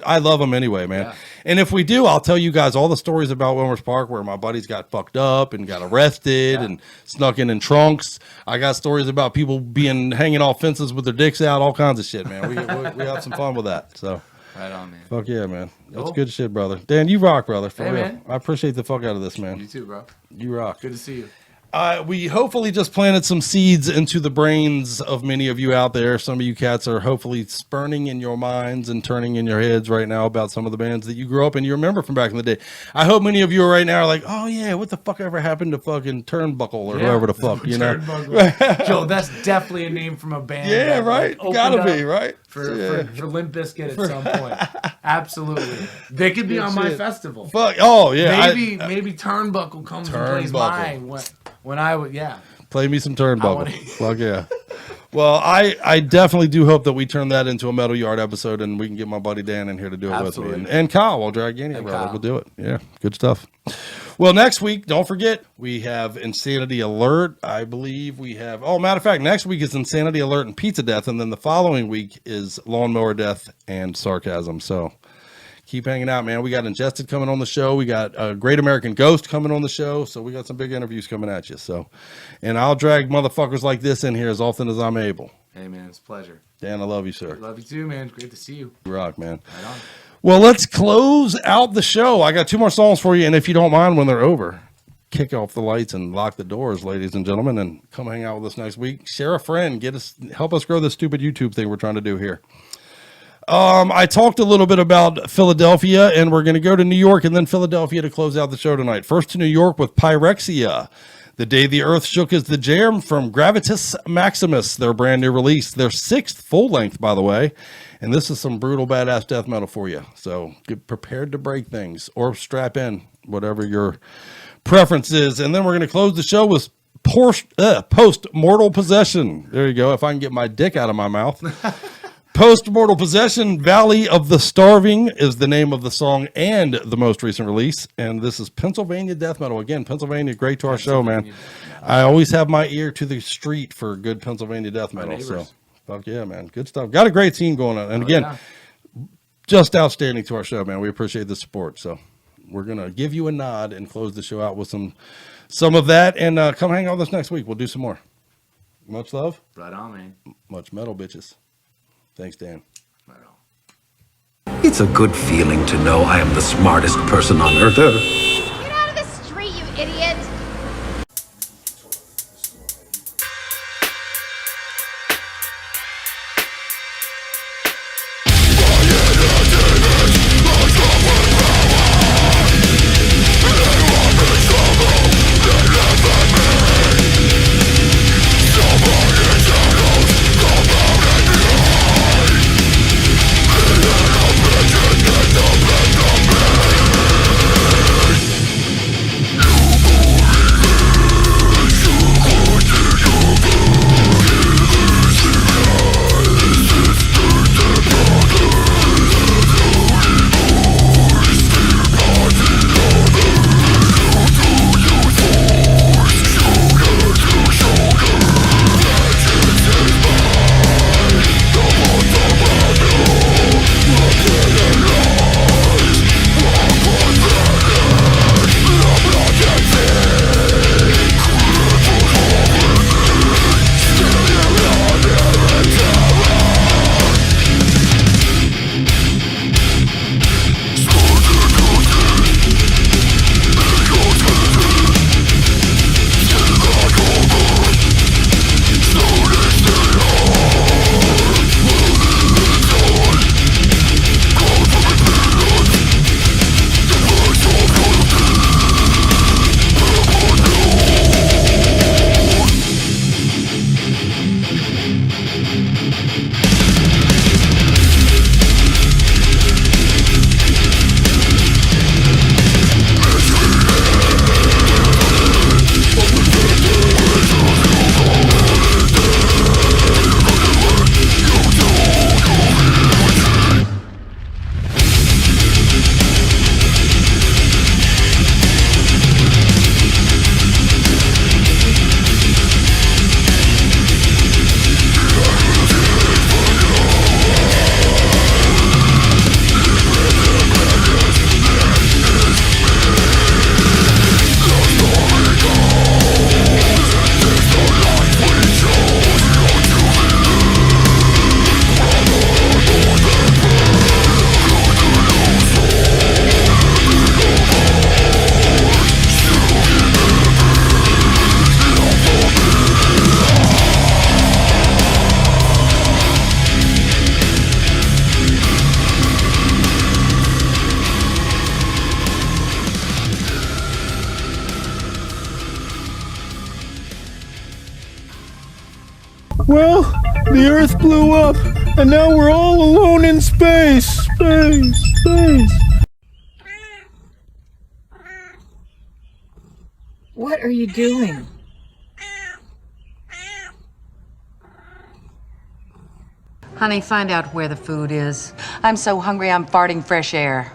I love them anyway, man.
Yeah.
And if we do, I'll tell you guys all the stories about Wilmer's Park where my buddies got fucked up and got arrested and snuck in trunks. I got stories about people hanging off fences with their dicks out, all kinds of shit, man. We have some fun with that. So.
Right on, man.
Fuck yeah, man. That's
Cool.
good shit, brother. Dan, you rock, brother. For
Hey,
real.
man.
I appreciate the fuck out of this, man.
You too, bro.
You rock.
Good to see you.
We hopefully just planted some seeds into the brains of many of you out there. Some of you cats are hopefully spurning in your minds and turning in your heads right now about some of the bands that you grew up and you remember from back in the day. I hope many of you right now are like, oh yeah, what the fuck ever happened to fucking Turnbuckle or whoever the fuck, you know?
Joe, that's definitely a name from a band.
Yeah,
that,
right.
opened
Gotta
up
be, right?
For
Yeah.
Limp Bizkit at some point. Absolutely. They could be
Good
on my
shit.
festival.
Fuck. Oh yeah.
Maybe Turnbuckle comes and plays mine when I would,
Play me some Turnbuckle.
wanna-
Fuck yeah. Well, I definitely do hope that we turn that into a Metal Yard episode and we can get my buddy Dan in here to do it with me. And Kyle, we'll drag Gania, brother. We'll do it. Yeah, good stuff. Well, next week, don't forget, we have Insanity Alert. I believe we have, matter of fact, next week is Insanity Alert and Pizza Death. And then the following week is Lawnmower Death and Sarcasm. So keep hanging out, man. We got Ingested coming on the show. We got a Great American Ghost coming on the show. So we got some big interviews coming at you. So, and I'll drag motherfuckers like this in here as often as I'm able.
Hey, man, it's a pleasure.
Dan, I love you, sir.
Love you too, man. Great to see you.
You rock, man.
Right on.
Well, let's close out the show. I got 2 more songs for you. And if you don't mind, when they're over, kick off the lights and lock the doors, ladies and gentlemen, and come hang out with us next week. Share a friend. Help us grow this stupid YouTube thing we're trying to do here. I talked a little bit about Philadelphia, and we're going to go to New York and then Philadelphia to close out the show tonight. First to New York with Pyrexia. The Day the Earth Shook is the Jam from Gravitas Maximus, their brand new release. Their 6th full length, by the way. And this is some brutal, badass death metal for you. So get prepared to break things or strap in, whatever your preference is. And then we're going to close the show with Post-Mortal Possession. There you go. If I can get my dick out of my mouth. Post-Mortal Possession, Valley of the Starving is the name of the song and the most recent release. And this is Pennsylvania death metal. Again, Pennsylvania, great to our show, man. I always have my ear to the street for good Pennsylvania death metal. So, fuck yeah, man. Good stuff. Got a great scene going on. And again, just outstanding to our show, man. We appreciate the support. So we're going to give you a nod and close the show out with some of that. And come hang out with us next week. We'll do some more. Much love.
Right on, man.
Much metal, bitches. Thanks, Dan.
It's a good feeling to know I am the smartest person on earth.
Get out of the street, you idiot!
Somebody
Well, the Earth blew up, and now we're all alone in space. Space.
What are you doing?
Honey, find out where the food is. I'm so hungry I'm farting fresh air.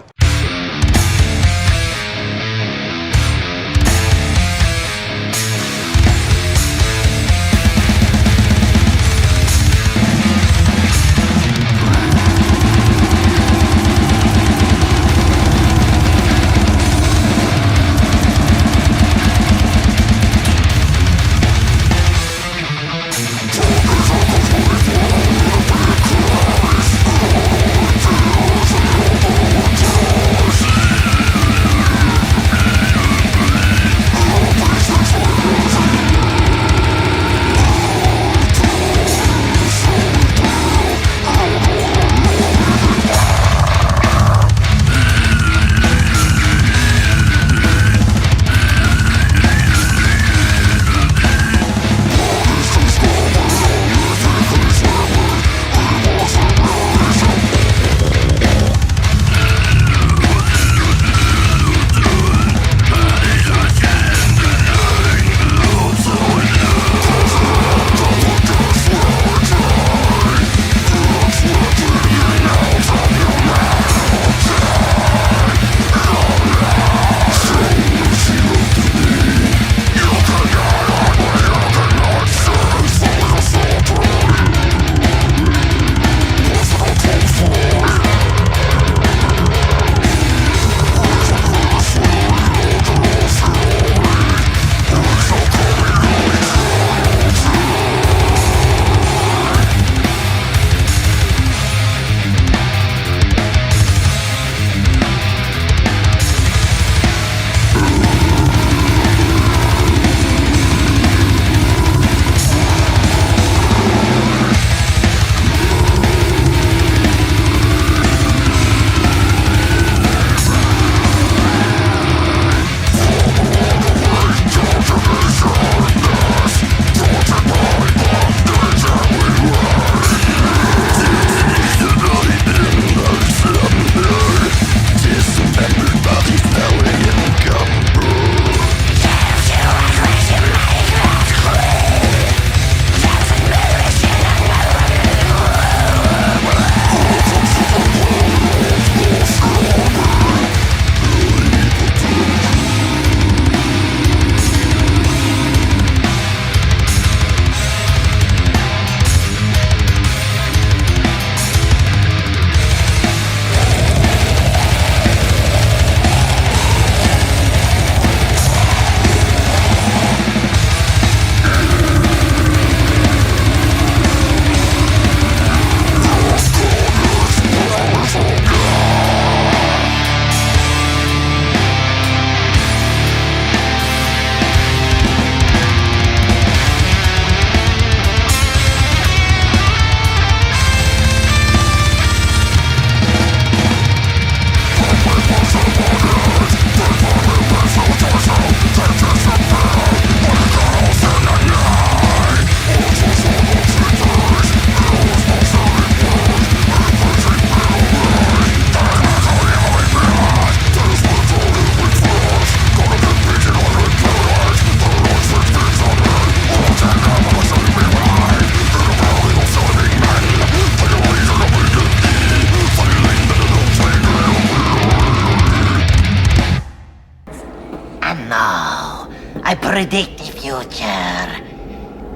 I predict the future.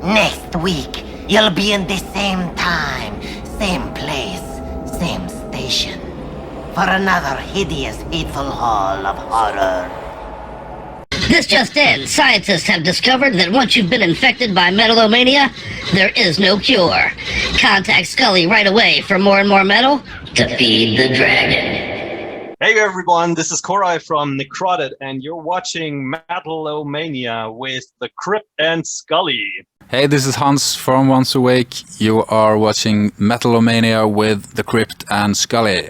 Next week, you'll be in the same time, same place, same station, for another hideous, hateful haul of horror.
This just in. Scientists have discovered that once you've been infected by Metal-O-Mania, there is no cure. Contact Scully right away for more and more metal to feed the dragon.
Hey everyone, this is Korai from Necrotic, and you're watching Metal-O-Mania with the Crypt and Scully.
Hey, this is Hans from Once Awake. You are watching Metal-O-Mania with the Crypt and Scully.